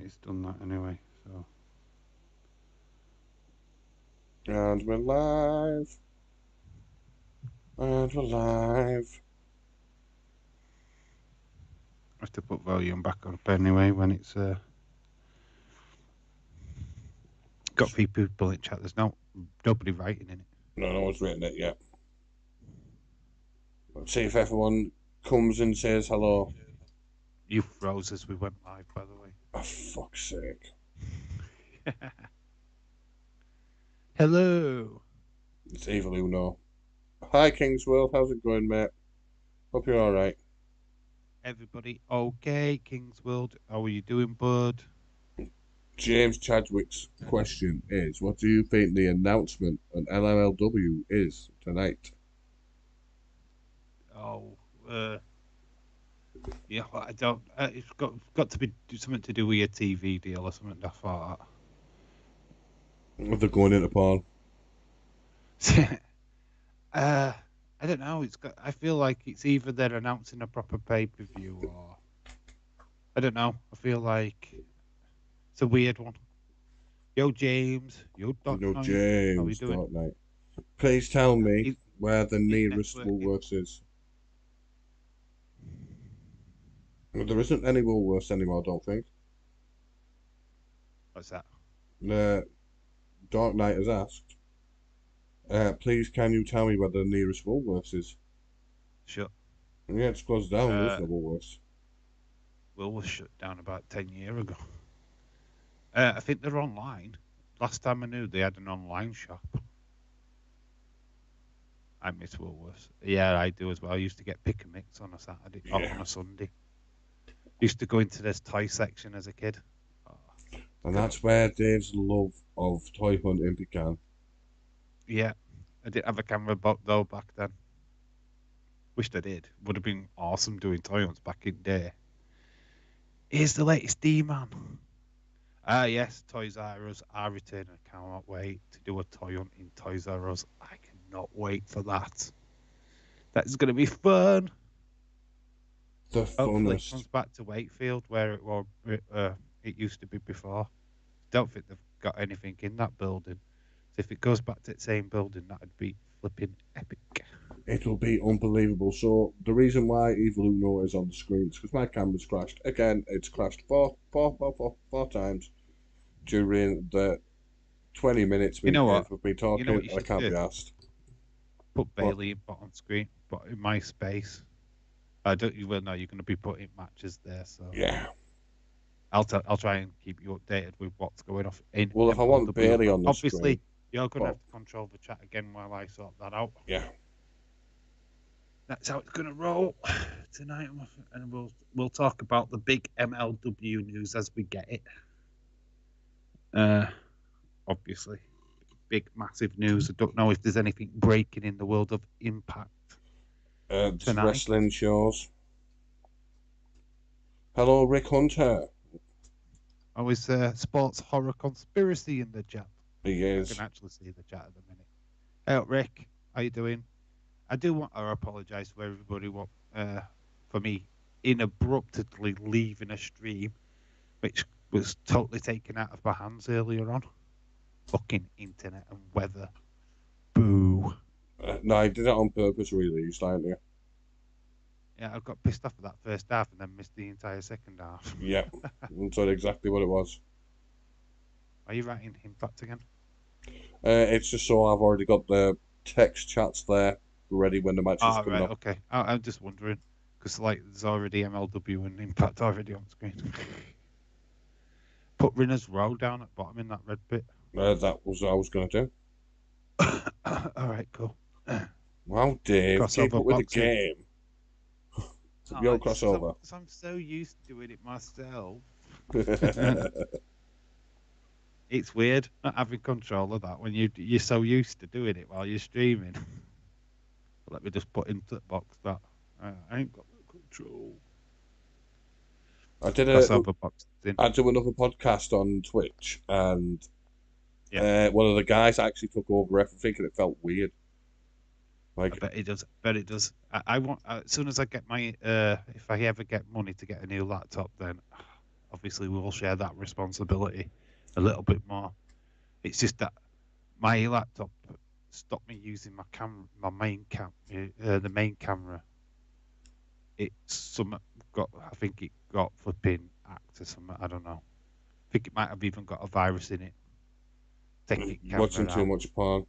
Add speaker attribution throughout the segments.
Speaker 1: it's done that anyway. So.
Speaker 2: And we're live. And we're live.
Speaker 1: I have to put volume back up anyway when it's got people in chat. There's nobody writing in it.
Speaker 2: No one's written it yet. Let's see if everyone comes and says hello.
Speaker 1: You froze as we went live, by the way.
Speaker 2: Oh, fuck's sake.
Speaker 1: Hello.
Speaker 2: It's Evil Uno. Hi, Kingsworld. How's it going, mate? Hope you're alright.
Speaker 1: Everybody okay? Kingsworld, how are you doing, bud?
Speaker 2: James Chadwick's question is, what do you think the announcement on MLW is tonight?
Speaker 1: Oh, yeah, I don't. It's got to be something to do with your TV deal or something. I thought
Speaker 2: If they're going into porn.
Speaker 1: that. I don't know. I feel like it's either they're announcing a proper pay-per-view or I don't know. I feel like it's a weird one. Yo, James. Yo, Dark
Speaker 2: No,
Speaker 1: Knight. How are you
Speaker 2: James,
Speaker 1: doing?
Speaker 2: Dark Knight. Please tell me where the
Speaker 1: His
Speaker 2: nearest
Speaker 1: network.
Speaker 2: Woolworths is. Well, there isn't any Woolworths anymore, I don't think.
Speaker 1: What's that?
Speaker 2: Dark Knight has asked. Please, can you tell me where the nearest Woolworths is?
Speaker 1: Sure.
Speaker 2: Yeah, it's closed down. There's no Woolworths.
Speaker 1: Was shut down about 10 years ago. I think they're online. Last time I knew, they had an online shop. I miss Woolworths. Yeah, I do as well. I used to get pick and mix on a Saturday, or on a Sunday. Used to go into this toy section as a kid.
Speaker 2: And that's where Dave's love of toy hunting began.
Speaker 1: Yeah, I didn't have a camera though back then. Wished I did. Would have been awesome doing toy hunts back in the day. Here's the latest D-Man. Yes, Toys R Us are returning. I cannot wait to do a toy hunt in Toys R Us. I cannot wait for that. That's going to be fun.
Speaker 2: The
Speaker 1: Hopefully, it
Speaker 2: funnest.
Speaker 1: comes back to Wakefield where it used to be before. Don't think they've got anything in that building. So if it goes back to the same building, that'd be flipping epic.
Speaker 2: It'll be unbelievable. So the reason why Evil Uno is on the screen is because my camera's crashed. Again, it's crashed four times during the 20 minutes
Speaker 1: You know what?
Speaker 2: we've been
Speaker 1: You know
Speaker 2: talking.
Speaker 1: what you
Speaker 2: I
Speaker 1: should
Speaker 2: can't be
Speaker 1: do?
Speaker 2: asked.
Speaker 1: Put
Speaker 2: What?
Speaker 1: Bailey on screen, but in my space. I don't. You will know you're going to be putting matches there, so
Speaker 2: Yeah.
Speaker 1: I'll try and keep you updated with what's going off in
Speaker 2: Well, if I want
Speaker 1: MLW.
Speaker 2: Bailey on the
Speaker 1: Obviously,
Speaker 2: screen,
Speaker 1: you're going to have to control the chat again while I sort that out.
Speaker 2: yeah.
Speaker 1: That's how it's going to roll tonight, and we'll talk about the big MLW news as we get it. Obviously, big massive news. I don't know if there's anything breaking in the world of Impact tonight.
Speaker 2: Wrestling shows. Hello, Rick Hunter.
Speaker 1: Oh, is Sports Horror Conspiracy in the chat?
Speaker 2: He is.
Speaker 1: I can actually see the chat at the minute. Hey, Rick, how you doing? I do want to apologise to everybody for me inabruptly leaving a stream, which was totally taken out of my hands earlier on. Fucking internet and weather. Boo.
Speaker 2: No, I did it on purpose, really. You started here.
Speaker 1: Yeah, I got pissed off at that first half and then missed the entire second half.
Speaker 2: Yep. That's exactly what it was.
Speaker 1: Are you writing Impact again?
Speaker 2: It's just so I've already got the text chats there ready when the match is coming
Speaker 1: right,
Speaker 2: up.
Speaker 1: okay. I'm just wondering because there's already MLW and Impact already on screen. Put Rinner's Row down at bottom in that red bit.
Speaker 2: That was what I was going to do.
Speaker 1: All right, cool.
Speaker 2: Wow, Dave,
Speaker 1: Crossover
Speaker 2: keep up with
Speaker 1: boxing.
Speaker 2: the game. Your crossover.
Speaker 1: I'm so used to doing it myself. It's weird not having control of that when you're so used to doing it while you're streaming. Let me just put into the box that I ain't got no control.
Speaker 2: I do another podcast on Twitch, and one of the guys actually took over everything, and it felt weird. Like,
Speaker 1: I bet it does. I want as soon as I get my if I ever get money to get a new laptop, then obviously we'll share that responsibility a little bit more. It's just that my laptop stopped me using my camera, the main camera. It's some got, I think it got flipping hacked or something. I don't know. I think it might have even got a virus in it. Taking
Speaker 2: Watching
Speaker 1: camera
Speaker 2: too
Speaker 1: out.
Speaker 2: much porn.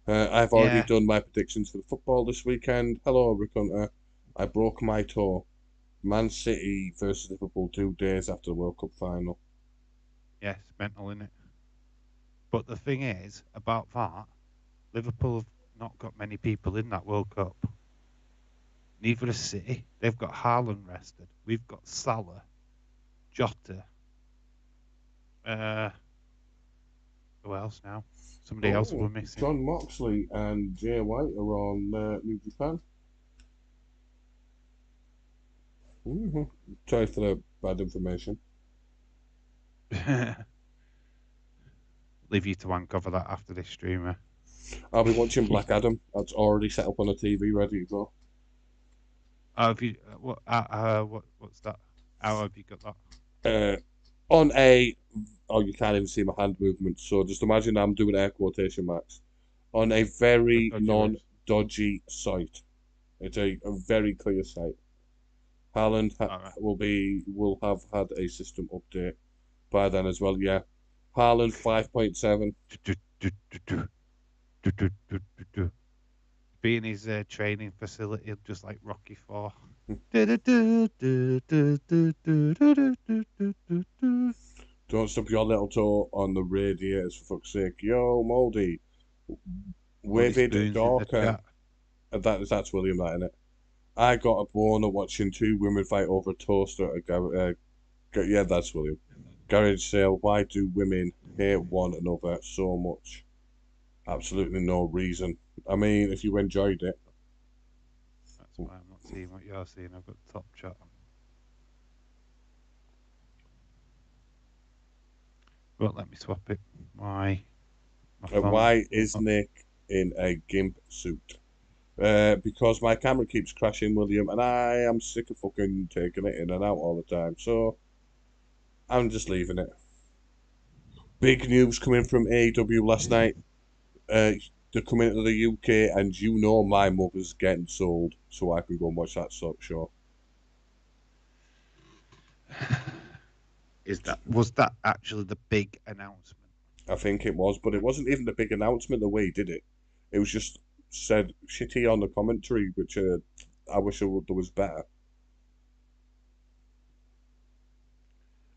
Speaker 2: I've already
Speaker 1: Yeah.
Speaker 2: done my predictions for the football this weekend. Hello, Rick Hunter. I broke my toe. Man City versus Liverpool 2 days after the World Cup final.
Speaker 1: Yes, mental in it. But the thing is about that, Liverpool have not got many people in that World Cup. Neither has City. They've got Haaland rested. We've got Salah, Jota. Uh, who else now? Somebody else we're
Speaker 2: Oh,
Speaker 1: missing.
Speaker 2: John Moxley and Jay White are on New Japan. Sorry for the bad information.
Speaker 1: Leave you to uncover that after this streamer.
Speaker 2: I'll be watching Black Adam. That's already set up on a TV, ready to go.
Speaker 1: Oh, have you? What's that? How have you got that?
Speaker 2: On a, oh, you can't even see my hand movement. So just imagine I'm doing air quotation marks on a very
Speaker 1: Dodgy webs.
Speaker 2: non-dodgy site. It's a very clear site. Haaland
Speaker 1: All right.
Speaker 2: will have had a system update by then as well. Yeah, Haaland 5.7.
Speaker 1: Be in his training facility, just like Rocky 4.
Speaker 2: Don't stub your little toe on the radiators for fuck's sake. Yo, Moldy,
Speaker 1: All these
Speaker 2: Wavid
Speaker 1: spoons in the
Speaker 2: Dorker.
Speaker 1: chat.
Speaker 2: That's William, that innit? I got a boner watching two women fight over a toaster at yeah, that's William. Garage sale. Why do women hate one another so much? Absolutely no reason. I mean, if you enjoyed it.
Speaker 1: That's why I'm not seeing what you're seeing. I've got top chat. Well, let me swap it. Why? My phone.
Speaker 2: Why
Speaker 1: Will
Speaker 2: is
Speaker 1: not.
Speaker 2: Nick in a gimp suit? Because my camera keeps crashing, William, and I am sick of fucking taking it in and out all the time. So I'm just leaving it. Big news coming from AEW last night. They're coming to the UK, and you know my mother's getting sold, so I can go and watch that show.
Speaker 1: Was that actually the big announcement?
Speaker 2: I think it was, but it wasn't even a big announcement the way he did it. It was just said shitty on the commentary, which I wish there was better.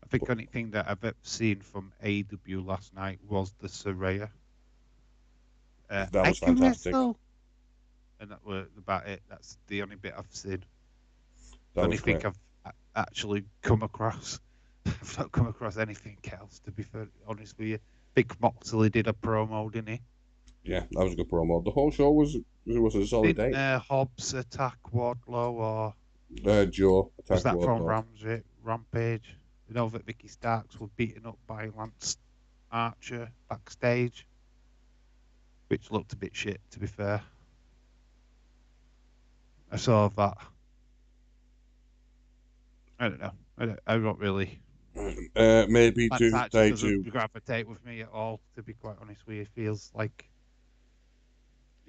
Speaker 1: I think the only thing that I've ever seen from AW last night was the Soraya.
Speaker 2: That
Speaker 1: I
Speaker 2: was
Speaker 1: can
Speaker 2: fantastic.
Speaker 1: wrestle. And that was about it. That's the only bit I've seen.
Speaker 2: That
Speaker 1: The only
Speaker 2: was
Speaker 1: thing
Speaker 2: great.
Speaker 1: I've actually come across. I've not come across anything else, to be fair, honest with you. Big Moxley did a promo, didn't he?
Speaker 2: Yeah, that was a good promo. The whole show was a solid
Speaker 1: Didn't
Speaker 2: day.
Speaker 1: Hobbs attack Wardlow, or
Speaker 2: Joe
Speaker 1: was
Speaker 2: attacked
Speaker 1: that from
Speaker 2: Wardlow.
Speaker 1: Rampage? You know that Vicky Starks was beaten up by Lance Archer backstage, which looked a bit shit, to be fair. I saw that. I don't know. I don't really.
Speaker 2: Maybe
Speaker 1: Lance
Speaker 2: do
Speaker 1: Archer
Speaker 2: they
Speaker 1: doesn't
Speaker 2: do?
Speaker 1: gravitate with me at all, to be quite honest with you. It feels like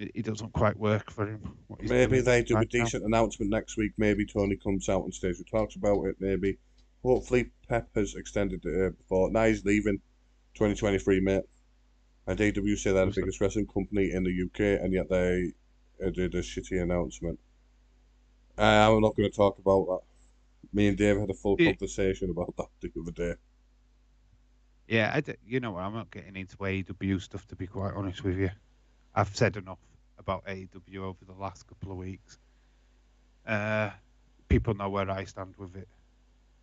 Speaker 1: it doesn't quite work for him, what he's
Speaker 2: Maybe
Speaker 1: doing
Speaker 2: they do a
Speaker 1: right now.
Speaker 2: decent announcement next week. Maybe Tony comes out on stage and talks about it. Maybe, hopefully, Pep has extended it before. Now he's leaving 2023, mate. And AEW say they're the
Speaker 1: Who's that?
Speaker 2: biggest wrestling company in the UK, and yet they did a shitty announcement. I'm not going to talk about that. Me and Dave had a full
Speaker 1: Yeah,
Speaker 2: conversation about that the other day.
Speaker 1: yeah, you know what? I'm not getting into AEW stuff, to be quite honest with you. I've said enough about AEW over the last couple of weeks. People know where I stand with it.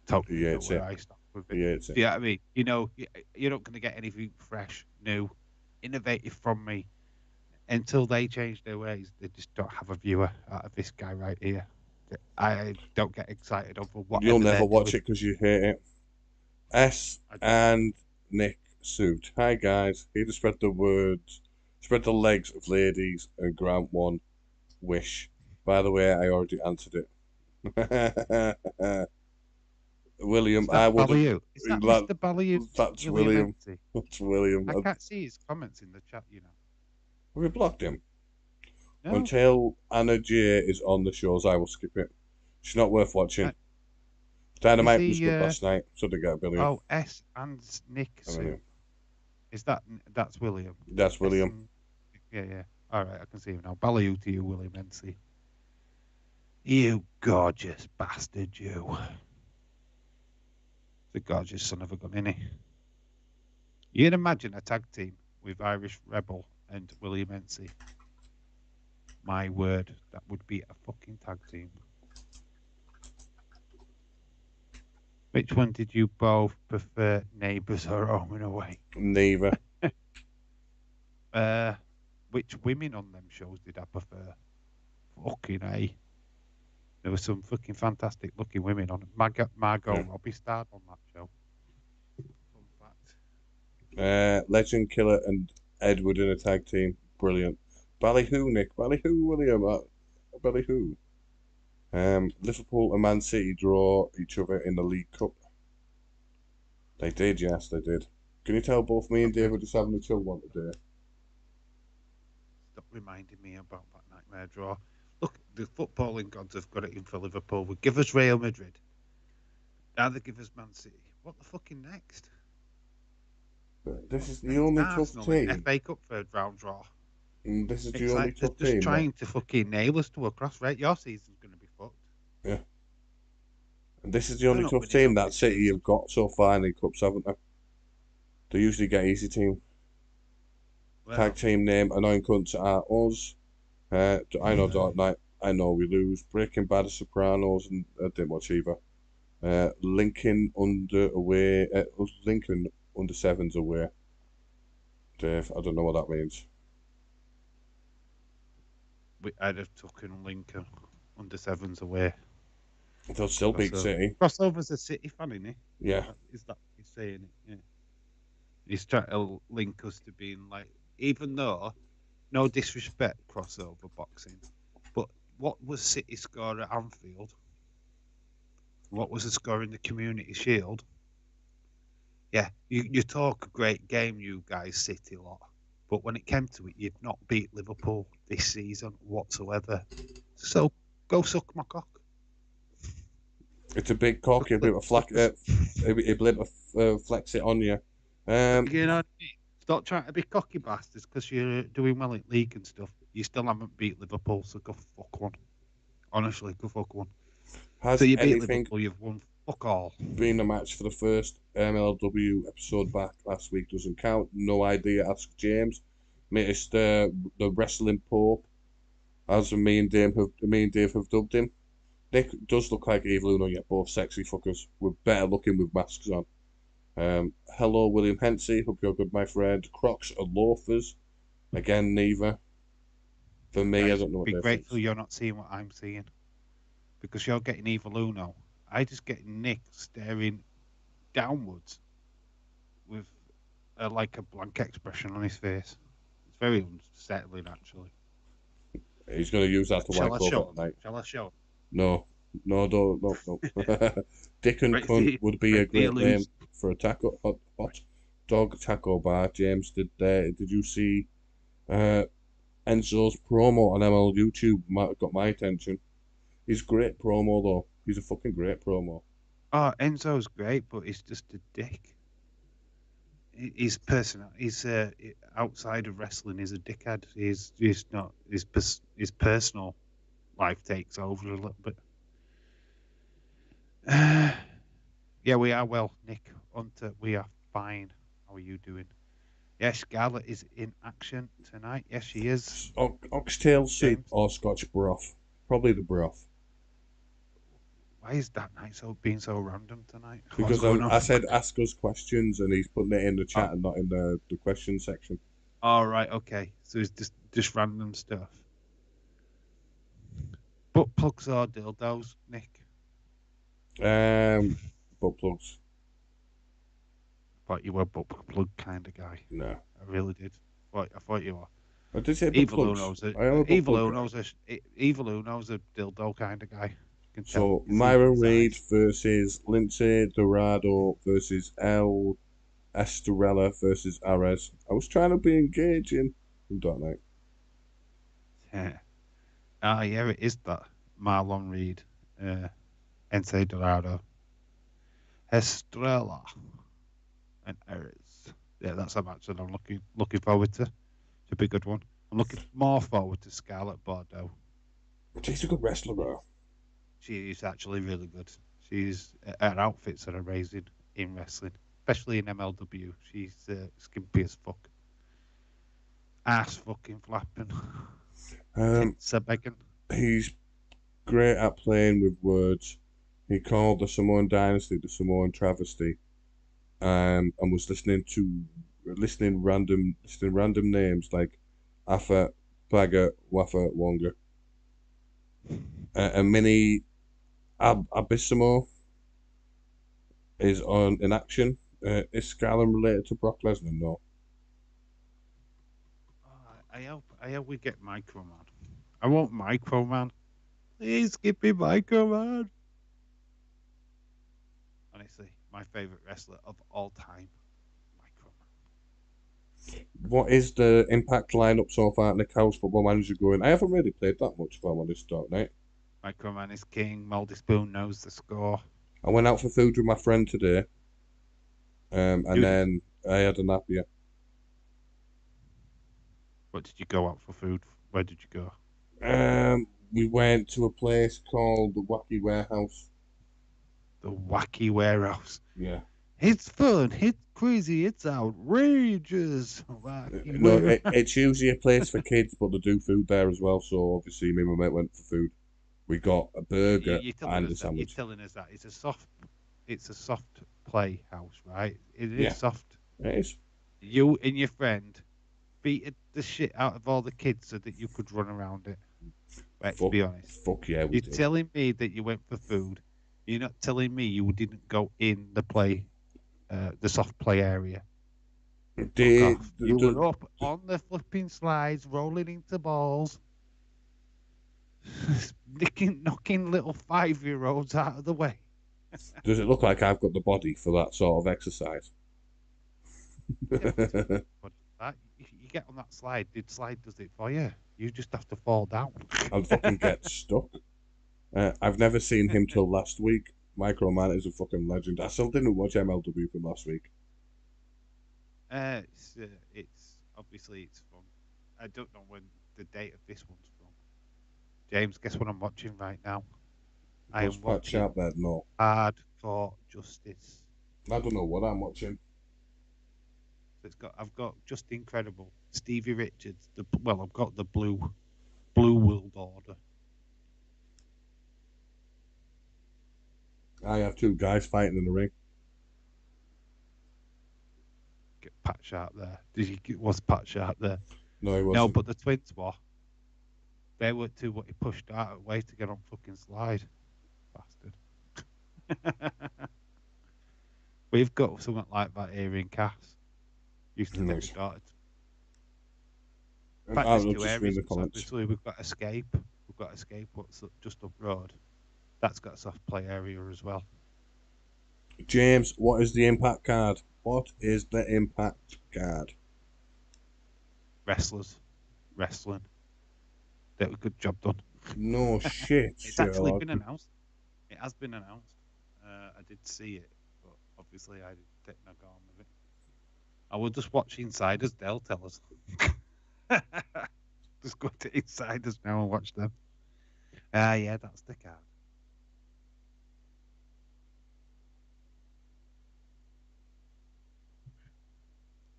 Speaker 2: He
Speaker 1: Totally know
Speaker 2: hates
Speaker 1: where
Speaker 2: it.
Speaker 1: I stand with it.
Speaker 2: He hates it.
Speaker 1: Do you know what I mean? You know, you're not going to get anything fresh, new, innovative from me until they change their ways. They just don't have a viewer out of this guy right here. I don't get excited over
Speaker 2: You'll
Speaker 1: whatever
Speaker 2: never
Speaker 1: they're
Speaker 2: watch
Speaker 1: doing.
Speaker 2: it because you hate it. S
Speaker 1: I don't.
Speaker 2: and Nick Suit. Hi guys. Here to spread the words, spread the legs of ladies and grant one wish. By the way, I already answered it. William,
Speaker 1: Is
Speaker 2: I
Speaker 1: that
Speaker 2: would have.
Speaker 1: Ballyhoo? Is that
Speaker 2: That,
Speaker 1: Mr. Ballyhoo?
Speaker 2: that's
Speaker 1: William
Speaker 2: William.
Speaker 1: Empty?
Speaker 2: That's William.
Speaker 1: I can't see his comments in the chat, you know.
Speaker 2: We blocked him.
Speaker 1: No.
Speaker 2: Until Anna J is on the shows, I will skip it. She's not worth watching.
Speaker 1: Uh, is
Speaker 2: Dynamite was
Speaker 1: he,
Speaker 2: good last night, so they get a billion.
Speaker 1: oh, S and Nick
Speaker 2: I mean,
Speaker 1: Sue. That's William?
Speaker 2: that's
Speaker 1: S
Speaker 2: William.
Speaker 1: and, yeah. All right, I can see him now. Ballyhoo to you, William Empty. You gorgeous bastard, you. The gorgeous son of a gun, innit? You'd imagine a tag team with Irish Rebel and William Empty. My word, that would be a fucking tag team. Which one did you both prefer, Neighbours or Home and Away?
Speaker 2: Neither.
Speaker 1: Which women on them shows did I prefer? Fucking A. There were some fucking fantastic looking women on it. Margot Robbie starred on that show. Fun fact.
Speaker 2: Legend Killer and Edward in a tag team. Brilliant. Ballyhoo, Nick. Ballyhoo, William. Ballyhoo. Liverpool and Man City draw each other in the League Cup. They did, yes, they did. Can you tell both me and Dave were just having a chill one today?
Speaker 1: Stop reminding me about that nightmare draw. Look, the footballing gods have got it in for Liverpool. Would give us Real Madrid. Now they give us Man City. What the fucking next?
Speaker 2: This is the only tough team.
Speaker 1: FA Cup third round draw.
Speaker 2: And this is
Speaker 1: It's
Speaker 2: the only
Speaker 1: like
Speaker 2: tough
Speaker 1: they're
Speaker 2: team.
Speaker 1: just trying to fucking nail us to a cross, right? Your season's going to be fucked.
Speaker 2: Yeah. And this is the only tough team that City have got so far in the Cups, haven't they? They usually get easy team. Well, tag team name, annoying cunts are us. I know Dark Knight. I know we lose. Breaking Bad, Sopranos, and I didn't watch either. Lincoln under away. Lincoln under sevens away. Dave, I don't know what that means.
Speaker 1: I'd have taken Lincoln under sevens away.
Speaker 2: They'll still beat City.
Speaker 1: Crossover's a City fan, isn't he?
Speaker 2: Yeah.
Speaker 1: Is that what he's saying? It? Yeah. He's trying to link us to being like, even though, no disrespect, crossover boxing, but what was City's score at Anfield? What was the score in the Community Shield? Yeah, you talk a great game, you guys, City lot. But when it came to it, you'd not beat Liverpool this season whatsoever. So go suck my cock.
Speaker 2: It's a big cock. You'll be able to flex it on you.
Speaker 1: You know what I mean? Stop trying to be cocky bastards because you're doing well in league and stuff. You still haven't beat Liverpool, so go fuck one. Honestly, go fuck one.
Speaker 2: Has
Speaker 1: so you beat Liverpool, you've won fuck all.
Speaker 2: Being a match for the first MLW episode back last week doesn't count. No idea. Ask James. Missed the wrestling pope, as me and Dave have dubbed him. Nick does look like Evil Uno, yet both sexy fuckers. We're better looking with masks on. Hello, William Hensey. Hope you're good, my friend. Crocs or loafers? Again, neither. For me, I don't know what
Speaker 1: they're. Be grateful you're not seeing what I'm seeing. Because you're getting Evil Uno. I just get Nick staring downwards with like a blank expression on his face. It's very unsettling, actually.
Speaker 2: He's going to use that to wipe over tonight.
Speaker 1: Shall I show?
Speaker 2: No, don't. Dick and Cunt would be a great name for a hot dog taco bar. James, did you see Enzo's promo on ML YouTube? Got my attention. He's great promo though. He's a fucking great promo.
Speaker 1: Oh, Enzo's great, but he's just a dick. His personal, he's outside of wrestling, he's a dickhead. He's not his personal life takes over a little bit. Yeah, we are well, Nick. Hunter, we are fine. How are you doing? Yes, Scarlett is in action tonight. Yes, she is.
Speaker 2: Oxtail soup or Scotch broth? Probably the broth.
Speaker 1: Why is that night being so random tonight?
Speaker 2: Because I said ask us questions and he's putting it in the chat and not in the question section.
Speaker 1: All right, okay. So it's just random stuff. Butt plugs or dildos, Nick?
Speaker 2: Butt plugs.
Speaker 1: I thought you were a butt plug kind of guy.
Speaker 2: No.
Speaker 1: I really did. I thought you were.
Speaker 2: I did say butt plugs.
Speaker 1: Evil Uno's a dildo kind of guy. can tell.
Speaker 2: So
Speaker 1: You can see it in
Speaker 2: Myron
Speaker 1: his
Speaker 2: Reed
Speaker 1: eyes.
Speaker 2: versus Lindsay Dorado versus El Estrella versus Ares. I was trying to be engaging. I don't know.
Speaker 1: Yeah. Ah, yeah, it is that. Marlon Reed, Ense Dorado, Estrella, and Ares. Yeah, that's a match that I'm looking forward to. It's a big good one. I'm looking more forward to Scarlett Bordeaux.
Speaker 2: She's a good wrestler, bro.
Speaker 1: She is actually really good. Her outfits are amazing in wrestling, especially in MLW. She's skimpy as fuck, ass fucking flapping,
Speaker 2: Um,
Speaker 1: tits are begging.
Speaker 2: he's great at playing with words. He called the Samoan Dynasty the Samoan Travesty, and was listening random names like Afa, Baga, Wafa, Wonga, and Mini Abissimo is on in action. Is Skylam related to Brock Lesnar? No.
Speaker 1: I hope we get Micro Man. I want Micro Man. Please give me Micro Man. Honestly, my favorite wrestler of all time, Micro
Speaker 2: What is the Impact lineup so far? Nick House Football Manager going. I haven't really played that much for on this start night.
Speaker 1: Man. Micro Man is king. Moldy Spoon knows the score.
Speaker 2: I went out for food with my friend today, and
Speaker 1: Who did?
Speaker 2: then I had a nap. Yeah.
Speaker 1: What did you go out for food? Where did you go?
Speaker 2: We went to a place called the Wacky Warehouse.
Speaker 1: The Wacky Warehouse.
Speaker 2: Yeah.
Speaker 1: It's fun. It's crazy. It's outrageous. Wacky
Speaker 2: No,
Speaker 1: Warehouse.
Speaker 2: it's usually a place for kids, but they do food there as well. So obviously, me and my mate went for food. We got a burger
Speaker 1: You're telling
Speaker 2: and a
Speaker 1: us that. You're
Speaker 2: sandwich.
Speaker 1: telling us that it's a soft playhouse, right? It is
Speaker 2: Yeah,
Speaker 1: soft.
Speaker 2: it is.
Speaker 1: You and your friend beat the shit out of all the kids so that you could run around it. Let's
Speaker 2: Fuck,
Speaker 1: be honest.
Speaker 2: fuck yeah, we
Speaker 1: You're
Speaker 2: did.
Speaker 1: telling me that you went for food. You're not telling me you didn't go in the soft play area. Fuck
Speaker 2: The,
Speaker 1: off.
Speaker 2: the,
Speaker 1: You
Speaker 2: the,
Speaker 1: were up on the flipping slides, rolling into balls, knocking little 5-year-olds out of the way.
Speaker 2: does it look like I've got the body for that sort of exercise?
Speaker 1: Yeah, but that you get on that slide. The slide does it for you. You just have to fall down.
Speaker 2: I'd fucking get stuck. I've never seen him till last week. Microman is a fucking legend. I still didn't watch MLW from last week.
Speaker 1: It's obviously it's fun. I don't know when the date of this one's from. James, guess what I'm watching right now? I
Speaker 2: Was
Speaker 1: am
Speaker 2: Pat
Speaker 1: watching
Speaker 2: Sharp there? No.
Speaker 1: Hard for Justice.
Speaker 2: I don't know what I'm watching.
Speaker 1: I've got just incredible Stevie Richards. I've got the Blue World Order.
Speaker 2: I have two guys fighting in the ring.
Speaker 1: Get Pat Sharp there. Was Pat Sharp there?
Speaker 2: No, he
Speaker 1: No,
Speaker 2: wasn't.
Speaker 1: but the twins were. They were two what he pushed out of the way to get on fucking slide. Bastard. We've got something like that here in Cass. Used to take
Speaker 2: Nice.
Speaker 1: my daughter. In
Speaker 2: And
Speaker 1: fact, there's
Speaker 2: I'll
Speaker 1: two
Speaker 2: just read
Speaker 1: areas.
Speaker 2: the
Speaker 1: Because
Speaker 2: comments.
Speaker 1: obviously we've got Escape. What's just up road. That's got a soft play area as well.
Speaker 2: James, what is the impact card? What is the impact card?
Speaker 1: Wrestlers, wrestling. Did a good job done.
Speaker 2: No shit,
Speaker 1: It's actually
Speaker 2: Sherlock.
Speaker 1: been announced. It has been announced. I did see it, but obviously I didn't take no go on with it. I will just watch Insiders. They'll tell us. Just go to Insiders now and watch them. Yeah, that's the card.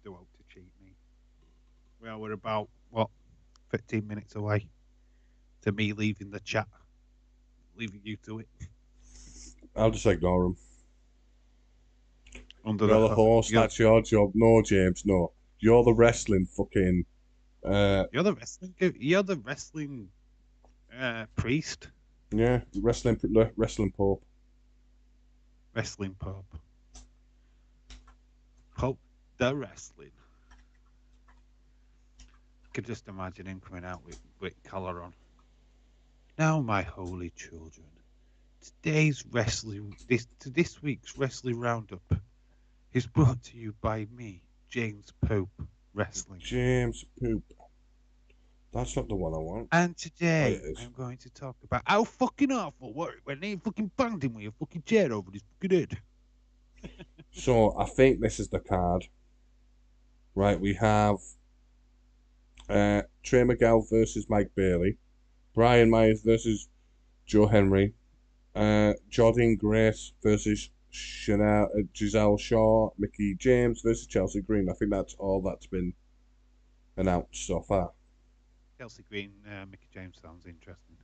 Speaker 1: Do hope to cheat me. Well, we're about, 15 minutes away to me leaving the chat. Leaving you to it.
Speaker 2: I'll just ignore him.
Speaker 1: Under
Speaker 2: You're the host.
Speaker 1: you're,
Speaker 2: That's your job. No, James. No. You're the wrestling fucking.
Speaker 1: you're the wrestling priest.
Speaker 2: Yeah, wrestling pope.
Speaker 1: Wrestling Pope. Pope the wrestling. Could just imagine him coming out with collar on. Now, my holy children, Today's this week's wrestling roundup is brought to you by me, James Pope Wrestling.
Speaker 2: James Poop. That's not the one I want.
Speaker 1: And
Speaker 2: Oh,
Speaker 1: today
Speaker 2: it is.
Speaker 1: I'm going to talk about how fucking awful when they fucking banged him with a fucking chair over his fucking head.
Speaker 2: So I think this is the card. Right, we have Trey Miguel versus Mike Bailey, Brian Myers versus Joe Henry, Jordan Grace versus Giselle Shaw, Mickey James versus Chelsea Green. I think that's all that's been announced so far.
Speaker 1: Chelsea Green, Mickey James sounds interesting.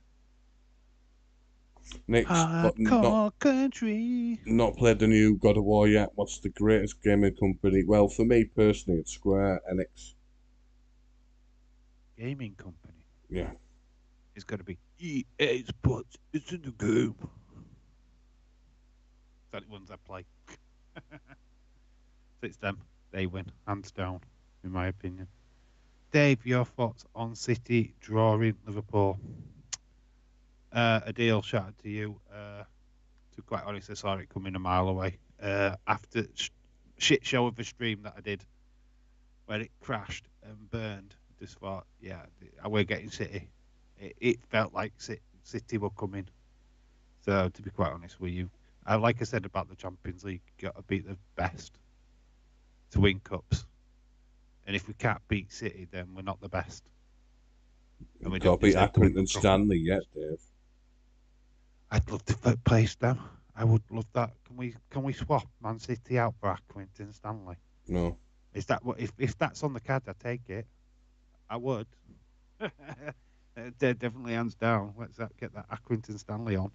Speaker 2: Next, but
Speaker 1: Hardcore country.
Speaker 2: not played the new God of War yet. What's the greatest gaming company? Well, for me personally, it's Square Enix.
Speaker 1: Gaming company.
Speaker 2: Yeah.
Speaker 1: It's got to be EA Sports. It's in the game. That's the ones I play. So it's them. They win, hands down, in my opinion. Dave, your thoughts on City drawing Liverpool? Adil, shout out to you. To be quite honest, I saw it coming a mile away. After shit show of a stream that I did, where it crashed and burned, just thought, yeah, we're getting City. It felt like City were coming. So to be quite honest with you, like I said about the Champions League, you got to beat the best to win cups. And if we can't beat City, then we're not the best. And we
Speaker 2: Got to beat Accrington Stanley yet, Dave.
Speaker 1: I'd love to place them. I would love that. Can we swap Man City out for Accrington Stanley?
Speaker 2: No.
Speaker 1: Is that what if that's on the card? I take it. I would. They're definitely hands down. Let's get that Accrington Stanley on.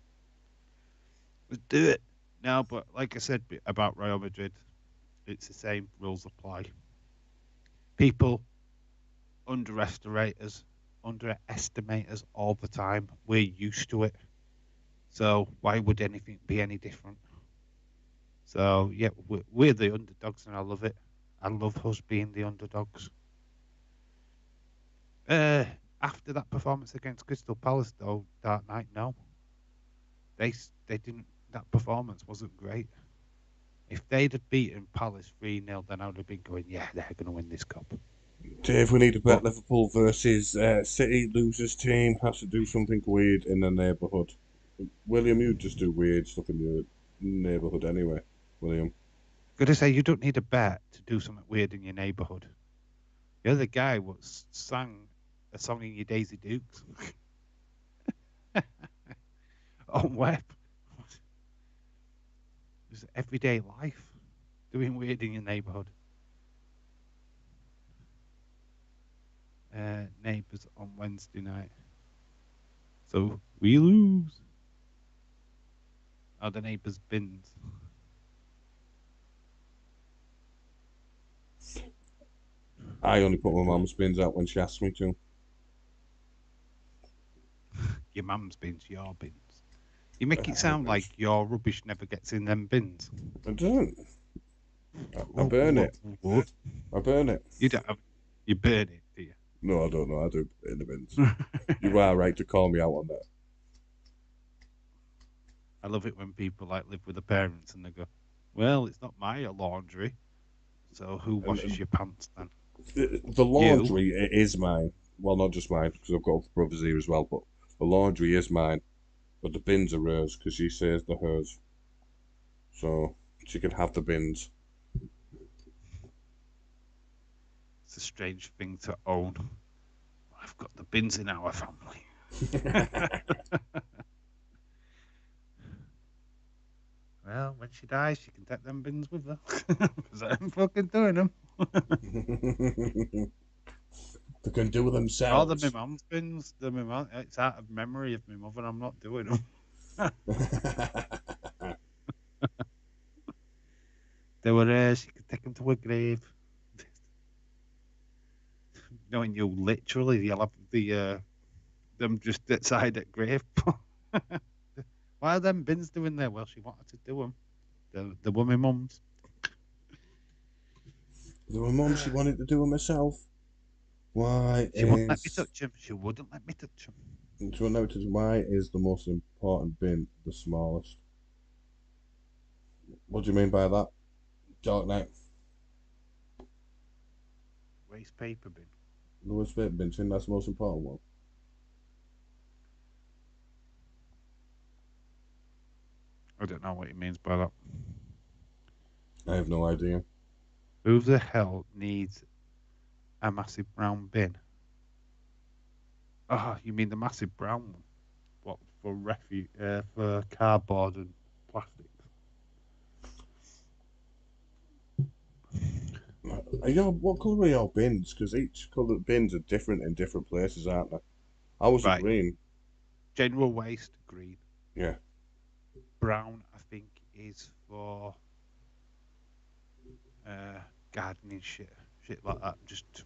Speaker 1: Let's do it. No, but like I said about Real Madrid, it's the same rules apply. People underestimate us all the time. We're used to it. So why would anything be any different? So yeah, we're the underdogs, and I love it. I love us being the underdogs. After that performance against Crystal Palace, though, Dark Knight, no, they didn't. That performance wasn't great. If they'd have beaten Palace 3-0, then I would have been going, yeah, they're going to win this cup.
Speaker 2: Dave, we need to bet Liverpool versus City losers team has to do something weird in the neighbourhood. William, you just do weird stuff in your neighbourhood anyway, William.
Speaker 1: Gotta say, you don't need a bet to do something weird in your neighbourhood. You're the guy who sang a song in your Daisy Dukes on web. It's everyday life, doing weird in your neighbourhood. Neighbours on Wednesday night. So we lose. Are the neighbours bins?
Speaker 2: I only put my mum's bins out when she asked me to.
Speaker 1: Your mum's bins, your bins. You make it sound like your rubbish never gets in them bins.
Speaker 2: It doesn't. I burn it.
Speaker 1: What?
Speaker 2: I burn it.
Speaker 1: You don't have, you burn it, do you?
Speaker 2: No, I don't know. I do put it in the bins. You are right to call me out on that.
Speaker 1: I love it when people like live with their parents and they go, well, it's not my laundry. So who washes your pants then?
Speaker 2: The laundry it is mine. Well, not just mine, because I've got brothers here as well, but the laundry is mine. But the bins are hers, because she says they're hers. So she can have the bins.
Speaker 1: It's a strange thing to own. I've got the bins in our family. Well, when she dies, she can take them bins with her. Because I'm fucking doing them.
Speaker 2: They can do themselves.
Speaker 1: All the my mum's bins. It's out of memory of my mother. I'm not doing them. They were there. She could take them to her grave. Knowing you literally, you'll have them just outside at grave. Why are them bins doing there? Well, she wanted to do them. The were my mum's.
Speaker 2: There were mum, she wanted to do them herself. Why
Speaker 1: She wouldn't let me touch them. She wouldn't let me touch them.
Speaker 2: To a notice, why is the most important bin the smallest? What do you mean by that? Dark Knight.
Speaker 1: Waste paper bin.
Speaker 2: The worst bit bin, think that's the most important one.
Speaker 1: I don't know what he means by that.
Speaker 2: I have no idea.
Speaker 1: Who the hell needs a massive brown bin? Ah, you mean the massive brown one? What, for for cardboard and plastics?
Speaker 2: What colour are your bins? Because each colour bins are different in different places, aren't they? I was a
Speaker 1: Right.
Speaker 2: green.
Speaker 1: General waste, green.
Speaker 2: Yeah.
Speaker 1: Brown, I think, is for gardening shit like that. Just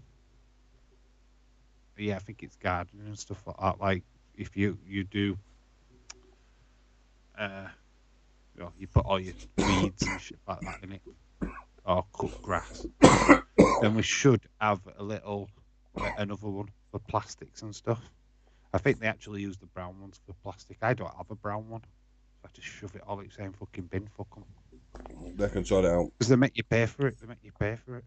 Speaker 1: yeah, I think it's gardening and stuff like that. Like if you do, you put all your weeds and shit like that in it, or cut grass. Then we should have a little another one for plastics and stuff. I think they actually use the brown ones for plastic. I don't have a brown one. So I just shove it all in the same fucking bin. Fuck them.
Speaker 2: They can sort it out.
Speaker 1: Because they make you pay for it. They make you pay for it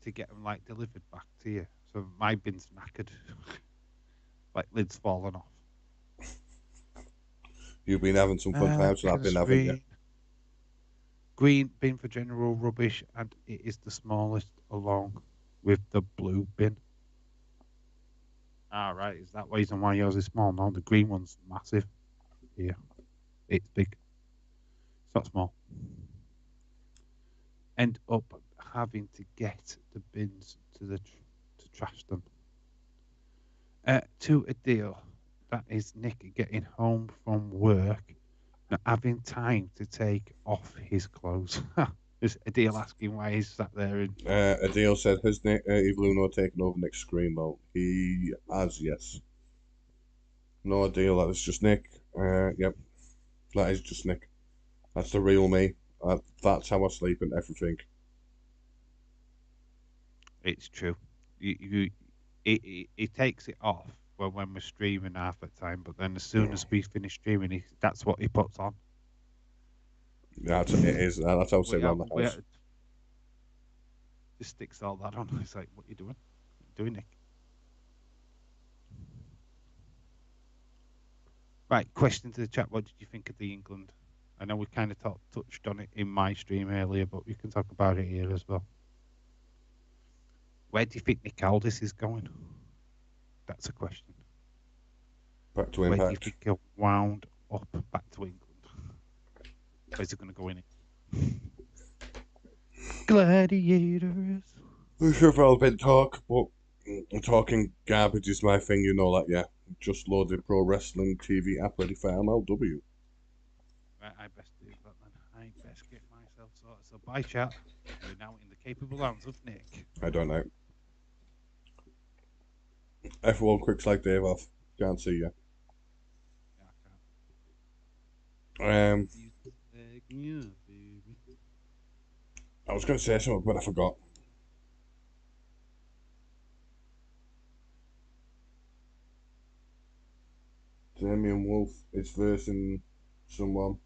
Speaker 1: to get them like delivered back to you. So my bin's knackered, like lids falling off.
Speaker 2: You've been having some fun times with that bin, haven't you?
Speaker 1: Green bin for general rubbish, and it is the smallest along with the blue bin. Ah, right. Is that reason why yours is small? No, the green one's massive. Here, it's big. It's not small. End up having to get the bins to trash them. To a deal that is Nick getting home from work, not having time to take off his clothes. Is a deal asking why he's sat there and
Speaker 2: Adil said, has Evil Uno taken over Nick's screen mode? He has, yes. No Adil, that is just Nick. Yep, that is just Nick. That's the real me. That's how I sleep and everything.
Speaker 1: it's true. He takes it off when we're streaming half the time, but then as soon as we finish streaming, that's what he puts on.
Speaker 2: Yeah, it is. That's how I sit around the house.
Speaker 1: Just sticks all that on. It's like, what you doing? What you doing, Nick? Right, question to the chat. What did you think of the England? I know we kind of touched on it in my stream earlier, but we can talk about it here as well. Where do you think Nick Aldis is going? That's a question.
Speaker 2: Back to
Speaker 1: Where do you
Speaker 2: Impact.
Speaker 1: think he'll wound up back to England? Where's he going to go in it? Gladiators.
Speaker 2: I'm sure I've been talk, but talking garbage is my thing, you know that, yeah. Just loaded pro wrestling TV app ready for MLW.
Speaker 1: Right, I best do that then. I best get myself sorted. So bye, chat. We're now in the capable hands of Nick.
Speaker 2: I don't know. F1 quick slide Dave off. Can't see you.
Speaker 1: Yeah, I can't.
Speaker 2: I was going to say something, but I forgot. Damien Wolf is versing someone.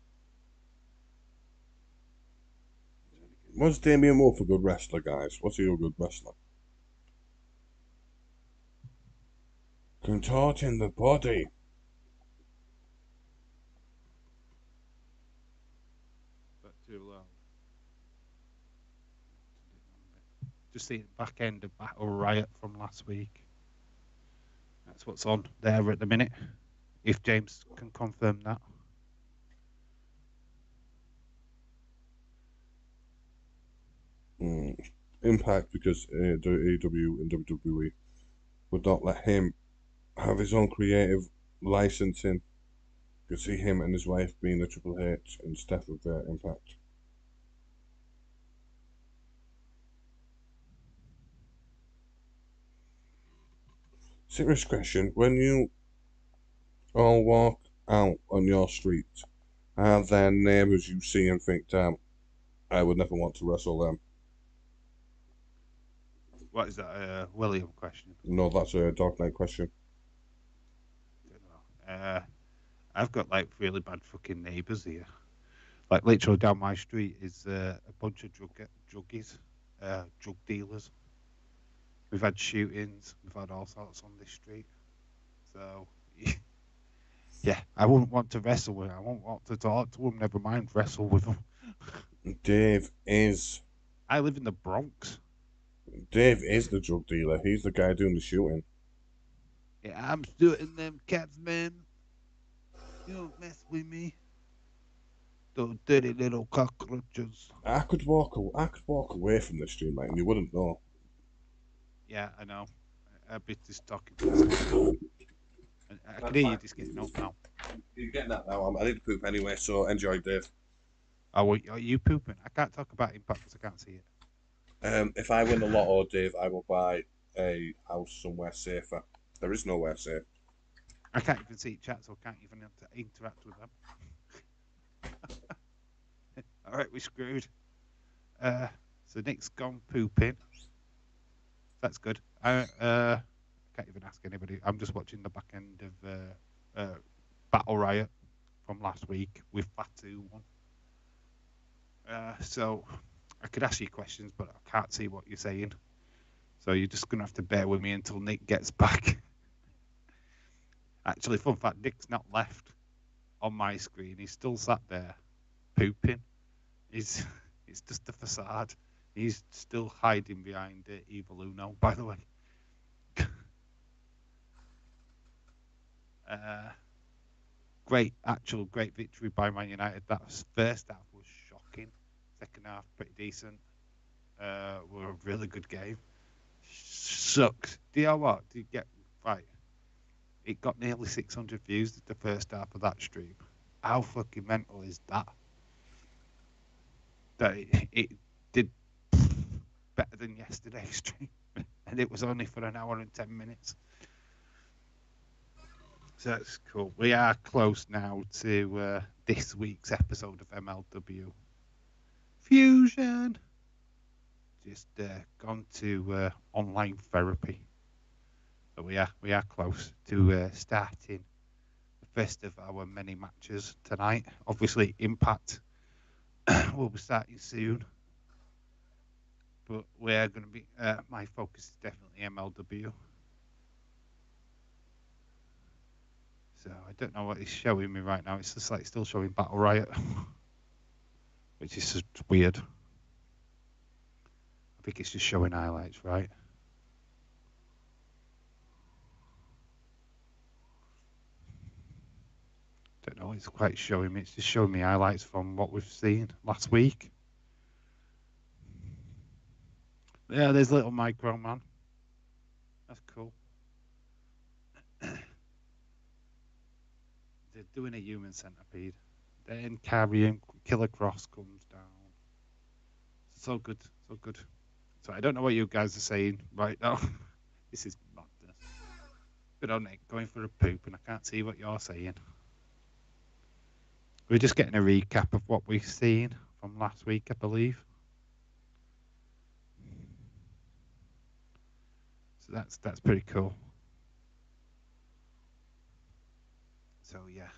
Speaker 2: Was Damien Wolf a good wrestler, guys? Was he a good wrestler? Contorting the body.
Speaker 1: But too low. Just the back end of Battle Riot from last week. That's what's on there at the minute. If James can confirm that.
Speaker 2: Impact, because AEW and WWE would not let him have his own creative licensing. You could see him and his wife being the Triple H instead of Impact. Serious question. When you all walk out on your street, are there neighbours you see and think, damn, I would never want to wrestle them?
Speaker 1: What is that? William question?
Speaker 2: No, that's a Dark Knight question.
Speaker 1: Don't know. I've got like really bad fucking neighbours here. Like literally down my street is a bunch of druggies, drug dealers. We've had shootings. We've had all sorts on this street. So yeah, I wouldn't want to wrestle with them. I won't want to talk to them. Never mind wrestle with them.
Speaker 2: Dave is
Speaker 1: I live in the Bronx.
Speaker 2: Dave is the drug dealer. He's the guy doing the shooting.
Speaker 1: Yeah, I'm shooting them cats, man. You don't mess with me. Those dirty little cockroaches.
Speaker 2: I could walk away from this stream, mate, and you wouldn't know.
Speaker 1: Yeah, I know. I've been just talking to myself. I can hear you just getting up now.
Speaker 2: You're getting that now. I need to poop anyway, so enjoy, Dave.
Speaker 1: Oh, are you pooping? I can't talk about impact because I can't see it.
Speaker 2: If I win the lotto, Dave, I will buy a house somewhere safer. There is nowhere safe.
Speaker 1: I can't even see chat, so I can't even interact with them. All right, we're screwed. So Nick's gone pooping. That's good. I can't even ask anybody. I'm just watching the back end of Battle Riot from last week with Fatu one. So I could ask you questions, but I can't see what you're saying. So you're just gonna have to bear with me until Nick gets back. Actually, fun fact: Nick's not left on my screen. He's still sat there pooping. It's just a facade. He's still hiding behind Evil Uno, by the way. Great victory by Man United. That first half was shocking. Second half, pretty decent. Were a really good game. Sucks. Do you know what? Do you get right? It got nearly 600 views the first half of that stream. How fucking mental is that? That it did better than yesterday's stream, and it was only for an hour and 10 minutes. So that's cool. We are close now to this week's episode of MLW Fusion. Just gone to online therapy. So we are close to starting the first of our many matches tonight. Obviously, Impact will be starting soon, but we're going to be. My focus is definitely MLW. So I don't know what it's showing me right now. It's just like still showing Battle Riot, which is just weird. I think it's just showing highlights, right? Don't know. It's quite showing me. It's just showing me highlights from what we've seen last week. Yeah, there's little Micro Man. That's cool. They're doing a human centipede. Then carrying Killer Cross comes down. So good, so good. So I don't know what you guys are saying right now. This is madness. But on it, going for a poop, and I can't see what you're saying. We're just getting a recap of what we've seen from last week, I believe. So that's pretty cool. So yeah,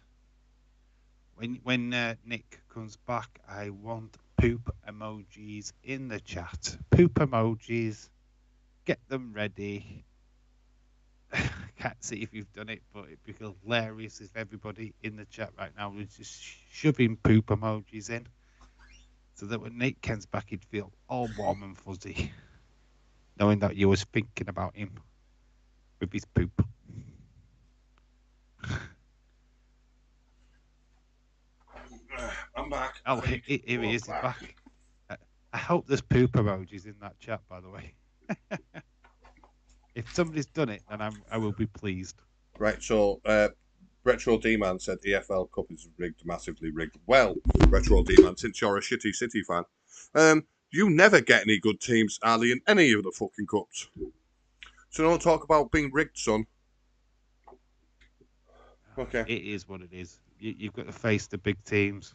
Speaker 1: when Nick comes back, I want poop emojis in the chat. Poop emojis, get them ready. Can't see if you've done it, but it'd be hilarious if everybody in the chat right now was just shoving poop emojis in, so that when Nick comes back, he'd feel all warm and fuzzy, knowing that you was thinking about him with his poop.
Speaker 2: I'm back.
Speaker 1: Oh, here he is. He's back. I hope there's poop emojis in that chat, by the way. If somebody's done it, then I will be pleased.
Speaker 2: Right, so Retro D-Man said EFL Cup is rigged, massively rigged. Well, Retro D-Man, since you're a shitty City fan, you never get any good teams, Ali, in any of the fucking cups. So don't talk about being rigged, son. Okay.
Speaker 1: It is what it is. You've got to face the big teams,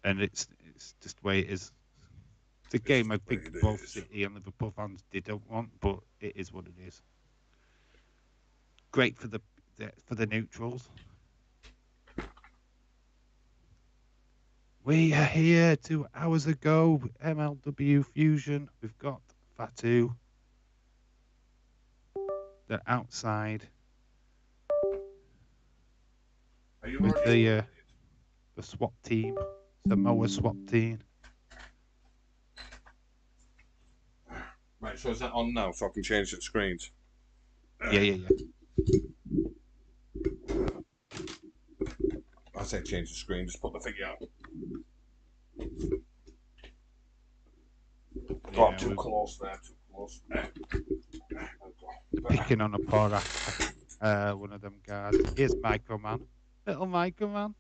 Speaker 1: and it's just the way it is. It's a game I
Speaker 2: what
Speaker 1: think
Speaker 2: it
Speaker 1: both
Speaker 2: is.
Speaker 1: City and Liverpool fans didn't want, but it is what it is. Great for the neutrals. We are here 2 hours ago. MLW Fusion. We've got Fatu. They're outside
Speaker 2: Are you
Speaker 1: with
Speaker 2: already
Speaker 1: the SWAT team, Samoa SWAT team.
Speaker 2: right? So is that on now? So I can change the screens.
Speaker 1: Yeah.
Speaker 2: I say change the screen. Just put the figure out.
Speaker 1: Yeah,
Speaker 2: Too close there. Too close.
Speaker 1: picking on a poor one of them guards. Here's Microman. Little Microman.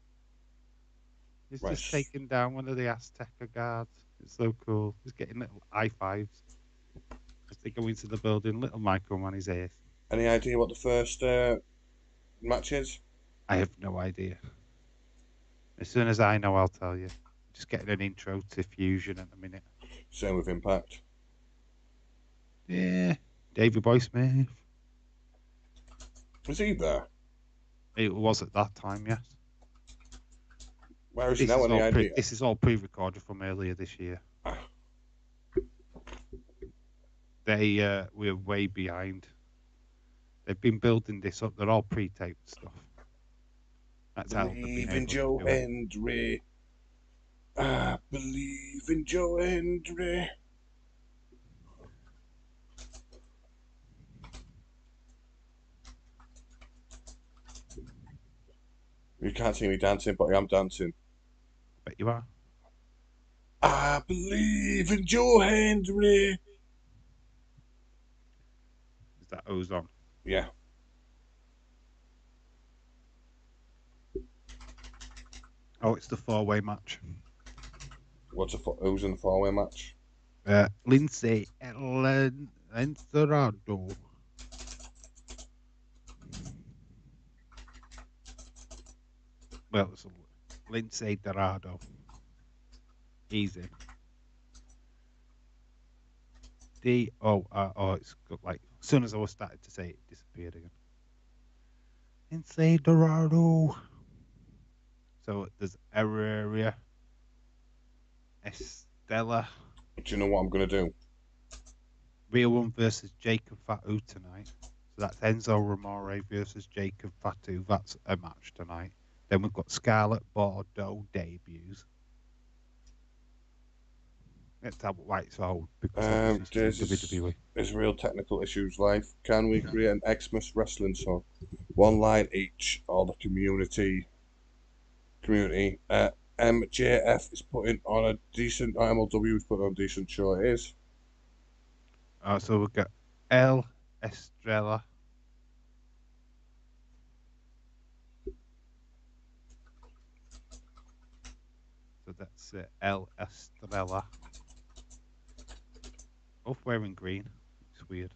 Speaker 1: He's
Speaker 2: Right.
Speaker 1: just taking down one of the Azteca guards. It's so cool. He's getting little high fives as they go into the building. Little Microman is here.
Speaker 2: Any idea what the first match is?
Speaker 1: I have no idea. As soon as I know, I'll tell you. Just getting an intro to Fusion at the minute.
Speaker 2: Same with Impact.
Speaker 1: Yeah. Davey Boy Smith.
Speaker 2: Is he there?
Speaker 1: It was at that time, yes.
Speaker 2: Where is he now? Any idea?
Speaker 1: This is all pre-recorded from earlier this year. We're way behind. They've been building this up. They're all pre-taped stuff. That's how they've been
Speaker 2: Believe in
Speaker 1: able
Speaker 2: Joe
Speaker 1: to do it.
Speaker 2: Hendry. I believe in Joe Hendry. You can't see me dancing, but I am dancing.
Speaker 1: Bet you are.
Speaker 2: I believe in Joe Hendry.
Speaker 1: Is that Ozone?
Speaker 2: Yeah.
Speaker 1: Oh, it's the four-way match.
Speaker 2: What's who's in the four-way match?
Speaker 1: Lindsay Encerado. Well, it's Lindsay Dorado. He's in. D-O-R-O. It's got like, as soon as I was starting to say it, disappeared again. Lindsay Dorado. So there's Auraria, Estella.
Speaker 2: Do you know what I'm going to do?
Speaker 1: Real One versus Jacob Fatu tonight. So that's Enzo Ramore versus Jacob Fatu. That's a match tonight. Then we've got Scarlett Bordeaux debuts. Let's have why it's old because obviously it's WWE.
Speaker 2: There's real technical issues live. Can we create an Xmas wrestling song? One line each, or the community. MJF is putting on a decent, MLW is putting on a decent show. It is.
Speaker 1: So we've got El Estrella. So that's El Estrella. Both wearing green. It's weird.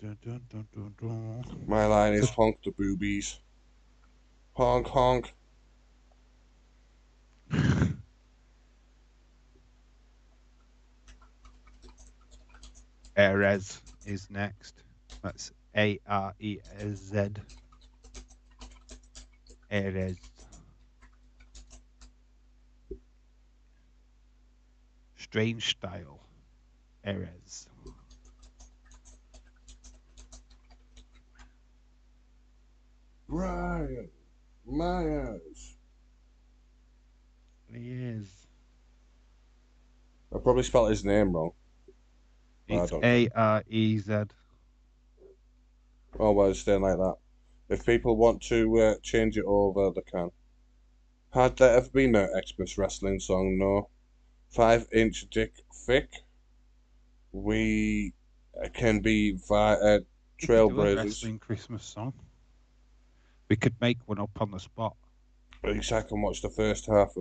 Speaker 1: Dun, dun, dun, dun, dun.
Speaker 2: My line is honk the boobies. Honk, honk.
Speaker 1: Ares is next. That's Ares. Ares. Strange style. Ares.
Speaker 2: Brian Myers.
Speaker 1: He is.
Speaker 2: I probably spelled his name wrong.
Speaker 1: It's A-R-E-Z.
Speaker 2: Oh, well, it's staying like that. If people want to change it over, they can. Had there ever been an Xmas wrestling song? No. 5-inch dick thick. We can be via
Speaker 1: We could do a
Speaker 2: trailblazers.
Speaker 1: wrestling Christmas song. We could make one up on the spot.
Speaker 2: At least I can watch the first half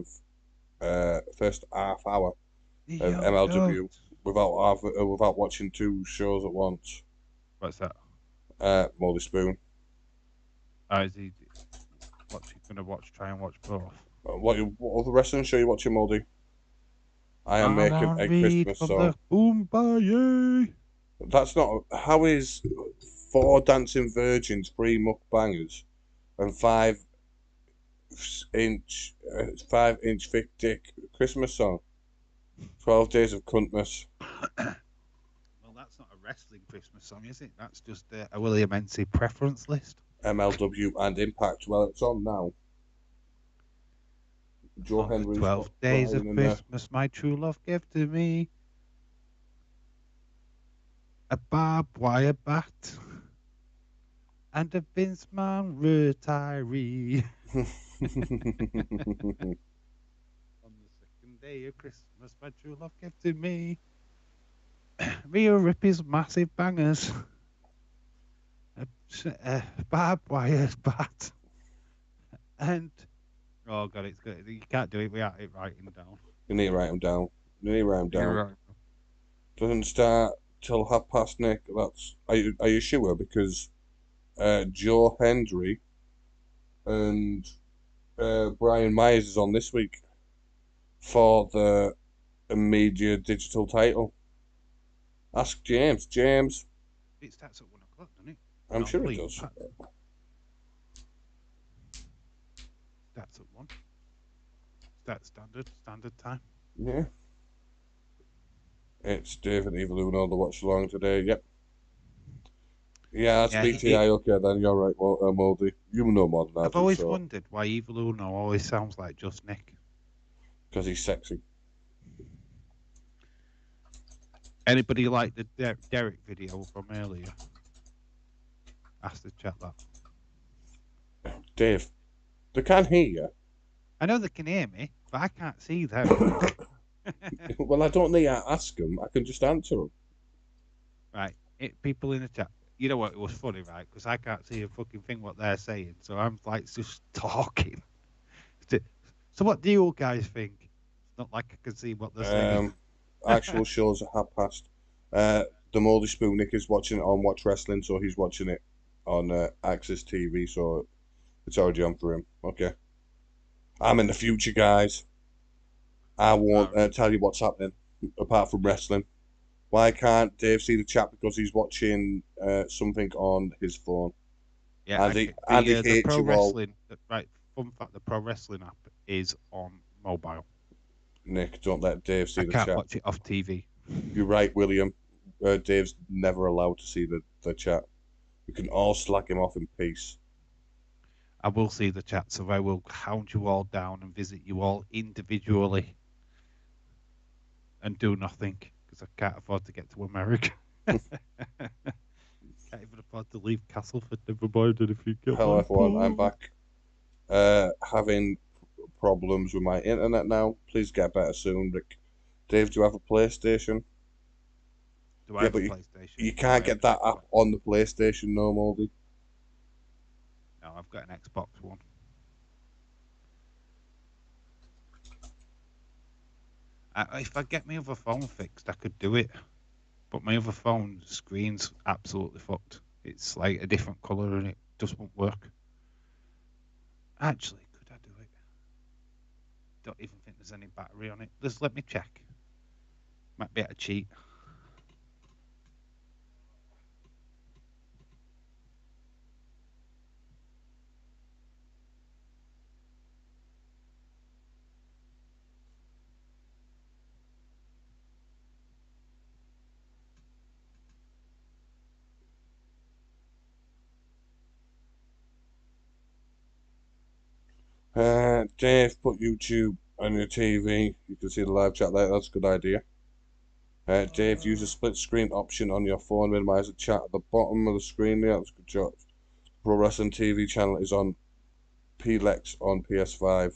Speaker 2: hour of
Speaker 1: Yo,
Speaker 2: MLW without watching two shows at once.
Speaker 1: What's that?
Speaker 2: Moldy Spoon.
Speaker 1: Is he gonna watch? Try and watch both.
Speaker 2: What other wrestling show you watching, Moldy? I am
Speaker 1: I
Speaker 2: making
Speaker 1: want
Speaker 2: a
Speaker 1: read
Speaker 2: Christmas
Speaker 1: from
Speaker 2: song.
Speaker 1: the Boombayah.
Speaker 2: That's not. How is four dancing virgins, three mukbangers, and 5 inch, 5 inch thick dick Christmas song? 12 Days of Cuntmas.
Speaker 1: Well, that's not a wrestling Christmas song, is it? That's just a William Ency preference list.
Speaker 2: MLW and Impact. Well, it's on now. Joe
Speaker 1: On the
Speaker 2: Henry's
Speaker 1: 12
Speaker 2: got
Speaker 1: days
Speaker 2: Brian
Speaker 1: of
Speaker 2: in there.
Speaker 1: Christmas, my true love gave to me a barbed wire bat and a Vince Man retiree. On the second day of Christmas, my true love gave to me Rhea Ripley's massive bangers, a barbed wire bat, and oh god, it's good. You can't do it without it writing down.
Speaker 2: You need to write them down. You need to write them down.
Speaker 1: You're right.
Speaker 2: Doesn't start till 1:30, Nick. Are you sure? Because Joe Hendry and Brian Myers is on this week for the media digital title. Ask James. James,
Speaker 1: It starts at 1 o'clock, doesn't it?
Speaker 2: I'm sure it
Speaker 1: Normally,
Speaker 2: does.
Speaker 1: Starts at 1. That's standard time.
Speaker 2: Yeah. It's David Evoluno, the watch along today. Yep. Yeah, that's
Speaker 1: Yeah,
Speaker 2: BTI. Okay, then you're right. Well, Moldy, you know more than I
Speaker 1: I've
Speaker 2: do,
Speaker 1: always
Speaker 2: so
Speaker 1: wondered why Evil Uno always sounds like just Nick.
Speaker 2: because he's sexy.
Speaker 1: Anybody like the Derek video from earlier? Ask the chat that.
Speaker 2: Dave, they can't hear you.
Speaker 1: I know they can hear me, but I can't see them.
Speaker 2: Well, I don't need to ask them. I can just answer them.
Speaker 1: Right, people in the chat. You know what? It was funny, right? Because I can't see a fucking thing what they're saying, so I'm like just talking. So, what do you guys think? It's not like I can see what they're saying.
Speaker 2: Actual shows at 1:30. The Moldy Spoon Nick is watching it on Watch Wrestling, so he's watching it on Access TV, so it's already on for him. Okay. I'm in the future, guys. I won't tell you what's happening apart from wrestling. Why can't Dave see the chat? Because he's watching something on his phone.
Speaker 1: Yeah,
Speaker 2: And he
Speaker 1: the
Speaker 2: hates
Speaker 1: pro
Speaker 2: you all.
Speaker 1: wrestling. Right, fun fact: the pro wrestling app is on mobile.
Speaker 2: Nick, don't let Dave see
Speaker 1: I
Speaker 2: the
Speaker 1: can't
Speaker 2: chat.
Speaker 1: watch it off TV.
Speaker 2: You're right, William. Dave's never allowed to see the chat. We can all slack him off in peace.
Speaker 1: I will see the chat, so I will hound you all down and visit you all individually and do nothing because I can't afford to get to America. Can't even afford to leave Castleford. Never mind if you get
Speaker 2: Hello,
Speaker 1: my
Speaker 2: everyone. I'm
Speaker 1: point.
Speaker 2: back. Having problems with my internet now. Please get better soon, Rick. Dave, do you have a PlayStation?
Speaker 1: Do I
Speaker 2: Yeah,
Speaker 1: have a
Speaker 2: but
Speaker 1: PlayStation?
Speaker 2: you
Speaker 1: No, I
Speaker 2: can't
Speaker 1: have
Speaker 2: get
Speaker 1: an
Speaker 2: that app
Speaker 1: Xbox.
Speaker 2: on the PlayStation, no, Moldy.
Speaker 1: No, I've got an Xbox One. If I get my other phone fixed, I could do it. But my other phone screen's absolutely fucked. It's like a different colour and it just won't work. Actually, could I do it? Don't even think there's any battery on it. Just let me check. Might be able to cheat.
Speaker 2: Dave, put YouTube on your TV. You can see the live chat there. That's a good idea. Dave, use the split screen option on your phone. Minimize the chat at the bottom of the screen. Yeah, that's a good job. Pro Wrestling TV channel is on PLEX on PS5.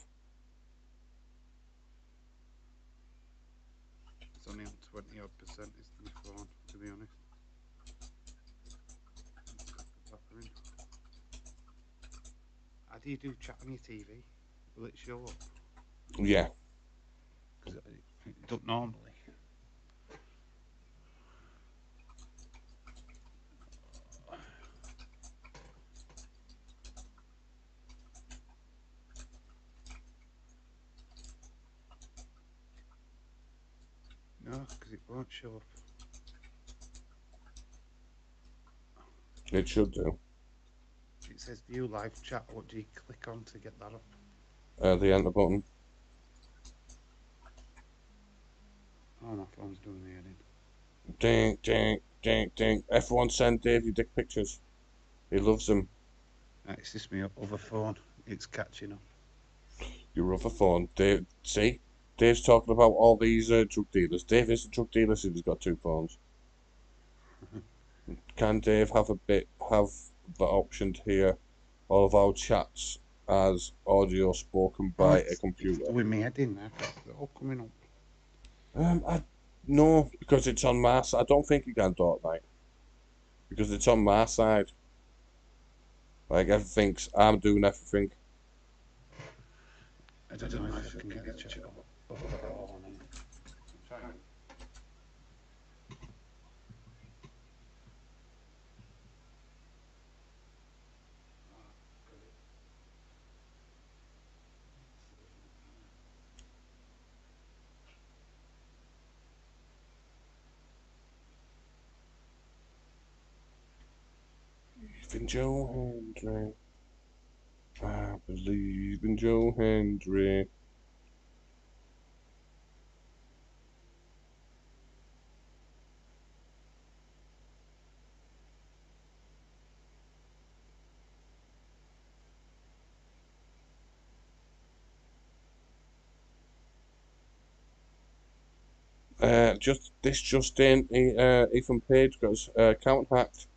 Speaker 1: It's only on 20 odd percent, is my phone, to be honest. How do you do chat on your TV? Will it show up?
Speaker 2: Yeah.
Speaker 1: Because it don't normally. No, because it won't show up.
Speaker 2: It should do.
Speaker 1: It says view live chat. What do you click on to get that up?
Speaker 2: The enter button.
Speaker 1: Oh, my phone's doing the edit.
Speaker 2: Ding, ding, ding, ding. Everyone send Dave your dick pictures. He loves them.
Speaker 1: It's just my other phone. It's catching up.
Speaker 2: Your other phone. Dave, see? Dave's talking about all these drug dealers. Dave is a drug dealer, so he's got two phones. Can Dave have the option to hear all of our chats as audio spoken by a computer?
Speaker 1: It's doing me head in there. They're all coming up.
Speaker 2: No, because it's on my side. I don't think you can do it, mate. Because it's on my side. Like, everything's... I'm doing everything.
Speaker 1: I don't know if I can get the chat up at all on here. I'm trying.
Speaker 2: Believe in Joe Hendry. I believe in Joe Hendry. Just in. Ethan Page got his account hacked.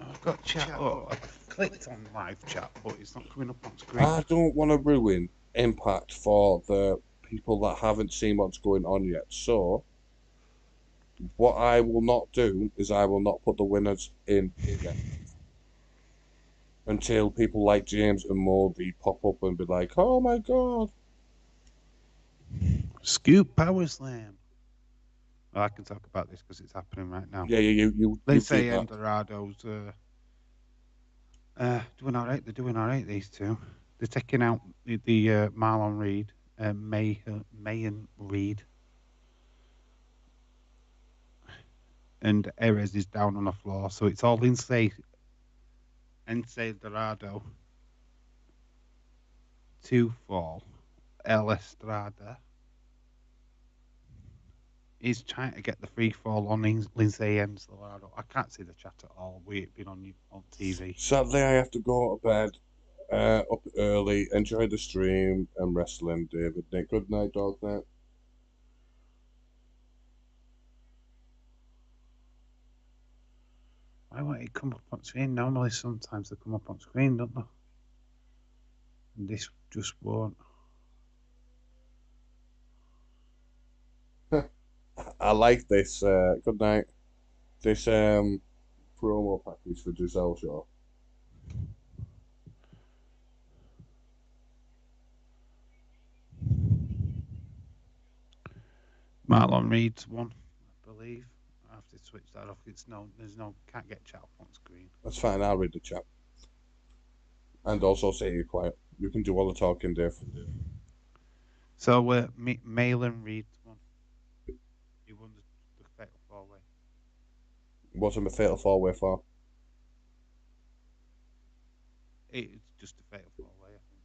Speaker 1: I've got chat up. I've clicked on live chat, but it's not coming up on screen.
Speaker 2: I don't want to ruin Impact for the people that haven't seen what's going on yet. So, what I will not do is I will not put the winners in yet. Until people like James and Morby pop up and be like, oh my god.
Speaker 1: Scoop Power Slam. Well, I can talk about this because it's happening right now.
Speaker 2: Yeah, you
Speaker 1: Lindsay
Speaker 2: do
Speaker 1: and
Speaker 2: that.
Speaker 1: Dorado's doing all right. They're doing all right, these two. They're taking out the Marlon Reed, May and Reed. And Erez is down on the floor. So it's all Lindsay and Dorado. 2-4. El Estrada. He's trying to get the free fall on Lindsay and Dorado. I can't see the chat at all. We've been on TV.
Speaker 2: Sadly, I have to go to bed up early. Enjoy the stream and wrestling, David. Nick, good night, dog night.
Speaker 1: Why won't it come up on screen? Normally, sometimes they come up on screen, don't they? And this just won't.
Speaker 2: I like this. Good night. This promo package for Giselle Shaw.
Speaker 1: Marlon Reed's one, I believe. I have to switch that off. Can't get chat up on screen.
Speaker 2: That's fine. I'll read the chat. And also say you're quiet. You can do all the talking, Dave.
Speaker 1: So, Malin Reed's one. He won the fatal four-way.
Speaker 2: What's a fatal four-way for?
Speaker 1: It's just a fatal four-way, I think.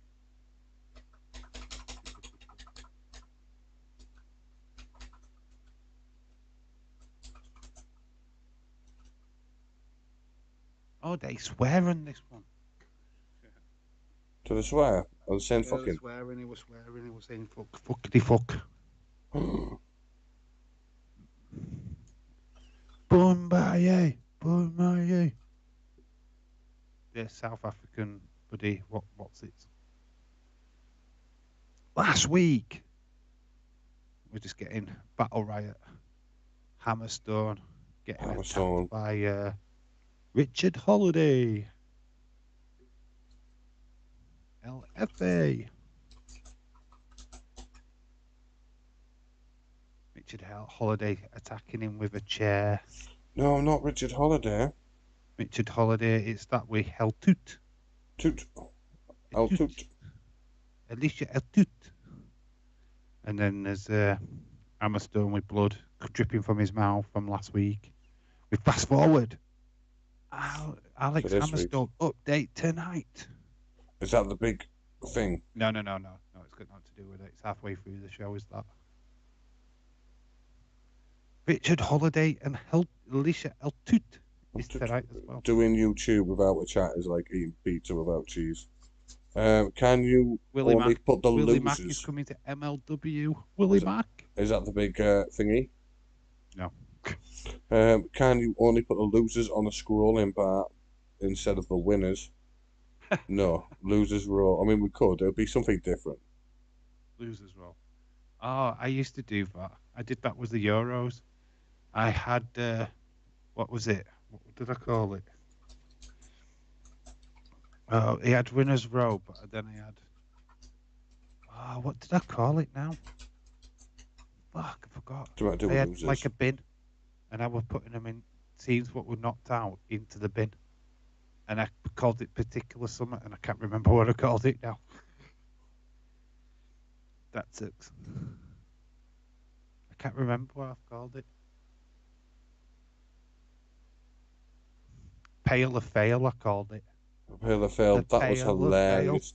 Speaker 1: Oh, they swear on this one.
Speaker 2: To the swear? Or the same
Speaker 1: Yeah,
Speaker 2: fucking?
Speaker 1: He was saying fuckity fuck. Boombaye. The South African buddy, what's it? Last week, we're just getting Battle Riot, Hammerstone, getting attacked by Richard Holiday. LFA. Richard Holiday attacking him with a chair.
Speaker 2: No, not Richard Holiday.
Speaker 1: Richard Holiday, it's that way. Hell Toot.
Speaker 2: Toot. I'll toot.
Speaker 1: Alicia El Toot. And then there's Hammer Stone with blood dripping from his mouth from last week. We fast forward. Alex
Speaker 2: To this week.
Speaker 1: Hammerstone update tonight.
Speaker 2: Is that the big thing?
Speaker 1: No. It's got nothing to do with it. It's halfway through the show, is that? Richard Holiday and Alicia El Toot is tonight as well.
Speaker 2: Doing YouTube without a chat is like eating pizza without cheese. Can you only put the
Speaker 1: Willie
Speaker 2: losers?
Speaker 1: Mack is coming to MLW. Willie Mack.
Speaker 2: Is that the big thingy?
Speaker 1: No.
Speaker 2: Can you only put the losers on a scrolling bar instead of the winners? No, losers row. I mean, we could. It'll be something different.
Speaker 1: Losers row. Oh, I used to do that. I did that with the Euros. I had what was it? What did I call it? Oh, he had winners row, but then I had. Oh, what did I call it now? Fuck, I forgot. I had
Speaker 2: losers?
Speaker 1: like a bin, and I was putting them in teams what were knocked out into the bin, and I called it particular something, and I can't remember what I called it now. That sucks. I can't remember what I've called it. Pale of Fail, I called it.
Speaker 2: Pale of Fail. That was hilarious,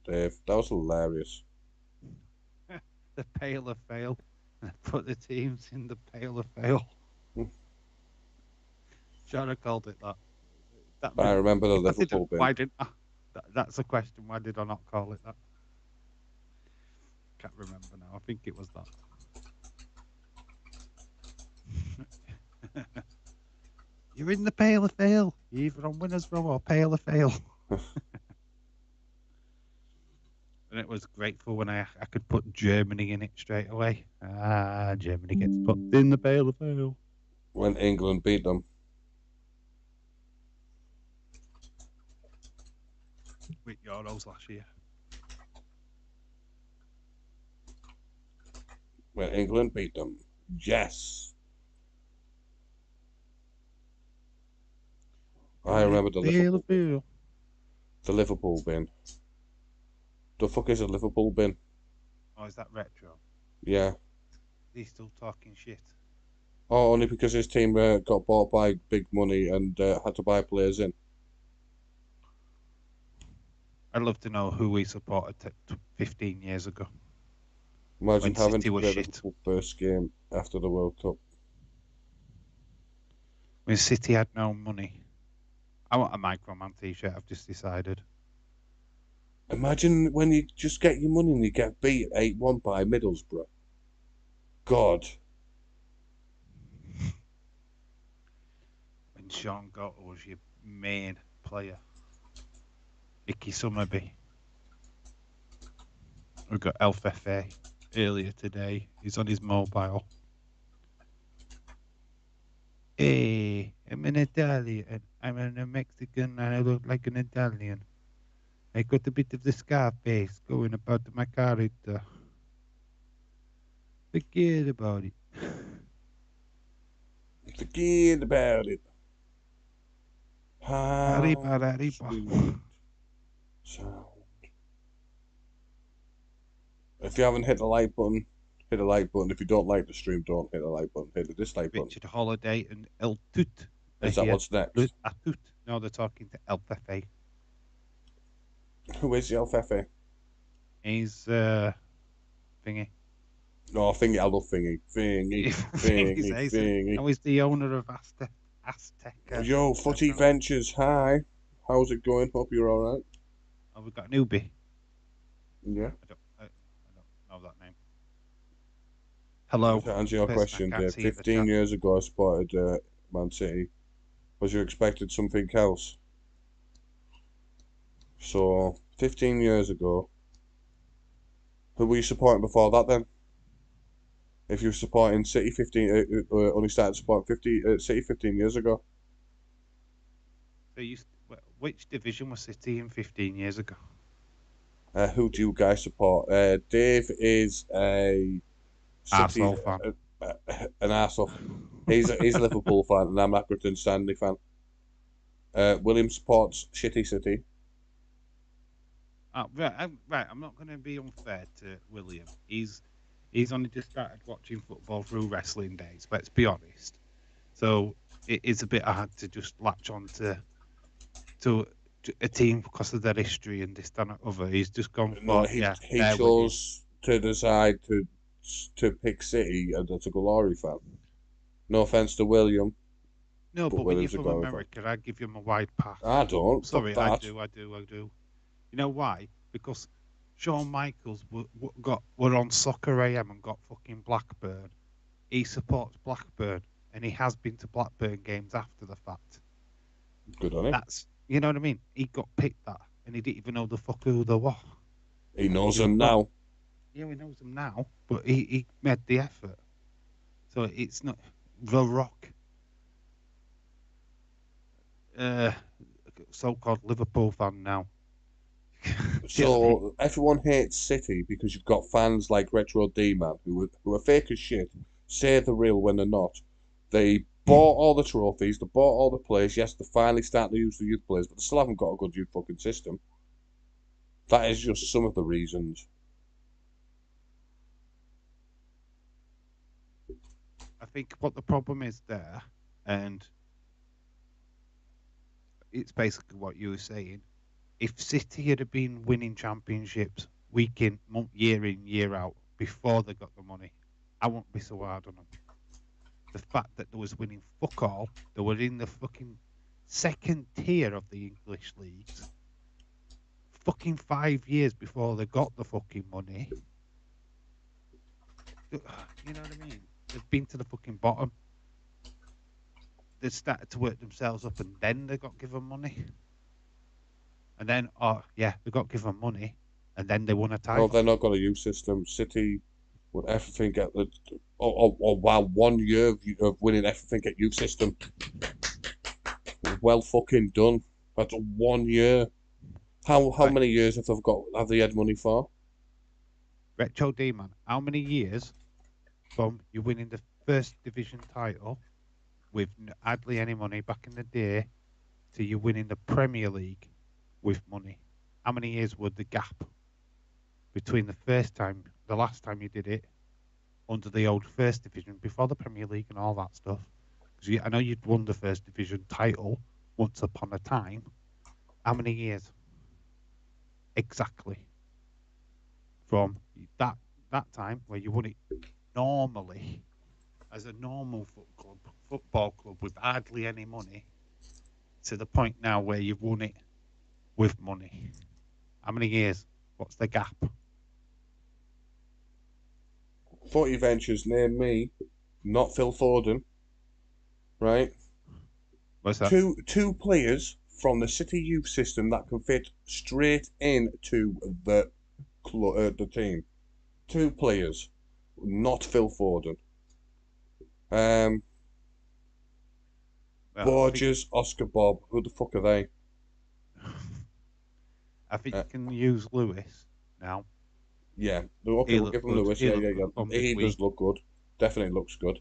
Speaker 2: Dave. That was hilarious.
Speaker 1: The Pale of Fail. And I put the teams in the Pale of Fail. Sure, I called it that.
Speaker 2: I remember the Liverpool bin.
Speaker 1: Why didn't I? That's a question. Why did I not call it that? Can't remember now. I think it was that. You're in the Pale of Fail. You're either on Winners Row or Pale of Fail. And it was grateful when I could put Germany in it straight away. Germany gets put in the Pale of Fail.
Speaker 2: When England beat them.
Speaker 1: With Euros last year.
Speaker 2: When England beat them. Yes. I remember the Liverpool bin. The Liverpool bin. The fuck is a Liverpool bin?
Speaker 1: Oh, is that retro?
Speaker 2: Yeah.
Speaker 1: He's still talking shit.
Speaker 2: Oh, only because his team got bought by big money and had to buy players in.
Speaker 1: I'd love to know who we supported 15 years ago.
Speaker 2: Imagine having
Speaker 1: to
Speaker 2: play the first game after the World Cup.
Speaker 1: When City had no money. I want a Microman t-shirt, I've just decided.
Speaker 2: Imagine when you just get your money and you get beat 8-1 by Middlesbrough. God.
Speaker 1: When Sean Gotter was your main player. Icky Summerby. We got LFFA earlier today. He's on his mobile. Hey, I'm an Italian. I'm a Mexican and I look like an Italian. I got a bit of the scar face going about my character. Forget about it.
Speaker 2: Forget about it.
Speaker 1: Arriba.
Speaker 2: Sound. If you haven't hit the like button, hit the like button. If you don't like the stream, don't hit the like button. Hit the dislike button.
Speaker 1: Richard Holiday and El Toot.
Speaker 2: Is that what's next?
Speaker 1: No, they're talking to El Fefe.
Speaker 2: Who is the El Fefe?
Speaker 1: He's thingy.
Speaker 2: No, Thingy. I love Thingy. Thingy.
Speaker 1: No, he's the owner of Aztec.
Speaker 2: Yo, Footy Ventures. Hi. How's it going? Hope you're all right.
Speaker 1: Oh, we've got a newbie.
Speaker 2: Yeah.
Speaker 1: I don't know that name. Hello.
Speaker 2: To answer your question, 15 years ago I spotted Man City. Was you expected something else? So, 15 years ago, who were you supporting before that then? If you were supporting City 15, only started supporting City 15 years ago.
Speaker 1: So which division was City in 15 years ago?
Speaker 2: Who do you guys support? Dave is a City,
Speaker 1: arsehole fan.
Speaker 2: An arsehole. He's a Liverpool fan, and I'm an Accrington Stanley fan. William supports Shitty City.
Speaker 1: Right. I'm not going to be unfair to William. He's only just started watching football through wrestling days. Let's be honest. So it is a bit hard to just latch on to a team because of their history and this, that, and other. He's just gone
Speaker 2: No,
Speaker 1: for, yeah,
Speaker 2: he
Speaker 1: they're winning.
Speaker 2: chose to decide to pick City as a glory fan. No offense to William,
Speaker 1: No,
Speaker 2: but
Speaker 1: but when you're
Speaker 2: William's a
Speaker 1: from
Speaker 2: glory fan.
Speaker 1: America, I give him a wide pass.
Speaker 2: I
Speaker 1: I'm
Speaker 2: don't. Fuck
Speaker 1: sorry, I
Speaker 2: that.
Speaker 1: do, I do, I do. You know why? Because Shawn Michaels were on Soccer AM and got fucking Blackburn. He supports Blackburn, and he has been to Blackburn games after the fact.
Speaker 2: Good on him.
Speaker 1: That's, you know what I mean? He got picked that, and he didn't even know the fuck who they were.
Speaker 2: He knows
Speaker 1: He was
Speaker 2: him
Speaker 1: got,
Speaker 2: now.
Speaker 1: yeah, he knows them now, but he made the effort. So it's not The Rock, uh, so-called Liverpool fan now. Do you know what I mean?
Speaker 2: So everyone hates City because you've got fans like Retro D-Man who are fake as shit, say they're real when they're not. They bought all the trophies, they bought all the players. Yes, they finally start to use the youth players, but they still haven't got a good youth fucking system. That is just some of the reasons.
Speaker 1: I think what the problem is there, and it's basically what you were saying. If City had been winning championships week year in, year out before they got the money, I won't be so hard on them. The fact that they was winning fuck all, they were in the fucking second tier of the English leagues, fucking 5 years before they got the fucking money. You know what I mean? They've been to the fucking bottom. They started to work themselves up, and then they got given money. And then, oh yeah, they got given money, and then they won a
Speaker 2: No,
Speaker 1: title.
Speaker 2: they're not got a youth system. City with everything at the wow, 1 year of winning everything at youth system. Well fucking done. That's 1 year. How
Speaker 1: Right,
Speaker 2: many years have they had money for?
Speaker 1: Retro D man, how many years from you winning the first division title with hardly any money back in the day to you winning the Premier League with money? How many years would the gap between the last time you did it under the old first division before the Premier League and all that stuff? Because I know you'd won the first division title once upon a time. How many years exactly from that time where you won it normally as a normal football club with hardly any money, to the point now where you've won it with money? How many years? What's the gap?
Speaker 2: Footy Ventures name me, not Phil Foden, right?
Speaker 1: What's that?
Speaker 2: Two players from the City youth system that can fit straight into the team. Two players, not Phil Foden. Um,
Speaker 1: Well,
Speaker 2: Borges, Oscar Bob. Who the fuck are they?
Speaker 1: I think
Speaker 2: Uh,
Speaker 1: you can use Lewis now.
Speaker 2: yeah, okay,
Speaker 1: He
Speaker 2: we'll give
Speaker 1: looked
Speaker 2: him
Speaker 1: good.
Speaker 2: Lewis.
Speaker 1: He
Speaker 2: Yeah,
Speaker 1: looked
Speaker 2: yeah,
Speaker 1: good
Speaker 2: yeah.
Speaker 1: from
Speaker 2: He
Speaker 1: midweek.
Speaker 2: does look good. Definitely looks good.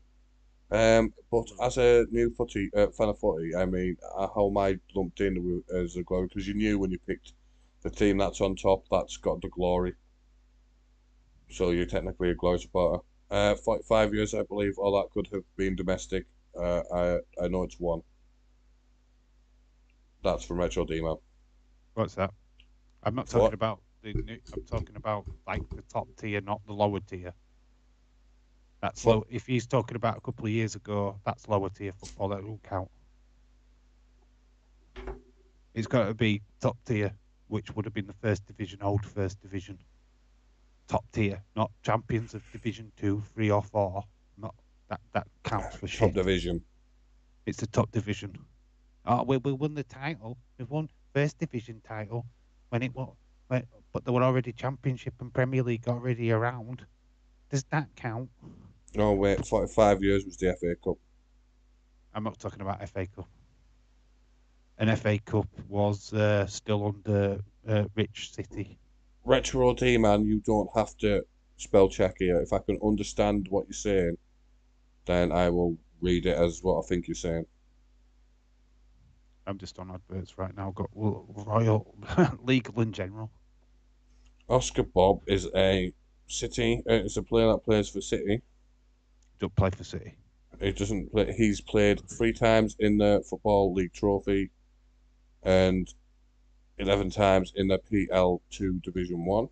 Speaker 2: But as a new fan of footy, I mean, how am I lumped in as a glory? Because you knew when you picked the team that's on top, that's got the glory. So you're technically a glory supporter. 5 years, I believe, all that could have been domestic. I know it's one. That's from Retro Demo.
Speaker 1: What's that? I'm not talking
Speaker 2: What?
Speaker 1: about the new. I'm talking about like the top tier, not the lower tier. That's
Speaker 2: What?
Speaker 1: low. If he's talking about a couple of years ago, that's lower tier football. That will count. It's got to be top tier, which would have been the first division, old first division, top tier, not champions of Division 2, 3, or 4. Not that counts for
Speaker 2: Top
Speaker 1: shit.
Speaker 2: division.
Speaker 1: It's the top division. Oh, we won the title. We won first division title when it was, but there were already Championship and Premier League already around. Does that count?
Speaker 2: No, wait, 5 years was the FA Cup.
Speaker 1: I'm not talking about FA Cup. An FA Cup was still under Rich City.
Speaker 2: Retro D, man, you don't have to spell check here. If I can understand what you're saying, then I will read it as what I think you're saying.
Speaker 1: I'm just on adverts right now. Got Royal Legal in General.
Speaker 2: Oscar Bob is a City. It's a player that plays for City.
Speaker 1: Don't play for City.
Speaker 2: He doesn't play. He's played 3 times in the Football League Trophy and 11 times in the PL2 Division One.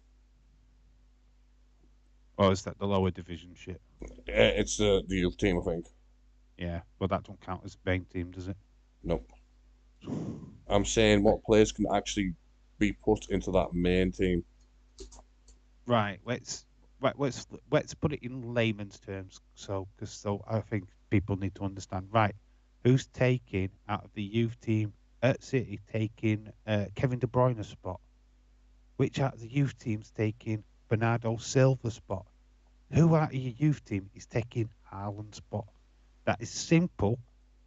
Speaker 1: Or is that the lower division shit?
Speaker 2: It's the youth team, I think.
Speaker 1: Yeah, well, that don't count as main team, does it?
Speaker 2: Nope. I'm saying what players can actually be put into that main team.
Speaker 1: Right. Let's put it in layman's terms. So I think people need to understand. Right. Who's taking out of the youth team at City taking Kevin De Bruyne's spot? Which out of the youth team's taking Bernardo Silva's spot? Who out of your youth team is taking Haaland's spot? That is simple.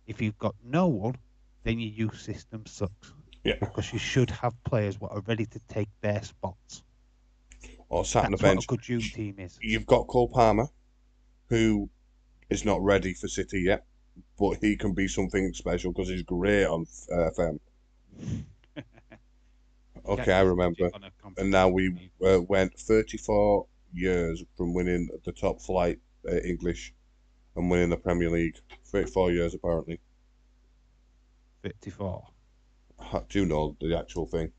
Speaker 1: If you've got no one, then your youth system sucks.
Speaker 2: Yeah.
Speaker 1: Because you should have players what are ready to take their spots.
Speaker 2: Or sat on the
Speaker 1: That's what a
Speaker 2: bench.
Speaker 1: good youth team is.
Speaker 2: You've got Cole Palmer, who is not ready for City yet, but he can be something special because he's great on FM. Okay, I remember. And now we went 34 years from winning the top flight English and winning the Premier League. 34 years, apparently.
Speaker 1: 34.
Speaker 2: Do you know the actual thing?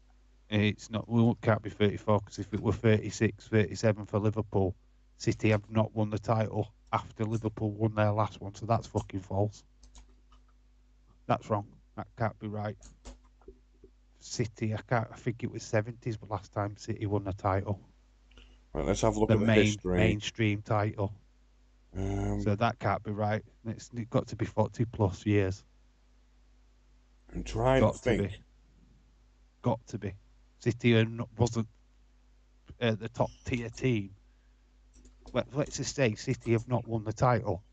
Speaker 1: It's not. We can't be 34 because if it were 36, 37 for Liverpool, City have not won the title after Liverpool won their last one. So that's fucking false. That's wrong. That can't be right. City, I think it was 70s, but last time City won the title.
Speaker 2: Right, let's have a look at the history.
Speaker 1: Mainstream title. So that can't be right. It's got to be 40 plus years.
Speaker 2: I'm trying to think.
Speaker 1: Got to be. City wasn't the top tier team. Let's just say City have not won the title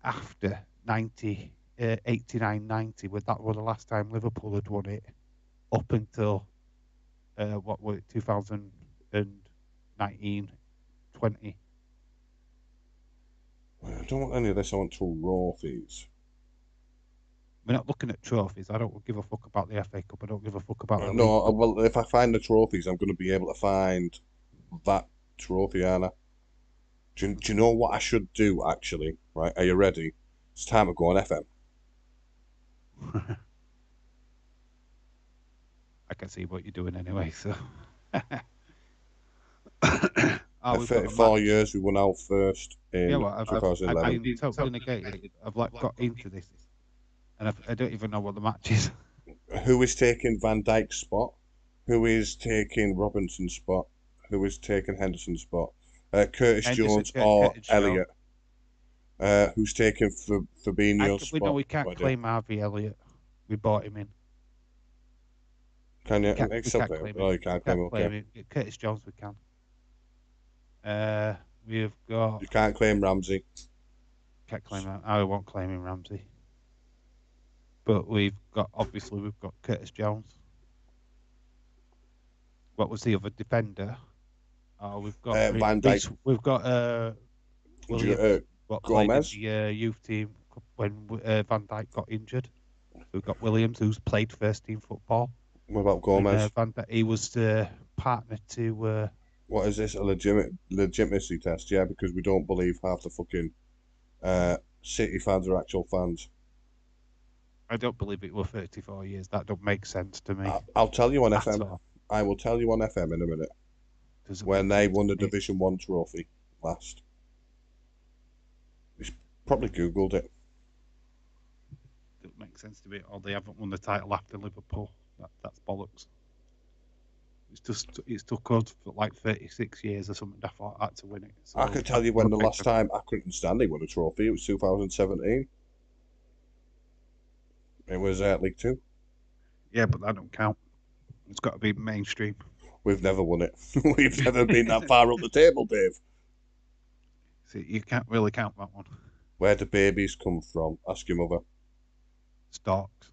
Speaker 1: after 89-90, when that was the last time Liverpool had won it, up until 2019-20.
Speaker 2: I don't want any of this. I want trophies.
Speaker 1: We're not looking at trophies. I don't give a fuck about the FA Cup. I don't give a fuck about the League
Speaker 2: No,
Speaker 1: Cup.
Speaker 2: well, if I find the trophies, I'm going to be able to find that trophy, Anna. Do you know what I should do, actually? Right, are you ready? It's time to go on FM.
Speaker 1: I can see what you're doing anyway, so.
Speaker 2: At 34 years, we won out first in 2011.
Speaker 1: I'm totally negated. I've got into this, and I don't even know what the match is.
Speaker 2: Who is taking Van Dijk's spot? Who is taking Robinson's spot? Who is taking Henderson's spot? Curtis Jones or Elliott? Who's taking Fabinho's spot?
Speaker 1: We know we can't claim Harvey Elliott. We bought him in.
Speaker 2: Can you?
Speaker 1: We can't claim him.
Speaker 2: Oh, you can't claim him. Okay.
Speaker 1: Curtis Jones, we can. We've got.
Speaker 2: You can't claim Ramsey.
Speaker 1: Can't claim him. I won't claim him, Ramsey. But we've got Curtis Jones. What was the other defender? Oh, we've got
Speaker 2: Van Dijk.
Speaker 1: We've got Williams.
Speaker 2: Gomez.
Speaker 1: The youth team when Van Dijk got injured. We've got Williams, who's played first team football.
Speaker 2: What about Gomez?
Speaker 1: And, he was the partner to.
Speaker 2: What is this? A legitimacy test? Yeah, because we don't believe half the fucking City fans are actual fans.
Speaker 1: I don't believe it were 34 years. That don't make sense to me.
Speaker 2: I'll tell you on FM. I will tell you on FM in a minute. When they won the Division 1 trophy last. He's probably Googled it.
Speaker 1: Doesn't make sense to me. Or they haven't won the title after Liverpool. That's bollocks. It's took us for like 36 years or something like that to win it. So
Speaker 2: I could tell you when the last time Accrington and Stanley won a trophy. It was 2017. It was League 2.
Speaker 1: Yeah, but that don't count. It's got to be mainstream.
Speaker 2: We've never won it. We've never been that far up the table, Dave.
Speaker 1: See, you can't really count that one.
Speaker 2: Where do babies come from? Ask your mother.
Speaker 1: Storks.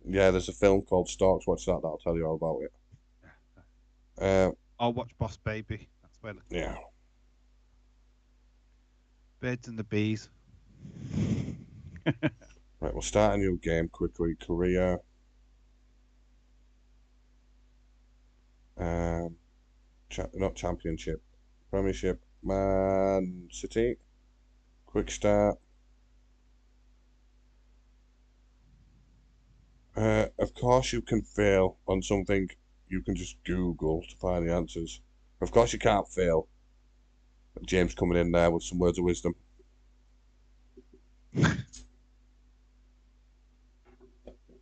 Speaker 2: Yeah, there's a film called Storks. Watch that. That'll tell you all about it.
Speaker 1: I'll watch Boss Baby. That's where.
Speaker 2: Yeah.
Speaker 1: Birds and the Bees.
Speaker 2: Right, we'll start a new game quickly. Korea. Not Championship, Premiership. Man City, quick start. Of course, you can fail on something you can just Google to find the answers. Of course, you can't fail. James coming in there with some words of wisdom.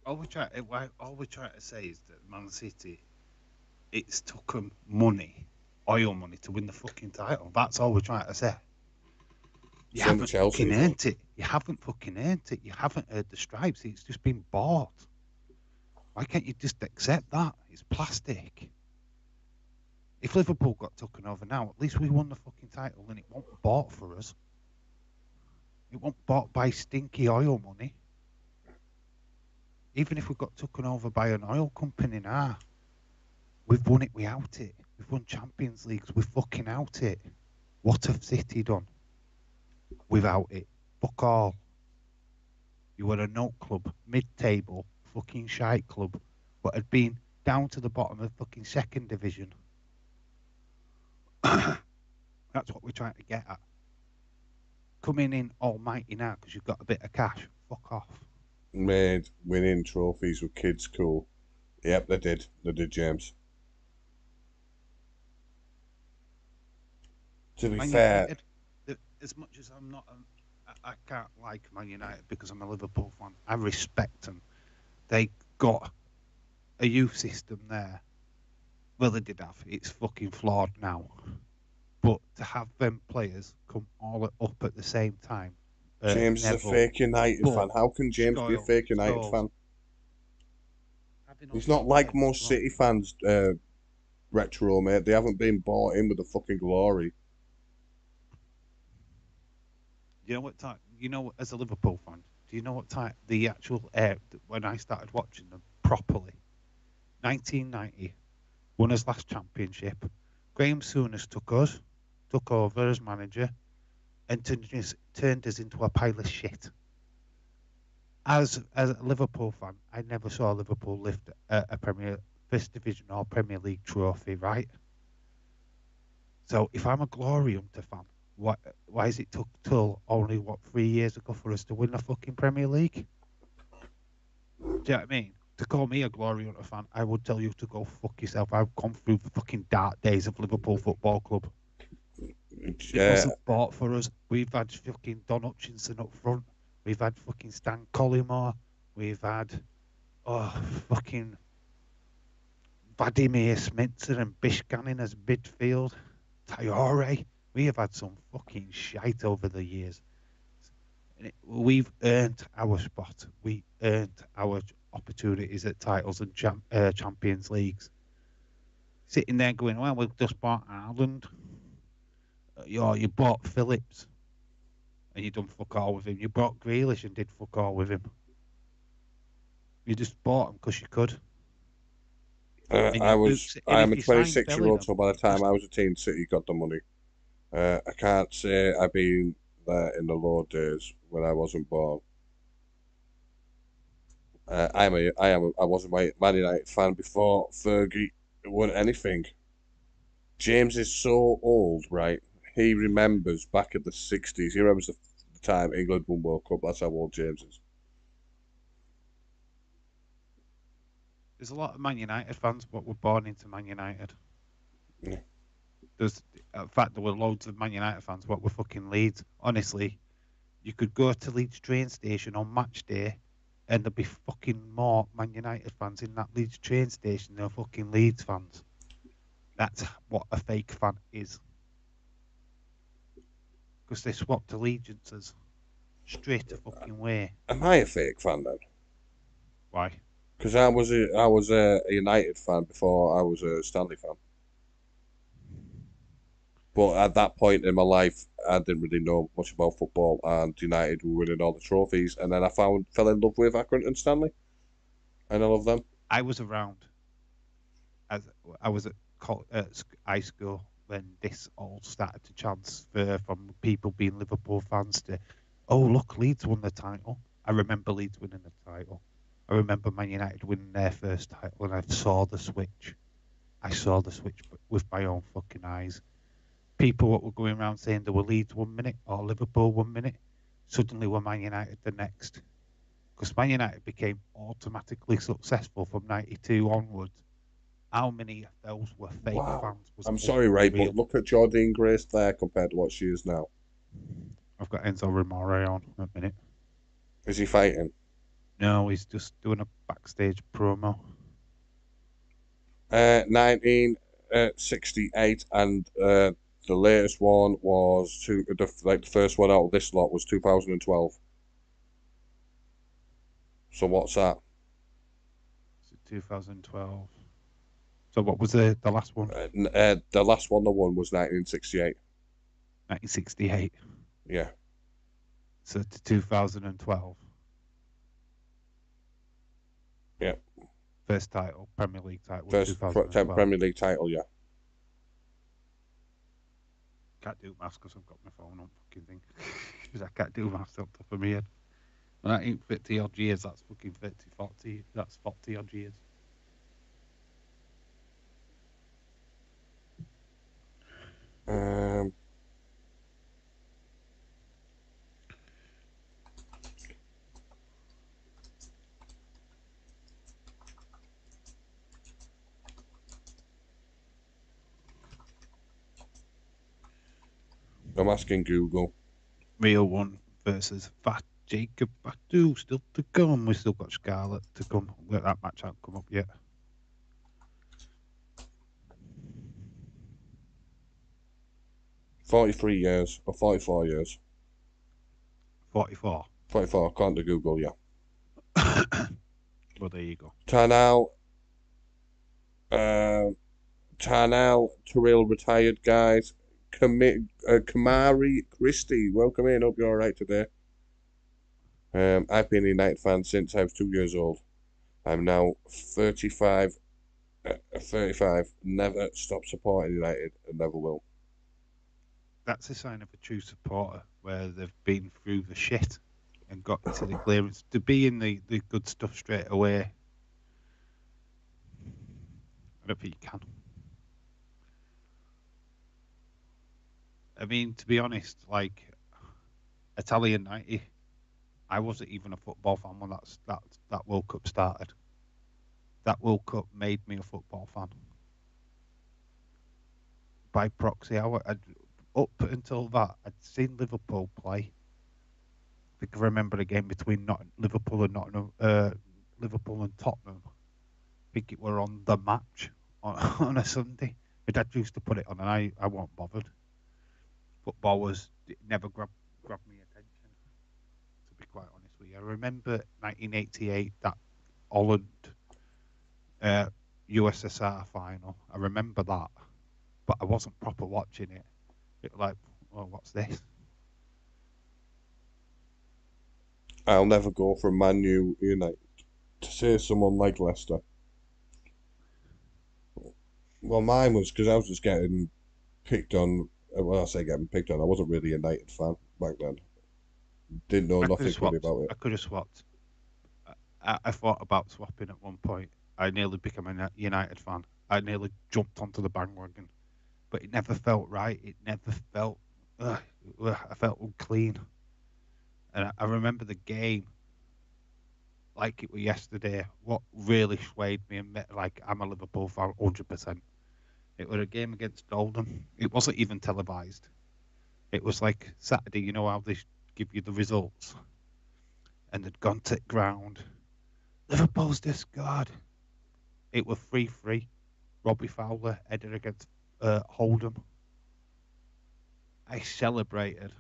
Speaker 1: All we try to say is that Man City, it's took them money, oil money, to win the fucking title. That's all we're trying to say. You
Speaker 2: Same with
Speaker 1: haven't
Speaker 2: Chelsea
Speaker 1: fucking
Speaker 2: as well.
Speaker 1: earned it. You haven't fucking earned it. You haven't earned the stripes. It's just been bought. Why can't you just accept that? It's plastic. If Liverpool got taken over now, at least we won the fucking title and it won't be bought for us. It won't bought by stinky oil money. Even if we got taken over by an oil company now, we've won it without it. We've won Champions Leagues. We're fucking out it. What have City done without it? Fuck all. You were a note club, mid-table, fucking shite club, but had been down to the bottom of fucking second division. That's what we're trying to get at. Coming in almighty now because you've got a bit of cash. Fuck off.
Speaker 2: Made winning trophies with kids cool. Yep, they did. They did, James. To be
Speaker 1: Man
Speaker 2: fair,
Speaker 1: United, as much as I'm not, I can't like Man United because I'm a Liverpool fan. I respect them. They got a youth system there. Well, they did have. It's fucking flawed now. But to have them players come all up at the same time,
Speaker 2: James is a
Speaker 1: Neville,
Speaker 2: fake United fan. How can James be a fake United fan? He's not like most City fans, retro, mate. They haven't been bought in with the fucking glory.
Speaker 1: You know what time? You know, as a Liverpool fan, do you know what time the actual when I started watching them properly? 1990, won his last championship. Graham Souness took over as manager, and turned us into a pile of shit. As a Liverpool fan, I never saw Liverpool lift a Premier First Division or Premier League trophy, right? So if I'm a glory hunter fan, why is it took till only 3 years ago for us to win the fucking Premier League? Do you know what I mean? To call me a glory hunter fan, I would tell you to go fuck yourself. I've gone through the fucking dark days of Liverpool Football Club. It wasn't bought for us. We've had fucking Don Hutchinson up front. We've had fucking Stan Collymore. We've had fucking Vladimir Smitzer and Bishkanin as midfield. Traore. We have had some fucking shite over the years. We've earned our spot. We earned our opportunities at titles and Champions Leagues. Sitting there going, well, we've just bought Ireland. You bought Phillips and you done fuck all with him. You bought Grealish and did fuck all with him. You just bought him because you could.
Speaker 2: I'm a 26-year-old, so by the time I was a teen, City got the money. I can't say I've been there in the low days when I wasn't born. I was a Man United fan before Fergie won anything. James is so old, right? He remembers back at the 60s. He remembers the time England won World Cup. That's how old James is.
Speaker 1: There's a lot of Man United fans what were born into Man United.
Speaker 2: Yeah.
Speaker 1: In fact, there were loads of Man United fans what were fucking Leeds. Honestly, you could go to Leeds train station on match day and there'd be fucking more Man United fans in that Leeds train station than fucking Leeds fans. That's what a fake fan is. Because they swapped allegiances straight a fucking way.
Speaker 2: Am I a fake fan then?
Speaker 1: Why?
Speaker 2: Because I was a United fan before I was a Stanley fan. But at that point in my life, I didn't really know much about football, and United were winning all the trophies. And then I fell in love with Accrington and Stanley, and I love them.
Speaker 1: I was around. I was at high school when this all started to transfer from people being Liverpool fans to, oh look, Leeds won the title. I remember Leeds winning the title. I remember Man United winning their first title, and I saw the switch. I saw the switch with my own fucking eyes. People that were going around saying they were Leeds 1 minute or Liverpool 1 minute, suddenly were Man United the next. Because Man United became automatically successful from '92 onwards. How many of those were fake
Speaker 2: Wow.
Speaker 1: fans was
Speaker 2: I'm sorry, Ray, but
Speaker 1: unreal.
Speaker 2: look at Jordine Grace there compared to what she is now.
Speaker 1: I've got Enzo Romare on a minute.
Speaker 2: Is he fighting?
Speaker 1: No, he's just doing a backstage promo.
Speaker 2: 1968, and the latest one was the first one out of this lot was 2012. So what's that?
Speaker 1: So 2012. So what was the last one?
Speaker 2: The last one they won was 1968.
Speaker 1: 1968.
Speaker 2: Yeah.
Speaker 1: So to 2012.
Speaker 2: Yeah.
Speaker 1: First title, Premier League title was
Speaker 2: First
Speaker 1: 2012.
Speaker 2: Premier League title, yeah.
Speaker 1: Can't do maths because I've got my phone on fucking thing. Because I can't do maths off the top of my head. That ain't 50 odd years, that's fucking 30, 40. That's 40 odd years.
Speaker 2: Um, I'm asking Google.
Speaker 1: Real one versus Fat Jacob Badu still to come. We still got Scarlett to come. That match hasn't come up yet.
Speaker 2: 43 years or 44 years.
Speaker 1: 44.
Speaker 2: 44. Can't do Google, yeah.
Speaker 1: Well, there you go.
Speaker 2: Tarnal, Terrell retired, guys. Kamari Christie, welcome in. Hope you're all right today. I've been a United fan since I was 2 years old. I'm now 35. 35. Never stop supporting United and never will.
Speaker 1: That's a sign of a true supporter where they've been through the shit and got to the clearance to be in the good stuff straight away. I don't think you can. I mean, to be honest, like Italian 90, I wasn't even a football fan when that World Cup started. That World Cup made me a football fan. By proxy, up until that, I'd seen Liverpool play. I think I remember a game between Liverpool and Liverpool and Tottenham. I think it were on the match on a Sunday. My dad used to put it on, and I wasn't bothered. Football it never grabbed me attention. To be quite honest with you, I remember 1988 that Holland USSR final. I remember that, but I wasn't proper watching it. It was like, well, what's this?
Speaker 2: I'll never go from Man U United to say someone like Leicester. Well, mine was because I was just getting picked on. When I say getting picked on, I wasn't really a United fan back then. Didn't know nothing really about it.
Speaker 1: I could have swapped. I thought about swapping at one point. I nearly became a United fan. I nearly jumped onto the bandwagon, but it never felt right. It never felt. I felt unclean, and I remember the game like it was yesterday. What really swayed me and like I'm a Liverpool fan, 100%. It was a game against Oldham. It wasn't even televised. It was like Saturday. You know how they give you the results, and they'd gone to ground. Liverpool's discard. It was 3-3. Robbie Fowler headed against Oldham. I celebrated.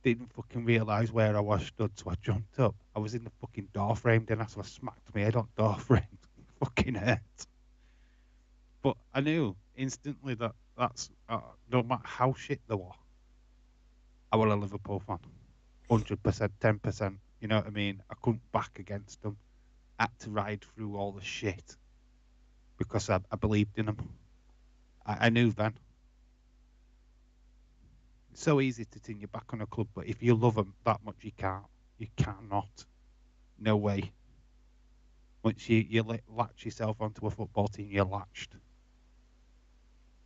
Speaker 1: Didn't fucking realise where I was stood, so I jumped up. I was in the fucking door frame, then I smacked my head on door frame. Fucking hurt. But I knew instantly that's no matter how shit they were, I was a Liverpool fan. 100%, 10%. You know what I mean? I couldn't back against them. I had to ride through all the shit because I believed in them. I knew then. It's so easy to turn your back on a club, but if you love them that much, you can't. You cannot. No way. Once you latch yourself onto a football team, you're latched.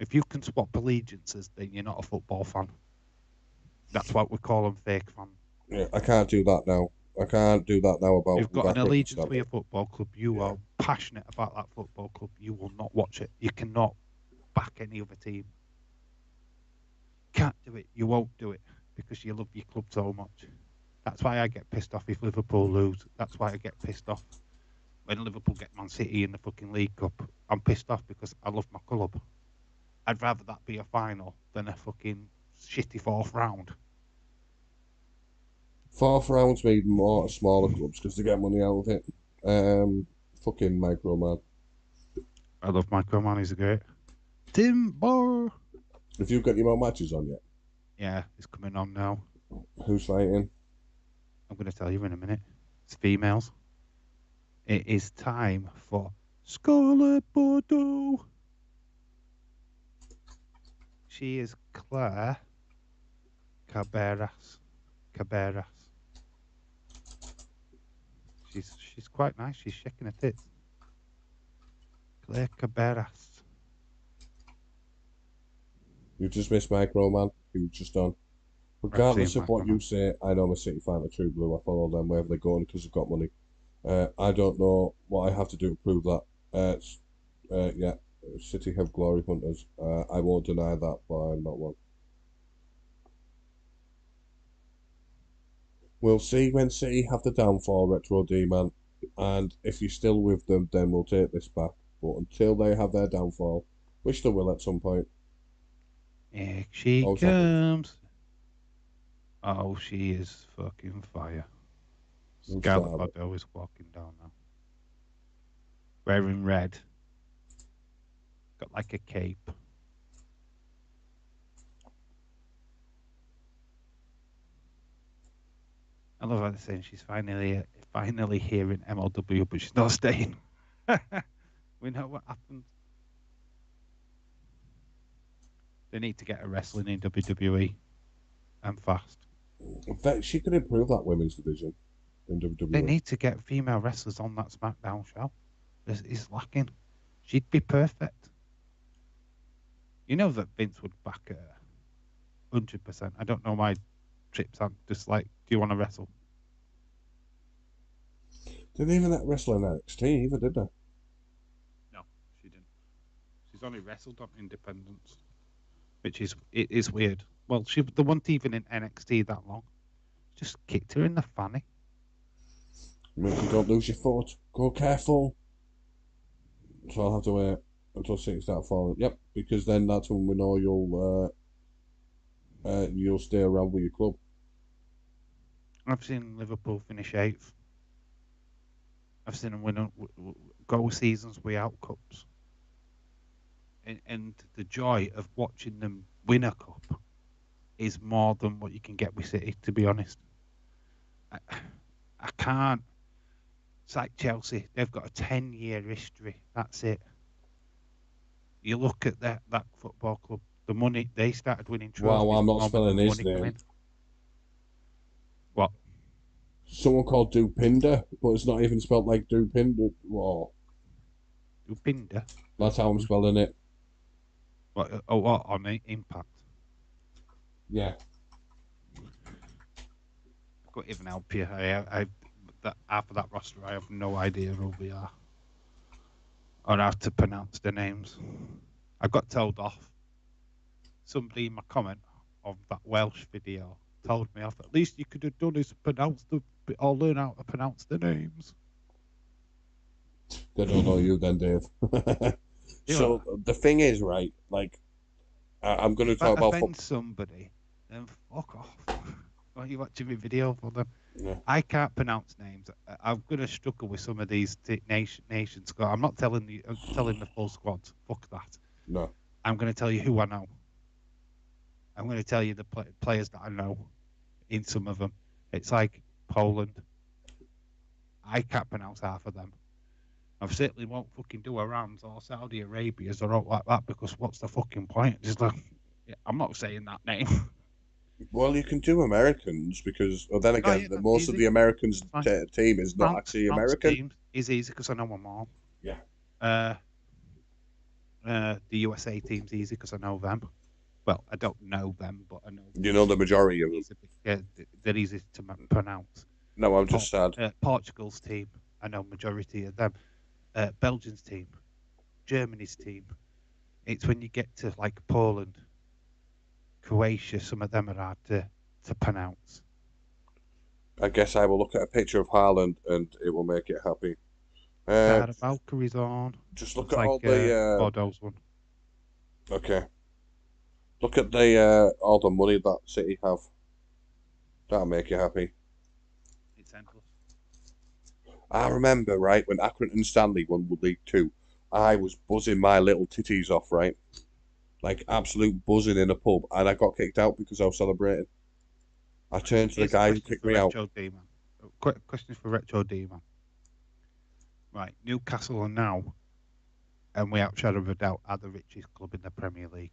Speaker 1: If you can swap allegiances, then you're not a football fan. That's what we call them, fake fans.
Speaker 2: Yeah, I can't do that now. I can't do that now about
Speaker 1: You've got an
Speaker 2: reconciling
Speaker 1: allegiance with your football club. You
Speaker 2: Yeah.
Speaker 1: are passionate about that football club. You will not watch it. You cannot back any other team. Can't do it. You won't do it because you love your club so much. That's why I get pissed off if Liverpool lose. That's why I get pissed off when Liverpool get Man City in the fucking League Cup. I'm pissed off because I love my club. I'd rather that be a final than a fucking shitty fourth round.
Speaker 2: Fourth rounds made more smaller clubs because they get money out of it. Fucking micro man.
Speaker 1: I love Michael Man. He's a great. Timber.
Speaker 2: Have you got your own matches on yet?
Speaker 1: Yeah, he's coming on now.
Speaker 2: Who's fighting?
Speaker 1: I'm going to tell you in a minute. It's females. It is time for Scarlett Bordeaux. She is Claire Caberas. She's quite nice. She's shaking her tits. Claire Caberas.
Speaker 2: You just missed micro man. You just on. Regardless of what you say, I know I'm a City fan of True Blue. I follow them wherever they're going because they've got money. I don't know what I have to do to prove that. Yeah, City have glory hunters. I won't deny that, but I'm not one. We'll see when City have the downfall, Retro D-Man, and if you're still with them, then we'll take this back. But until they have their downfall, which they will at some point.
Speaker 1: Here she
Speaker 2: Always
Speaker 1: comes. Oh, she is fucking fire. Scarlett Bordeaux is walking down now. Wearing red. Got like a cape. I love how they're saying she's finally here in MLW, but she's not staying. We know what happened. They need to get her wrestling in WWE and fast.
Speaker 2: In fact, she could improve that women's division in WWE.
Speaker 1: They need to get female wrestlers on that SmackDown show. It's lacking. She'd be perfect. You know that Vince would back her 100%. I don't know my trips. I'm just like, do you want to wrestle?
Speaker 2: Didn't even wrestle in NXT either, did they?
Speaker 1: No, she didn't. She's only wrestled on Independence, which is weird. Well, they weren't even in NXT that long. Just kicked her in the fanny.
Speaker 2: Don't lose your foot. Go careful. So I'll have to wait until City start falling. Yep, because then that's when we know you'll stay around with your club.
Speaker 1: I've seen Liverpool finish 8th. I've seen them win go seasons without cups. And the joy of watching them win a cup is more than what you can get with City, to be honest. I can't. It's like Chelsea. They've got a 10-year history. That's it. You look at that football club, the money, they started winning trophies.
Speaker 2: Wow, I'm not spelling his name.
Speaker 1: What?
Speaker 2: Someone called Dupinder, but it's not even spelled like Dupinder. Whoa.
Speaker 1: Dupinder?
Speaker 2: That's how I'm spelling it.
Speaker 1: What, what on Impact?
Speaker 2: Yeah.
Speaker 1: I couldn't even help you. After that roster, I have no idea who we are or how to pronounce the names. I got told off. Somebody in my comment of that Welsh video told me off. At least you could have done is pronounce or learn how to pronounce the names.
Speaker 2: They don't know you then, Dave. So the thing is, right? Like, I'm going to talk about.
Speaker 1: If I offend somebody, then fuck off. Why are you watching my video for them?
Speaker 2: Yeah.
Speaker 1: I can't pronounce names. I'm going to struggle with some of these nation squad. I'm not telling you. I'm telling the full squad. Fuck that.
Speaker 2: No.
Speaker 1: I'm going to tell you who I know. I'm going to tell you the players that I know in some of them. It's like Poland. I can't pronounce half of them. I certainly won't fucking do Iran's or Saudi Arabia's or all like that because what's the fucking point? Just like, I'm not saying that name.
Speaker 2: Well, you can do Americans because, well, then again, most of the Americans team is not actually American.
Speaker 1: Team is easy because I know them all.
Speaker 2: Yeah.
Speaker 1: The USA team's easy because I know them. Well, I don't know them, but I know
Speaker 2: You know the majority of them.
Speaker 1: they're easy to pronounce.
Speaker 2: No, I'm just sad.
Speaker 1: Portugal's team, I know majority of them. Belgium's team, Germany's team. It's when you get to like Poland, Croatia, some of them are hard to pronounce.
Speaker 2: I guess I will look at a picture of Haaland and it will make it happy.
Speaker 1: Star of Valkyrie's on.
Speaker 2: Just look
Speaker 1: Looks
Speaker 2: at
Speaker 1: like
Speaker 2: all the
Speaker 1: Bordeaux's one.
Speaker 2: okay. Look at the all the money that City have. That'll make you happy.
Speaker 1: It's endless.
Speaker 2: I remember, right, when Accrington Stanley won League Two, I was buzzing my little titties off, right? Like absolute buzzing in a pub, and I got kicked out because I was celebrating. I turned to the
Speaker 1: Here's a
Speaker 2: guy who
Speaker 1: question
Speaker 2: kicked
Speaker 1: for
Speaker 2: me out.
Speaker 1: Retro D man. Question for Retro D man. Right, Newcastle are now, and without shadow of a doubt, are the richest club in the Premier League.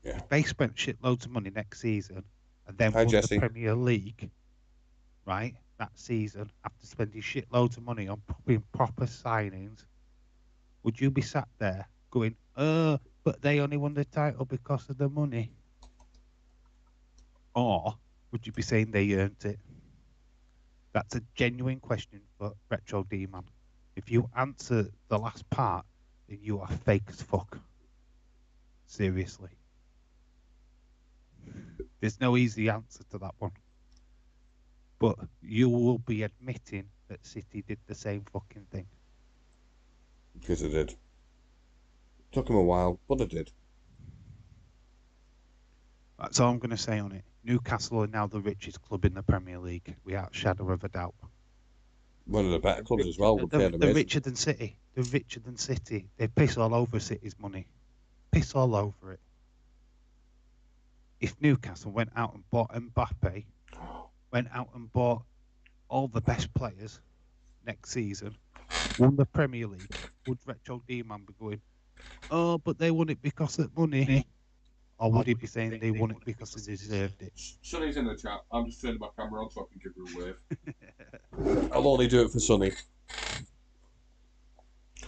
Speaker 2: Yeah.
Speaker 1: If they spent shitloads of money next season and then
Speaker 2: Hi,
Speaker 1: won
Speaker 2: Jesse.
Speaker 1: the Premier League, right, that season, after spending shitloads of money on being proper signings, would you be sat there going, but they only won the title because of the money? Or would you be saying they earned it? That's a genuine question for Retro D man. If you answer the last part, then you are fake as fuck. Seriously. There's no easy answer to that one. But you will be admitting that City did the same fucking thing.
Speaker 2: Because it did. Took him a while, but it did.
Speaker 1: That's all I'm going to say on it. Newcastle are now the richest club in the Premier League, without a shadow of a doubt.
Speaker 2: One of the better clubs as well.
Speaker 1: They're richer than City. They're richer than City. They piss all over City's money. Piss all over it. If Newcastle went out and bought Mbappe, went out and bought all the best players next season, won the Premier League, would Retro D-Man be going, oh, but they won it because of money? Or would he be saying they won it because they deserved it?
Speaker 2: Sonny's in the chat. I'm just turning my camera on so I can give her a wave. I'll only do it for Sonny.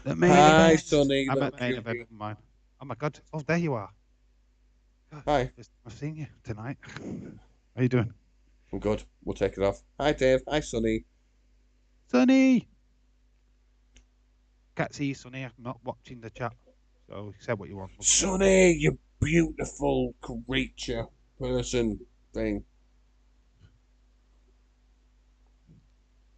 Speaker 2: Hi, Sonny.
Speaker 1: I'm at main event of mine. Oh my god. Oh, there you are. God,
Speaker 2: Hi.
Speaker 1: I've seen you tonight. How you doing?
Speaker 2: I'm good. We'll take it off. Hi, Dave. Hi, Sonny.
Speaker 1: Sonny! Can't see you, Sonny. I'm not watching the chat. So say what you want.
Speaker 2: Sonny, you beautiful creature, person, thing.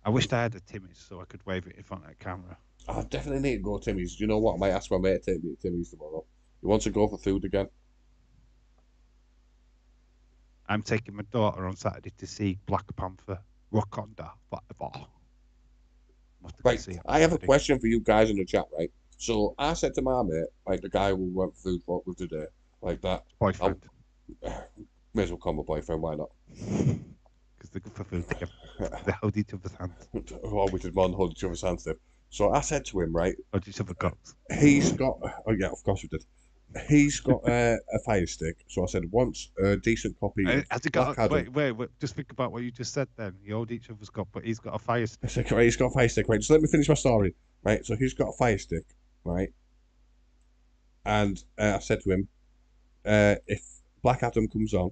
Speaker 1: I wished I had a Timmy's so I could wave it in front of the camera.
Speaker 2: I definitely need to go to Timmy's. Do you know what? I might ask my mate to take me to Timmy's tomorrow. He wants to go for food again.
Speaker 1: I'm taking my daughter on Saturday to see Black Panther, Wakanda Forever.
Speaker 2: Right, I have a question for you guys in the chat, right? So I said to my mate, like the guy who went food for with today, like that.
Speaker 1: Boyfriend.
Speaker 2: May as well call my boyfriend, why not?
Speaker 1: Because they're good for food together. They hold each other's hands.
Speaker 2: Oh, we did more than hold each other's hands, Dave. So I said to him, right?
Speaker 1: Hold each other's cocks.
Speaker 2: He's got, oh yeah, of course we did. He's got a fire stick. So I said, once a decent copy.
Speaker 1: Has he got? Wait. Just think about what you just said. Then you hold each other's cock, but he's got a fire stick.
Speaker 2: I said, right, he's got a fire stick. Right, just let me finish my story. Right, so he's got a fire stick, right? And I said to him, if Black Adam comes on,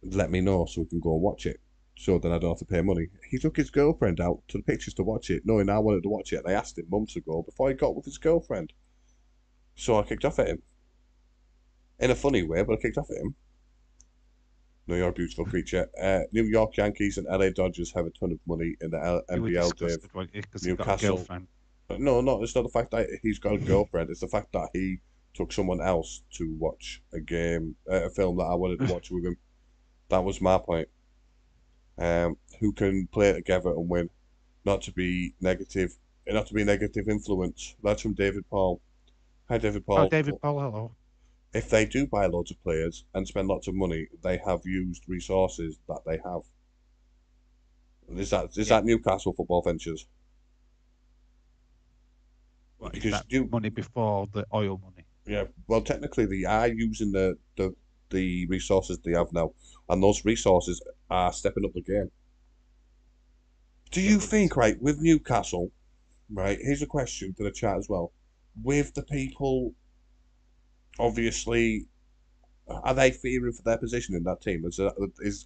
Speaker 2: let me know so we can go and watch it. So then I don't have to pay money. He took his girlfriend out to the pictures to watch it, knowing I wanted to watch it. And I asked him months ago before he got with his girlfriend. So I kicked off at him. In a funny way, but I kicked off at him. No, you're a beautiful creature. New York Yankees and LA Dodgers have a ton of money in the NBL, Dave. Newcastle. No, it's not the fact that he's got a girlfriend. It's the fact that he took someone else to watch a game, a film that I wanted to watch with him. That was my point. Who can play together and win? Not to be negative influence. That's from David Paul. Hi, David Paul.
Speaker 1: Oh, David Paul, hello.
Speaker 2: If they do buy loads of players and spend lots of money, they have used resources that they have. Is that Newcastle Football Ventures?
Speaker 1: What, because is that money before the oil money?
Speaker 2: Yeah, well, technically they are using the resources they have now, and those resources are stepping up the game. Do you think, right, with Newcastle, right? Here's a question for the chat as well. with the people, obviously, are they fearing for their position in that team?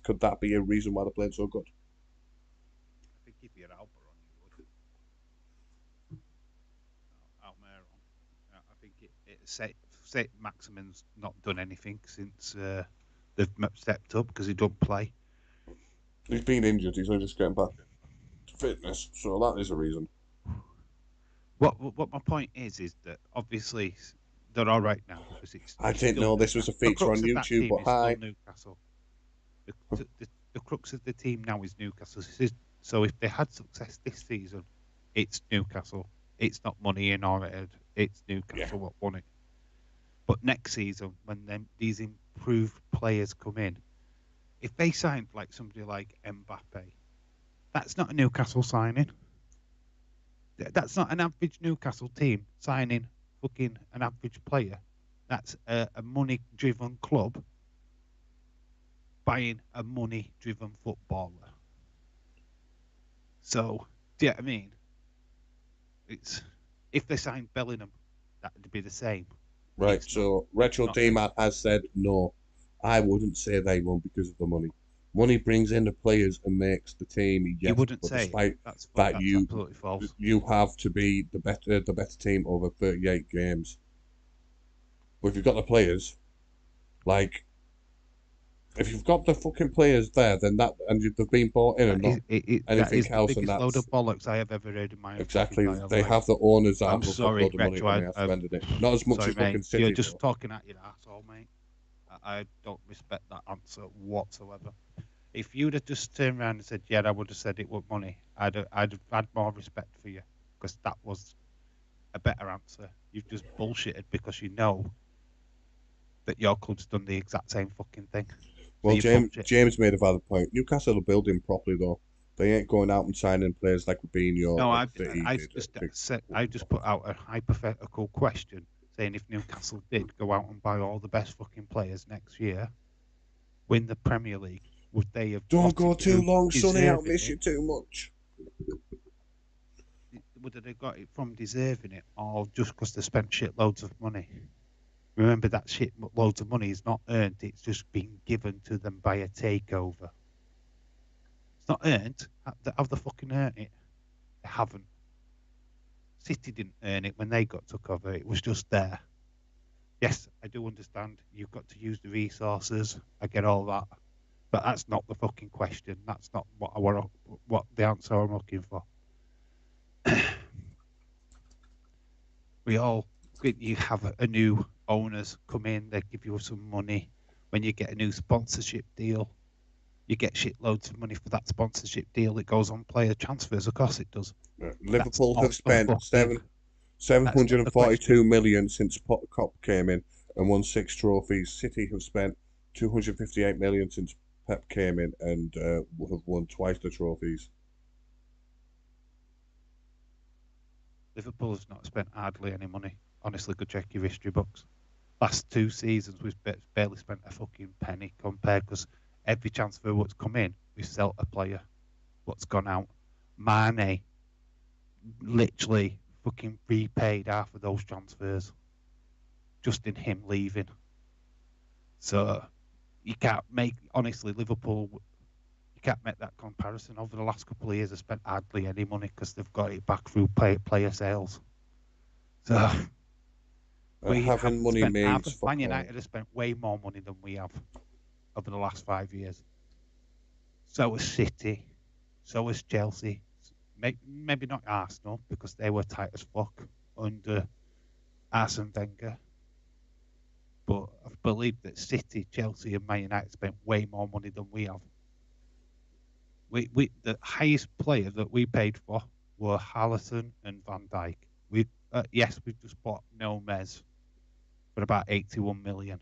Speaker 2: Could that be a reason why they're playing so good?
Speaker 1: I think if you're Alba on, you would. Almere on. I think say Maximin's not done anything since they've stepped up because he don't play.
Speaker 2: He's been injured. He's only just getting back to fitness, so that is a reason.
Speaker 1: What my point is that obviously they're all right now because
Speaker 2: I
Speaker 1: it's
Speaker 2: didn't
Speaker 1: still
Speaker 2: know this was a
Speaker 1: The
Speaker 2: feature
Speaker 1: crux
Speaker 2: on
Speaker 1: of that
Speaker 2: YouTube,
Speaker 1: team
Speaker 2: but
Speaker 1: is still
Speaker 2: hi.
Speaker 1: Newcastle. The crux of the team now is Newcastle. So if they had success this season, it's Newcastle. It's not money in our head. It's Newcastle what won it. But next season, when these improved players come in, if they signed like somebody like Mbappe, that's not a Newcastle signing. That's not an average Newcastle team signing fucking an average player. That's a money-driven club buying a money-driven footballer. So, do you know what I mean? It's if they signed Bellingham, that would be the same.
Speaker 2: Right,
Speaker 1: It's not.
Speaker 2: so Retro
Speaker 1: Not.
Speaker 2: D-Man has said no. I wouldn't say they won't because of the money. Money brings in the players and makes the team,
Speaker 1: You
Speaker 2: yes,
Speaker 1: wouldn't
Speaker 2: but
Speaker 1: say it.
Speaker 2: despite
Speaker 1: That's
Speaker 2: that,
Speaker 1: absolutely false.
Speaker 2: you have to be the better team over 38 games. But if you've got the players, like if you've got the fucking players there, then they've been bought in and not
Speaker 1: That
Speaker 2: anything
Speaker 1: is the
Speaker 2: else, and
Speaker 1: biggest load
Speaker 2: that's
Speaker 1: of bollocks I have ever heard in my fucking
Speaker 2: exactly
Speaker 1: entire
Speaker 2: they
Speaker 1: life.
Speaker 2: have the owners that
Speaker 1: I'm
Speaker 2: have a
Speaker 1: sorry,
Speaker 2: fuckload of money
Speaker 1: Retro.
Speaker 2: and they are spending it. Not as much
Speaker 1: Sorry,
Speaker 2: as fucking
Speaker 1: mate. You're
Speaker 2: City,
Speaker 1: just
Speaker 2: though.
Speaker 1: talking at your asshole, mate. I don't respect that answer whatsoever. If you'd have just turned around and said, "Yeah," I would have said it was money. I'd have had more respect for you because that was a better answer. You've just bullshitted because you know that your club's done the exact same fucking thing. So
Speaker 2: Well,
Speaker 1: you bullshit.
Speaker 2: James made a valid point. Newcastle are building properly, though. They ain't going out and signing players like
Speaker 1: No,
Speaker 2: Rubinho and
Speaker 1: I
Speaker 2: City
Speaker 1: I
Speaker 2: did.
Speaker 1: just said I just put out a hypothetical question saying if Newcastle did go out and buy all the best fucking players next year, win the Premier League, would they have
Speaker 2: Don't
Speaker 1: got
Speaker 2: go
Speaker 1: it
Speaker 2: too
Speaker 1: through
Speaker 2: long, Sonny. I'll
Speaker 1: deserving
Speaker 2: miss
Speaker 1: it?
Speaker 2: you too much.
Speaker 1: Would they have got it from deserving it, or just because they spent shitloads of money? Remember that shit loads of money is not earned; it's just been given to them by a takeover. It's not earned. Have they fucking earned it? They haven't. City didn't earn it when they got took over. It was just there. Yes, I do understand. You've got to use the resources. I get all that, but that's not the fucking question. That's not what I want. What the answer I'm looking for. We all you have a new owners come in. They give you some money. When you get a new sponsorship deal, you get shitloads of money for that sponsorship deal. It goes on player transfers. Of course, it does. That's
Speaker 2: Liverpool
Speaker 1: not
Speaker 2: have
Speaker 1: the
Speaker 2: spent
Speaker 1: fucking.
Speaker 2: seven
Speaker 1: That's
Speaker 2: hundred
Speaker 1: not
Speaker 2: and
Speaker 1: the
Speaker 2: forty
Speaker 1: question.
Speaker 2: two million since Cop came in and won 6 trophies. City have spent 258 million since Pep came in and have won twice the trophies.
Speaker 1: Liverpool has not spent hardly any money. Honestly, go check your history books. Last 2 seasons, we've barely spent a fucking penny compared because every transfer what's come in, we've sold a player. What's gone out? Mane literally fucking repaid half of those transfers just in him leaving. So you can't make, honestly, Liverpool, you can't make that comparison. Over the last couple of years, they've spent hardly any money because they've got it back through player sales. So we
Speaker 2: Having
Speaker 1: haven't
Speaker 2: money
Speaker 1: spent half.
Speaker 2: means
Speaker 1: Man
Speaker 2: fuck all.
Speaker 1: United have spent way more money than we have over the last 5 years. So has City. So has Chelsea. Maybe not Arsenal because they were tight as fuck under Arsene Wenger. But I believe that City, Chelsea, and Man United spent way more money than we have. We the highest player that we paid for were Harrison and Van Dijk. Yes, we just bought Gomez for about 81 million.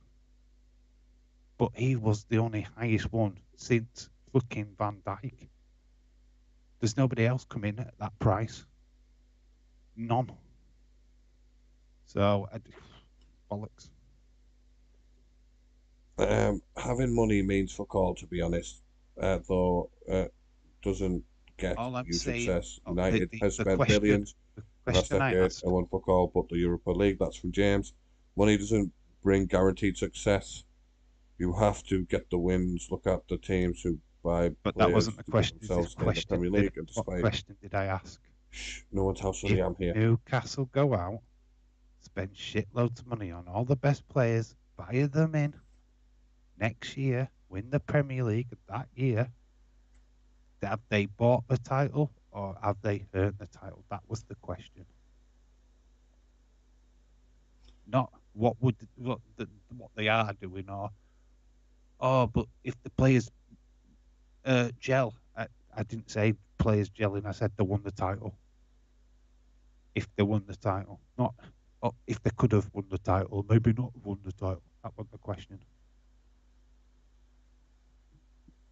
Speaker 1: But he was the only highest one since fucking Van Dijk. There's nobody else coming at that price. None. So, bollocks.
Speaker 2: Having money means fuck all, to be honest. Though doesn't get
Speaker 1: All I'm
Speaker 2: you
Speaker 1: saying,
Speaker 2: success. United has
Speaker 1: the
Speaker 2: spent
Speaker 1: question,
Speaker 2: billions. The last
Speaker 1: Question I
Speaker 2: decade,
Speaker 1: asked.
Speaker 2: I won fuck all but the Europa League. That's from James. Money doesn't bring guaranteed success. You have to get the wins. Look at the teams who buy
Speaker 1: But that
Speaker 2: players
Speaker 1: wasn't the
Speaker 2: to get
Speaker 1: question. Is this
Speaker 2: themselves in the
Speaker 1: question?
Speaker 2: Premier League, and
Speaker 1: What
Speaker 2: despite
Speaker 1: question did I ask?
Speaker 2: no one tells
Speaker 1: If
Speaker 2: Sonny I'm here.
Speaker 1: Newcastle go out, spend shitloads of money on all the best players, buy them in next year, win the Premier League that year, have they bought the title or have they earned the title? That was the question. Not what they are doing or but if the players gel, I didn't say players gelling. I said they won the title. If they won the title, not if they could have won the title, maybe not won the title. That was the question.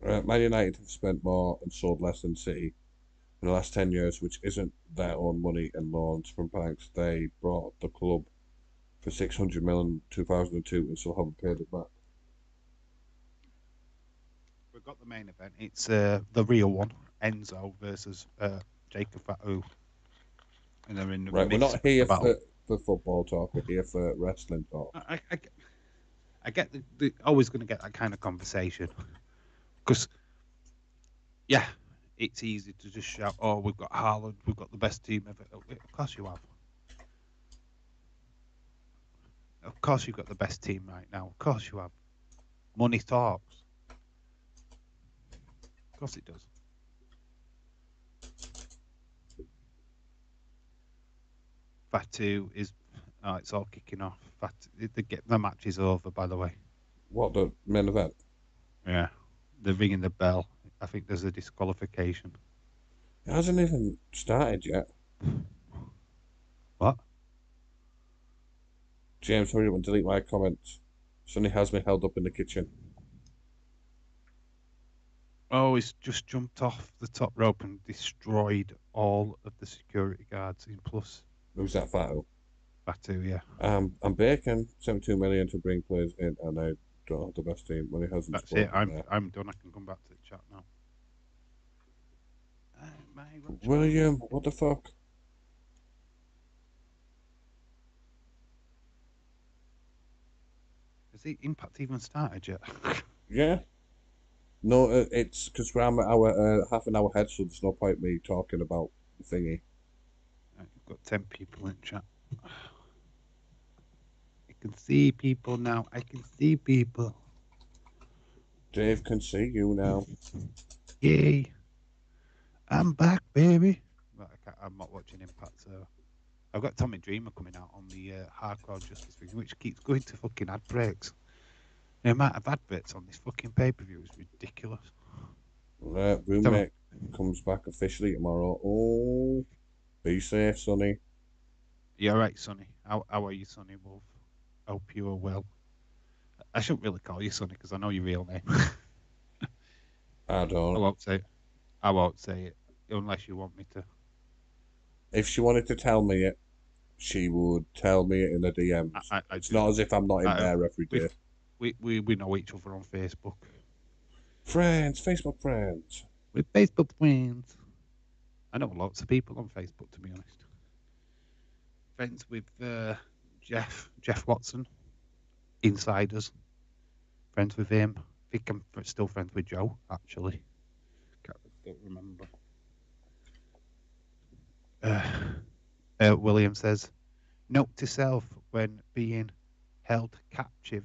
Speaker 2: Man United have spent more and sold less than City in the last 10 years, which isn't their own money and loans from banks. They brought the club for 600 million in 2002 and still haven't paid it back.
Speaker 1: We've got the main event. It's the real one, Enzo versus Jacob Fatu. And they're in the
Speaker 2: Right, we're
Speaker 1: midst
Speaker 2: not
Speaker 1: of
Speaker 2: here
Speaker 1: the battle.
Speaker 2: for football talk, we're here for wrestling talk.
Speaker 1: I get always going to get that kind of conversation because, yeah, it's easy to just shout, "Oh, we've got Haaland, we've got the best team ever." Of course you have. Of course you've got the best team right now. Of course you have. Money talks. Of course it does. Fatu is. Oh, it's all kicking off. The match is over, by the way.
Speaker 2: What, the main event?
Speaker 1: Yeah, they're ringing the bell. I think there's a disqualification.
Speaker 2: It hasn't even started yet.
Speaker 1: What?
Speaker 2: James, hurry up and delete my comments. Sonny has me held up in the kitchen.
Speaker 1: Oh, he's just jumped off the top rope and destroyed all of the security guards in plus.
Speaker 2: Who's that Fatu?
Speaker 1: Fatu, yeah.
Speaker 2: I'm baking 72 million to bring players in, and I don't have the best team. Money hasn't
Speaker 1: That's
Speaker 2: spoken
Speaker 1: it. I'm
Speaker 2: there.
Speaker 1: I'm done. I can come back to the chat now.
Speaker 2: William, what the fuck?
Speaker 1: Has the Impact even started yet?
Speaker 2: Yeah. No, it's because we're an hour, half an hour ahead, so there's no point me talking about the thingy.
Speaker 1: We've got 10 people in chat. I can see people now. I can see people.
Speaker 2: Dave can see you now.
Speaker 1: Yay. I'm back, baby. But I'm not watching Impact, so I've got Tommy Dreamer coming out on the Hardcore Justice thing, which keeps going to fucking ad breaks. The amount of adverts on this fucking pay-per-view is ridiculous.
Speaker 2: Roommate comes back officially tomorrow. Oh, be safe, Sonny.
Speaker 1: You all right, Sonny? How are you, Sonny Wolf? Hope you are well. I shouldn't really call you Sonny because I know your real name.
Speaker 2: I don't.
Speaker 1: I won't say it. I won't say it unless you want me to.
Speaker 2: If she wanted to tell me it, she would tell me it in the DMs. It's not as if I'm not in there every day.
Speaker 1: We know each other on Facebook.
Speaker 2: Friends, Facebook friends.
Speaker 1: We're Facebook friends. I know lots of people on Facebook, to be honest. Friends with Jeff Watson, Insiders. Friends with him. I think I'm still friends with Joe, actually. Don't remember. William says, note to self when being held captive,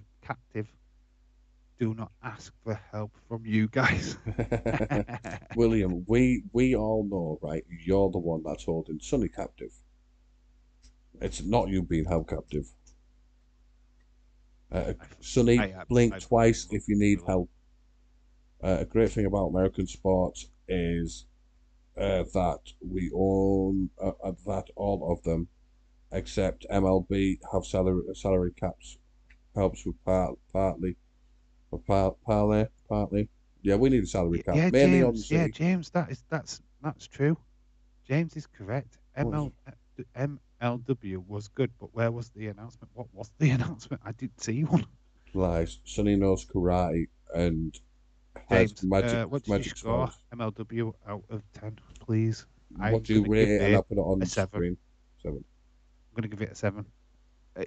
Speaker 1: do not ask for help from you guys.
Speaker 2: William, we all know, right? You're the one that's holding Sonny captive. It's not you being held captive. Sonny, blink twice if you need help. A great thing about American sports is that we own that all of them, except MLB, have salary caps. Helps with partly. Yeah, we need a salary cap.
Speaker 1: Yeah,
Speaker 2: Mainly
Speaker 1: James.
Speaker 2: on the city.
Speaker 1: Yeah, James. That's true. James is correct. MLW was good, but where was the announcement? What was the announcement? I didn't see one.
Speaker 2: Lies. Sonny knows karate and has
Speaker 1: James,
Speaker 2: magic.
Speaker 1: what did
Speaker 2: magic
Speaker 1: you score?
Speaker 2: spells.
Speaker 1: MLW out of 10, please.
Speaker 2: What do you rate it? And I'll put it on the screen. 7.
Speaker 1: I'm gonna give it a 7.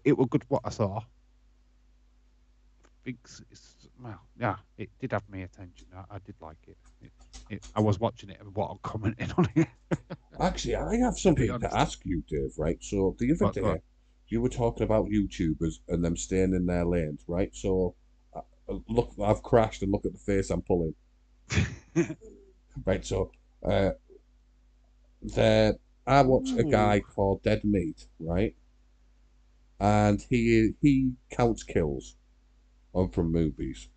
Speaker 1: It was good what I saw. Well, yeah, it did have my attention. I did like it. I was watching it and what I'm commenting on it.
Speaker 2: Actually, I have
Speaker 1: To be
Speaker 2: something to
Speaker 1: honest,
Speaker 2: ask you, Dave, right? So the other
Speaker 1: but go
Speaker 2: day, you were talking about YouTubers and them staying in their lanes, right? So look, I've crashed and look at the face I'm pulling,
Speaker 1: on.
Speaker 2: right? So uh, there, I watch a
Speaker 1: Ooh.
Speaker 2: guy called Dead Meat, right? And he counts kills on from movies.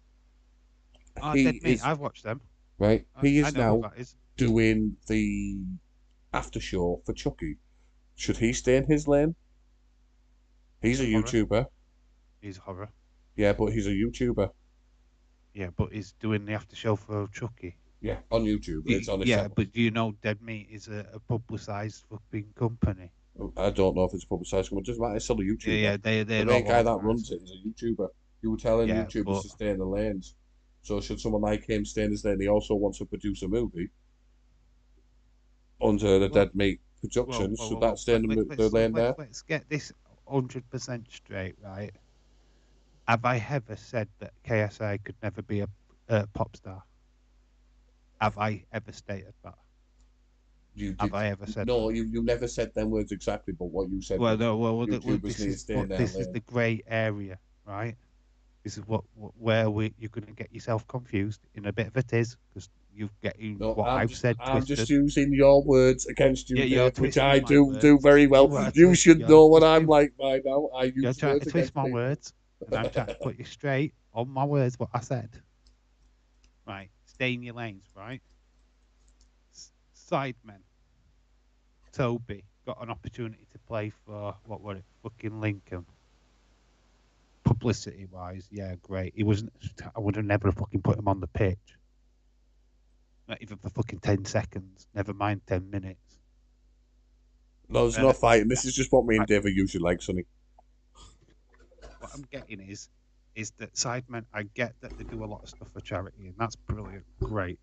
Speaker 1: Oh,
Speaker 2: He
Speaker 1: Dead Meat.
Speaker 2: is
Speaker 1: I've watched them.
Speaker 2: right. He
Speaker 1: I
Speaker 2: is
Speaker 1: know who
Speaker 2: now
Speaker 1: that is.
Speaker 2: doing the after show for Chucky. Should he stay in his lane? He's a
Speaker 1: Horror.
Speaker 2: YouTuber.
Speaker 1: He's horror.
Speaker 2: Yeah, but he's a YouTuber.
Speaker 1: Yeah, but he's doing the after show for Chucky.
Speaker 2: Yeah, on YouTube. It's on his
Speaker 1: Yeah,
Speaker 2: channel.
Speaker 1: but do you know Dead Meat is a publicised fucking company?
Speaker 2: I don't know if it's a publicised company. It doesn't matter. It's still a
Speaker 1: Yeah,
Speaker 2: YouTuber.
Speaker 1: yeah,
Speaker 2: The
Speaker 1: they're
Speaker 2: main
Speaker 1: all
Speaker 2: guy that
Speaker 1: organised.
Speaker 2: runs it is a YouTuber. You were telling
Speaker 1: Yeah,
Speaker 2: YouTubers
Speaker 1: but
Speaker 2: to stay in the lanes. So should someone like him stay in his lane? He also wants to produce a movie under the
Speaker 1: well,
Speaker 2: Dead Meat Productions. Should that
Speaker 1: well.
Speaker 2: stay in the lane there?
Speaker 1: Let's get this 100% straight, right? Have I ever said that KSI could never be a pop star? Have I ever stated that?
Speaker 2: You
Speaker 1: Have
Speaker 2: did.
Speaker 1: I ever said
Speaker 2: No,
Speaker 1: that?
Speaker 2: you never said them words exactly, but what you said
Speaker 1: Well,
Speaker 2: was
Speaker 1: no,
Speaker 2: YouTubers
Speaker 1: this
Speaker 2: need to
Speaker 1: is
Speaker 2: stay in their
Speaker 1: this is
Speaker 2: lane.
Speaker 1: the grey area, right? This is where you're going to get yourself confused in a bit of a tiz because you're getting
Speaker 2: No,
Speaker 1: what I've said
Speaker 2: I'm just
Speaker 1: twisted.
Speaker 2: using your words against you,
Speaker 1: Yeah, you're
Speaker 2: Dave, which I
Speaker 1: twisting my
Speaker 2: do
Speaker 1: words.
Speaker 2: very well.
Speaker 1: You are
Speaker 2: You
Speaker 1: twist.
Speaker 2: should
Speaker 1: You're
Speaker 2: know what I'm
Speaker 1: twisting.
Speaker 2: like by now. I
Speaker 1: You're
Speaker 2: use
Speaker 1: trying to
Speaker 2: words
Speaker 1: twist
Speaker 2: against
Speaker 1: my
Speaker 2: people.
Speaker 1: words, and I'm trying to put you straight on my words. What I said, right? Stay in your lanes, right? Sidemen. Toby got an opportunity to play for what were it? Fucking Lincoln. Publicity wise, yeah, great. He wasn't. I would have never fucking put him on the pitch. Not even for fucking 10 seconds. Never mind 10 minutes.
Speaker 2: No, there's
Speaker 1: Uh,
Speaker 2: no fighting. This is just what me and
Speaker 1: right,
Speaker 2: Dave are usually like, Sonny.
Speaker 1: what I'm getting is that sidemen. I get that they do a lot of stuff for charity, and that's brilliant, great.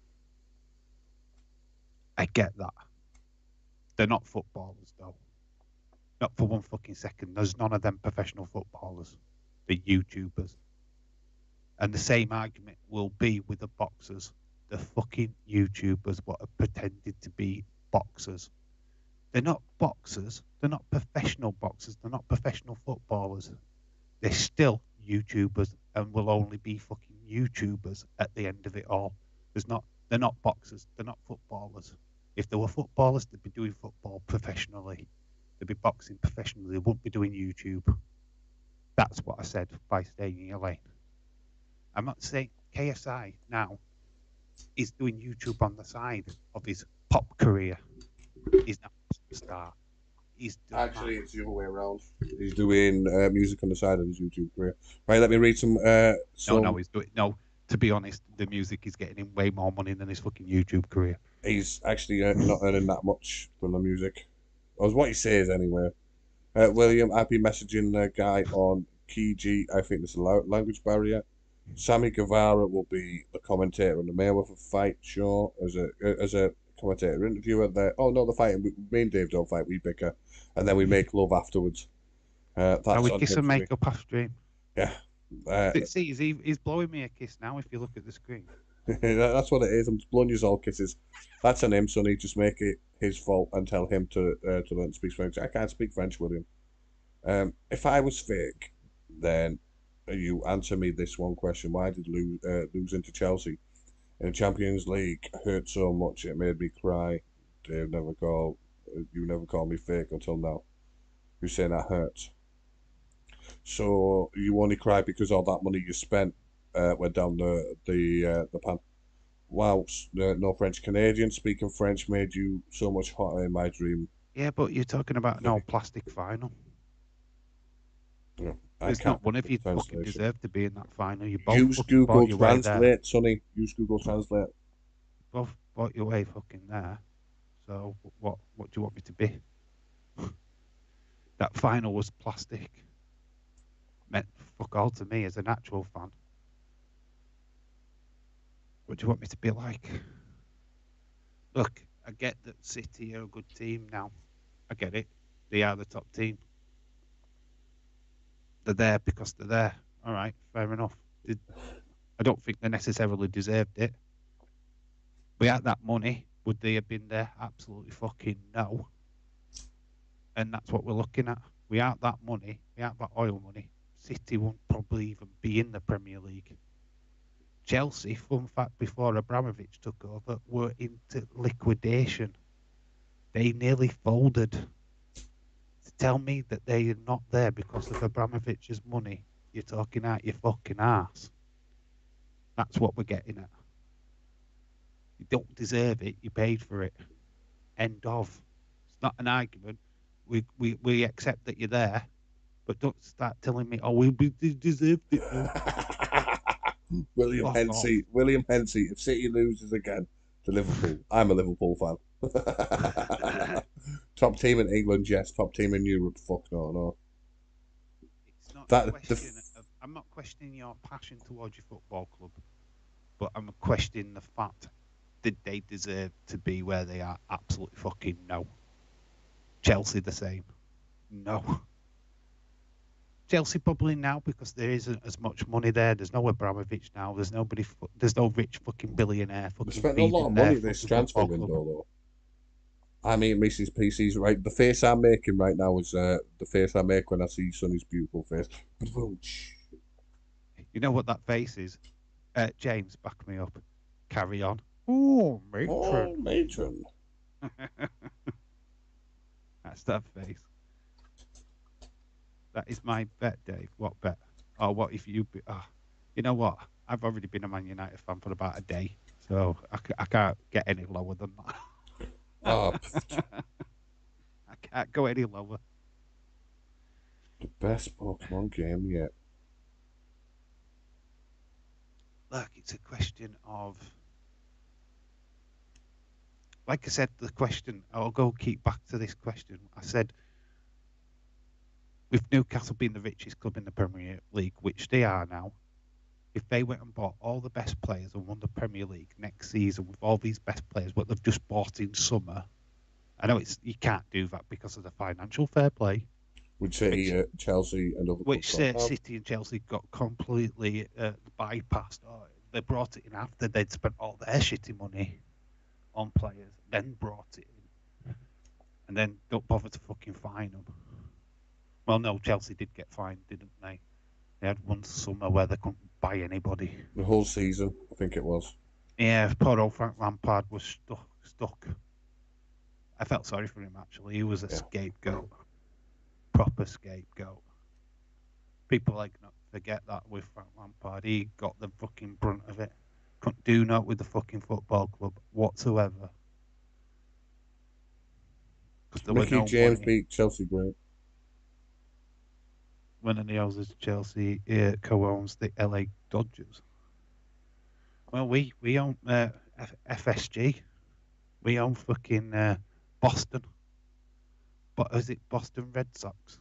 Speaker 1: I get that. They're not footballers though. Not for one fucking second. There's none of them professional footballers. They're YouTubers. And the same argument will be with the boxers. The fucking YouTubers what are pretended to be boxers. They're not boxers. They're not professional boxers. They're not professional footballers. They're still YouTubers and will only be fucking YouTubers at the end of it all. They're not boxers. They're not footballers. If they were footballers, they'd be doing football professionally. They'd be boxing professionally. They wouldn't be doing YouTube. That's what I said by staying in your lane. I'm not saying KSI now is doing YouTube on the side of his pop career. He's not a star. He's done that.
Speaker 2: Actually, it's the other way around. He's doing music on the side of his YouTube career. Right, let me read some.
Speaker 1: No, he's doing no. To be honest, the music is getting him way more money than his fucking YouTube career.
Speaker 2: He's actually not earning that much from the music. Or what he says anyway. William, I've been messaging a guy on Kiji. I think there's a language barrier. Sammy Guevara will be the commentator on the Mayweather fight show as a commentator interviewer. There. Oh no, the fighting. Me and Dave don't fight. We bicker, and then we make love afterwards.
Speaker 1: Shall
Speaker 2: That's
Speaker 1: we
Speaker 2: on
Speaker 1: kiss
Speaker 2: him
Speaker 1: and
Speaker 2: for me.
Speaker 1: make up after him?
Speaker 2: Yeah. Uh,
Speaker 1: See, he's blowing me a kiss now. If you look at the screen.
Speaker 2: that's what it is. I'm just blowing you all kisses. That's on him, Sonny. Just make it his fault and tell him to learn to speak French. I can't speak French, William. If I was fake, then you answer me this one question: why did losing to Chelsea in the Champions League hurt so much it made me cry? Dave never called you never called me fake until now. You're saying that hurts. So you only cry because all that money you spent went down the pan. Wow, no French Canadian speaking French made you so much hotter in my dream.
Speaker 1: Yeah, but you're talking about no plastic final.
Speaker 2: Yeah, I
Speaker 1: There's
Speaker 2: can't
Speaker 1: not one
Speaker 2: read
Speaker 1: of
Speaker 2: the
Speaker 1: you fucking
Speaker 2: translation.
Speaker 1: deserve to be in that final. You both
Speaker 2: Use
Speaker 1: fucking
Speaker 2: Google
Speaker 1: bought your way there.
Speaker 2: Translate, Sonny. Use Google Translate.
Speaker 1: Both bought your way fucking there. So what do you want me to be? That final was plastic. Meant fuck all to me as an actual fan. What do you want me to be like? Look, I get that City are a good team now. I get it. They are the top team. They're there because they're there. All right, fair enough. I don't think they necessarily deserved it. We had that money. Would they have been there? Absolutely fucking no. And that's what we're looking at. We had that money. We had that oil money. City won't probably even be in the Premier League. Chelsea, fun fact, before Abramovich took over, were into liquidation. They nearly folded. To tell me that they are not there because of Abramovich's money, you're talking out your fucking ass. That's what we're getting at. You don't deserve it. You paid for it. End of. It's not an argument. We accept that you're there, but don't start telling me, oh, we deserved it. No.
Speaker 2: William
Speaker 1: Fuck off.
Speaker 2: Hensey. William Hensey. If City loses again to Liverpool, I'm a Liverpool fan. Top team in England, yes. Top team in Europe, fuck no.
Speaker 1: It's not a
Speaker 2: That
Speaker 1: question of. I'm not questioning your passion towards your football club, but I'm questioning the fact did they deserve to be where they are? Absolutely fucking no. Chelsea the same. No. Chelsea probably now because there isn't as much money there. There's no Abramovich now. There's nobody. There's no rich fucking billionaire
Speaker 2: they
Speaker 1: fucking
Speaker 2: spent a lot
Speaker 1: feeding
Speaker 2: of
Speaker 1: their
Speaker 2: money this
Speaker 1: fucking
Speaker 2: transfer
Speaker 1: football
Speaker 2: window,
Speaker 1: club.
Speaker 2: though. I mean, Mrs. PC's right. The face I'm making right now is the face I make when I see Sonny's beautiful face.
Speaker 1: You know what that face is? James, back me up. Carry on. Oh, matron.
Speaker 2: Oh, matron.
Speaker 1: That's that face. That is my bet, Dave. What bet? Oh, what if you? You know what? I've already been a Man United fan for about a day, so I can't get any lower than that.
Speaker 2: Ah,
Speaker 1: I can't go any lower.
Speaker 2: the best Pokemon game yet.
Speaker 1: Look, it's a question of, like I said, the question. I'll go keep back to this question. I said, with Newcastle being the richest club in the Premier League, which they are now, if they went and bought all the best players and won the Premier League next season with all these best players, what they've just bought in summer, I know you can't do that because of the financial fair play,
Speaker 2: Which City, Chelsea, and other
Speaker 1: which
Speaker 2: clubs don't have.
Speaker 1: City and Chelsea got completely bypassed. They brought it in after they'd spent all their shitty money on players, then brought it in, and then don't bother to fucking fine them. Well, no, Chelsea did get fined, didn't they? They had one summer where they couldn't buy anybody.
Speaker 2: The whole season, I think it was.
Speaker 1: Yeah, poor old Frank Lampard was stuck. I felt sorry for him, actually. He was a scapegoat. Proper scapegoat. People like not forget that with Frank Lampard. He got the fucking brunt of it. Couldn't do not with the fucking football club whatsoever. Because there
Speaker 2: Mickey
Speaker 1: were no
Speaker 2: James
Speaker 1: money.
Speaker 2: beat Chelsea great.
Speaker 1: One of the others, Chelsea, co-owns the LA Dodgers. Well, we own FSG. We own fucking Boston. But is it Boston Red Sox?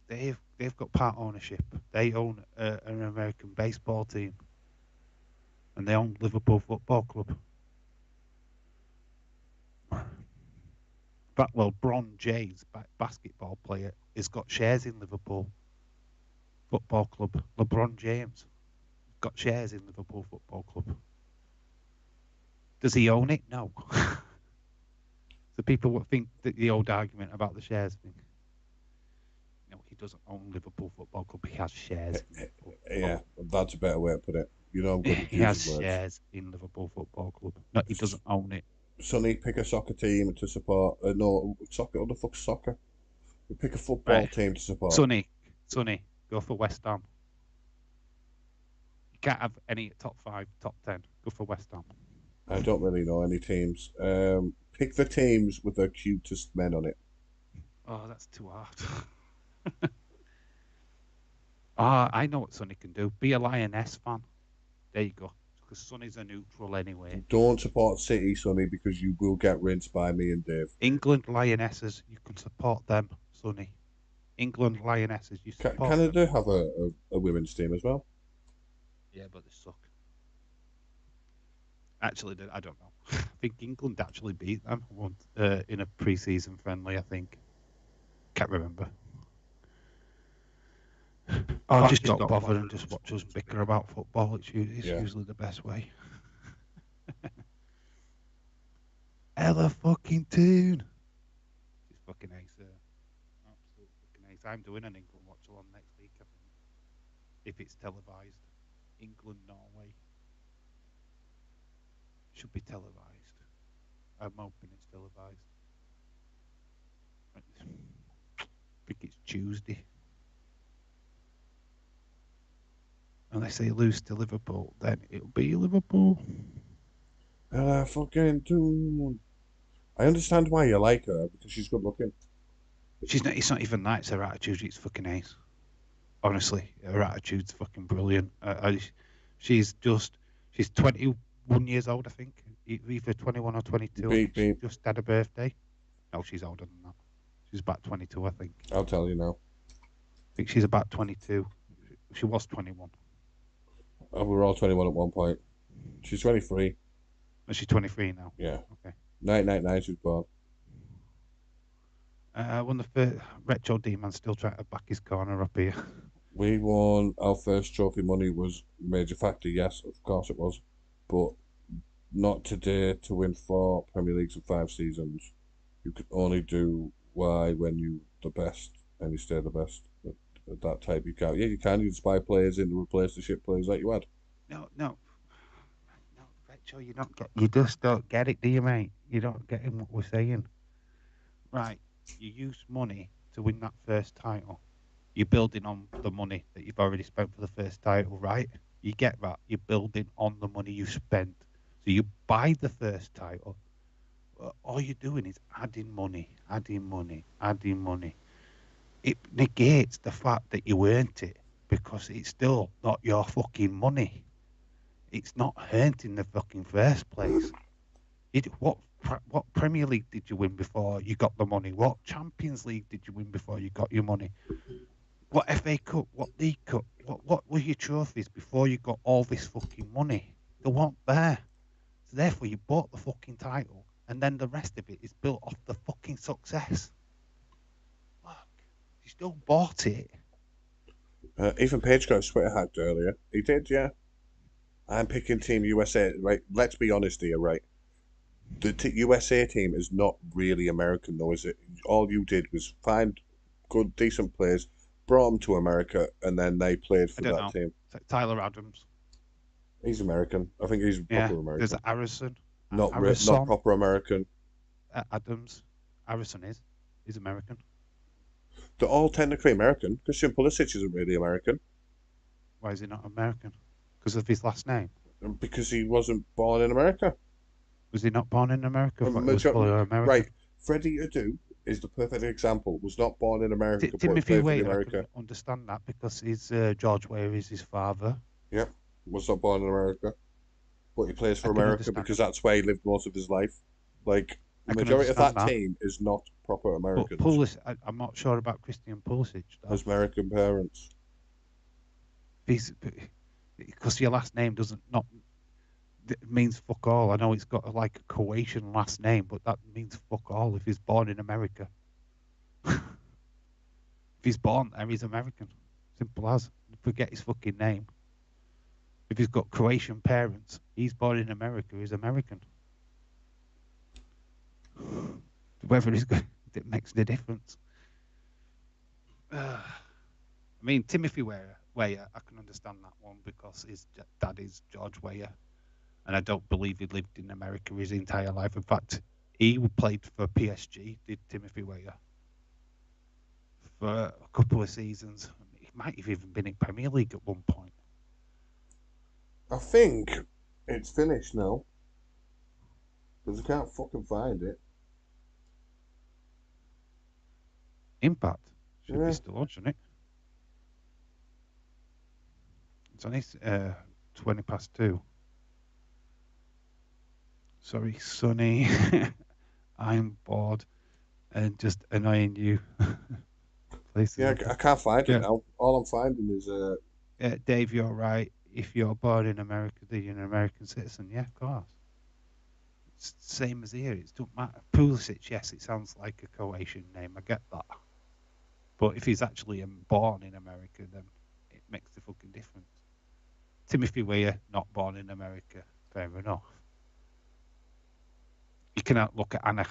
Speaker 1: They've got part ownership. They own an American baseball team, and they own Liverpool Football Club. But well, Bron James, basketball player, has got shares in Liverpool Football Club. LeBron James got shares in Liverpool Football Club. Does he own it? No. So people would think that the old argument about the shares thing. No, he doesn't own Liverpool Football Club. He has shares.
Speaker 2: Yeah, that's a better way to put it. You know I'm good at
Speaker 1: He has
Speaker 2: using words.
Speaker 1: shares in Liverpool Football Club. No, he doesn't own it.
Speaker 2: Sonny, pick a soccer team to support. No, soccer. What the fuck's soccer? We pick a football team to support.
Speaker 1: Sonny, go for West Ham. You can't have any top 5, top 10. Go for West Ham.
Speaker 2: I don't really know any teams. Pick the teams with the cutest men on it.
Speaker 1: Oh, that's too hard. I know what Sonny can do. Be a Lioness fan. There you go. Because Sonny's a neutral anyway.
Speaker 2: Don't support City, Sonny, because you will get rinsed by me and Dave.
Speaker 1: England Lionesses, you can support them, Sonny. England Lionesses, you support
Speaker 2: Canada
Speaker 1: them.
Speaker 2: have a women's team as well.
Speaker 1: Yeah, but they suck. Actually, I don't know. I think England actually beat them once in a pre-season friendly. I think. Can't remember. I'll just not bother and just watch us bicker about football. It's
Speaker 2: Yeah.
Speaker 1: usually the best way. Ella fucking tune. It's fucking ace. Absolute fucking ace. I'm doing an England watch along next week, I think. If it's televised. England, Norway. Should be televised. I'm hoping it's televised. I think it's Tuesday. Unless they lose to Liverpool, then it'll be Liverpool.
Speaker 2: Fucking tune. I understand why you like her because she's good looking.
Speaker 1: She's not. It's not even that. It's her attitude. It's fucking ace. Honestly, her attitude's fucking brilliant. She's just. She's 21 years old, I think. Either 21 or 22. I
Speaker 2: Beep
Speaker 1: think she
Speaker 2: beep.
Speaker 1: just had a birthday. No, she's older than that. She's about 22, I think.
Speaker 2: I'll tell you now.
Speaker 1: I think she's about 22. She was 21.
Speaker 2: We were all 21 at one point. She's 23.
Speaker 1: And she's 23 now.
Speaker 2: Yeah.
Speaker 1: Okay.
Speaker 2: 1999 she was born.
Speaker 1: Won the first. Retro D-Man still trying to back his corner up here.
Speaker 2: We won our first trophy money was major factor, yes, of course it was. But not today to win 4 Premier Leagues in 5 seasons. You can only do Y when you the best and you stay the best. At that type you can't. Yeah, you can. You just buy players in to replace the shit players that you had.
Speaker 1: No, Retro, you just don't get it, do you, mate? You don't get in what we're saying. Right, you use money to win that first title. You're building on the money that you've already spent for the first title, right? You get that? You're building on the money you spent. So you buy the first title. All you're doing is adding money, adding money, adding money. It negates the fact that you earned it because it's still not your fucking money. It's not earned in the fucking first place. What Premier League did you win before you got the money? What Champions League did you win before you got your money? What FA Cup? What League Cup? What were your trophies before you got all this fucking money? They weren't there. So therefore you bought the fucking title and then the rest of it is built off the fucking success. Fuck. You still bought it.
Speaker 2: Even Page got his Twitter hacked earlier. He did, yeah. I'm picking Team USA. Right, let's be honest here, right? The USA team is not really American, though, is it? All you did was find good, decent players, brought them to America, and then they played
Speaker 1: I
Speaker 2: for
Speaker 1: don't
Speaker 2: that
Speaker 1: know.
Speaker 2: team.
Speaker 1: Tyler Adams.
Speaker 2: He's American. I think he's
Speaker 1: Yeah.
Speaker 2: proper
Speaker 1: There's
Speaker 2: American.
Speaker 1: Harrison.
Speaker 2: Not
Speaker 1: Harrison.
Speaker 2: proper American.
Speaker 1: Adams. Harrison is. He's American.
Speaker 2: They're all technically American. Christian Pulisic isn't really American.
Speaker 1: Why is he not American? Because of his last name.
Speaker 2: Because he wasn't born in America.
Speaker 1: Was he not born in America? Was fully American.
Speaker 2: Right. Freddie Adu is the perfect example. Was not born in America, but
Speaker 1: Timothy
Speaker 2: played for
Speaker 1: Weah,
Speaker 2: America.
Speaker 1: I can understand that because he's George Weah is his father.
Speaker 2: Yep. Was not born in America. But he plays for
Speaker 1: I can
Speaker 2: America
Speaker 1: understand
Speaker 2: because
Speaker 1: that.
Speaker 2: that's where he lived most of his life. Like, the
Speaker 1: I can
Speaker 2: majority of that
Speaker 1: understand that.
Speaker 2: team is not proper
Speaker 1: But
Speaker 2: Americans.
Speaker 1: Pulisic, I'm not sure about Christian Pulisic.
Speaker 2: Has American parents.
Speaker 1: Because your last name doesn't not means fuck all. I know it's got like a Croatian last name, but that means fuck all if he's born in America. If he's born there, he's American. Simple as. Forget his fucking name. If he's got Croatian parents, he's born in America, he's American. Whether he's got, it makes no difference. I mean, Timothy Weah, I can understand that one because his dad is George Weah. And I don't believe he lived in America his entire life. In fact, he played for PSG, did Timothy Weah, for a couple of seasons. He might have even been in Premier League at one point.
Speaker 2: I think it's finished now. Because I can't fucking find it.
Speaker 1: Impact should
Speaker 2: Yeah.
Speaker 1: be still on, shouldn't it? It's only 20 past 2. Sorry, Sonny. I'm bored and just annoying you.
Speaker 2: Yeah, I can't find it now. All I'm finding is
Speaker 1: Dave, you're right. If you're born in America, then you're an American citizen. Yeah, of course. Same as here. It doesn't matter. Pulisic, yes, it sounds like a Croatian name. I get that. But if he's actually born in America, then it makes the fucking difference. Timothy Weah, not born in America. Fair enough. You can look at Anna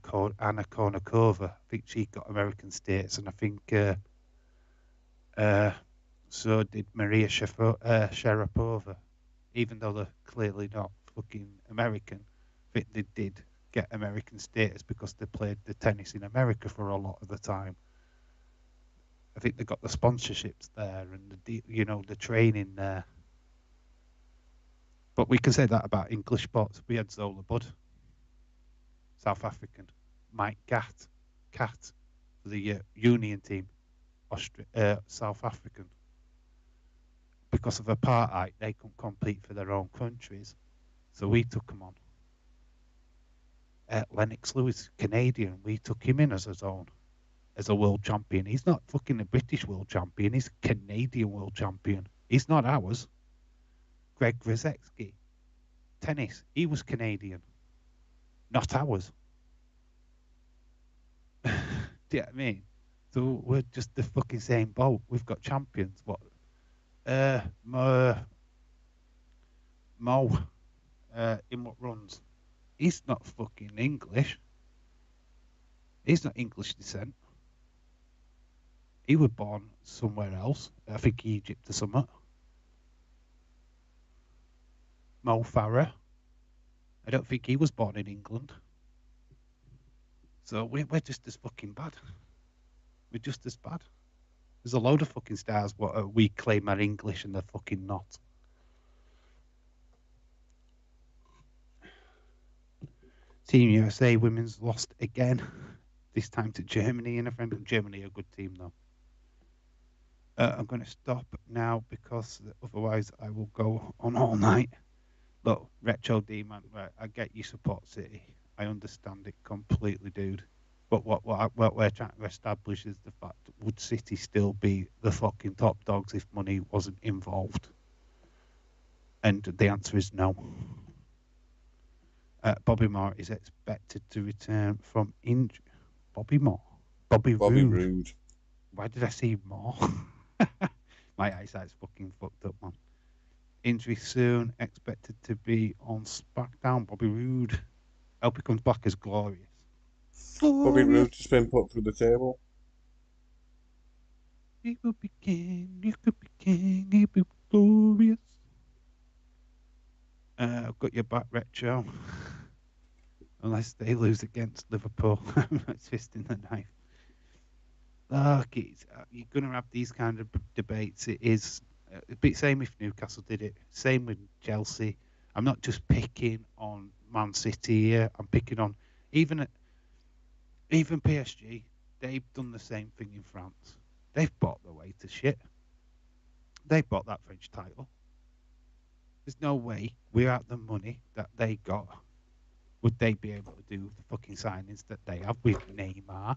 Speaker 1: Kournikova. I think she got American status, and I think so did Maria Sharapova. Even though they're clearly not fucking American, I think they did get American status because they played the tennis in America for a lot of the time. I think they got the sponsorships there and the training there. But we can say that about English sports. We had Zola Budd, South African, Mike Cat for the Union team, South African. Because of apartheid, they couldn't compete for their own countries, so we took them on. Lennox Lewis, Canadian, we took him in as his own, as a world champion. He's not fucking a British world champion, he's a Canadian world champion. He's not ours. Greg Grzycki, tennis, he was Canadian, not ours. Do you know what I mean? So we're just the fucking same boat. We've got champions. What? Mo, in what runs? He's not fucking English. He's not English descent. He was born somewhere else. I think Egypt or something. Mo Farah. I don't think he was born in England. So we're just as fucking bad. We're just as bad. There's a load of fucking stars what we claim are English and they're fucking not. Team USA women's lost again. This time to Germany in a friend. Germany a good team though. I'm going to stop now because otherwise I will go on all night. Look, Retro D-Man, right, I get you support City. I understand it completely, dude. But what we're trying to establish is the fact, would City still be the fucking top dogs if money wasn't involved? And the answer is no. Bobby Moore is expected to return from injury. Bobby Moore? Bobby Roode. Why did I say Moore? My eyesight's fucking fucked up, man. Injury soon, expected to be on SmackDown. Bobby Roode. I hope he comes back as glorious.
Speaker 2: Bobby Roode has been put through the table.
Speaker 1: He will be king, he could be king, he will be glorious. I've got your back, Retro. Unless they lose against Liverpool. Twisting the knife. Look, you're going to have these kind of debates. It is a bit same if Newcastle did it. Same with Chelsea. I'm not just picking on Man City here. I'm picking on even PSG. They've done the same thing in France. They've bought their way to shit. They bought that French title. There's no way, without the money that they got, would they be able to do the fucking signings that they have with Neymar,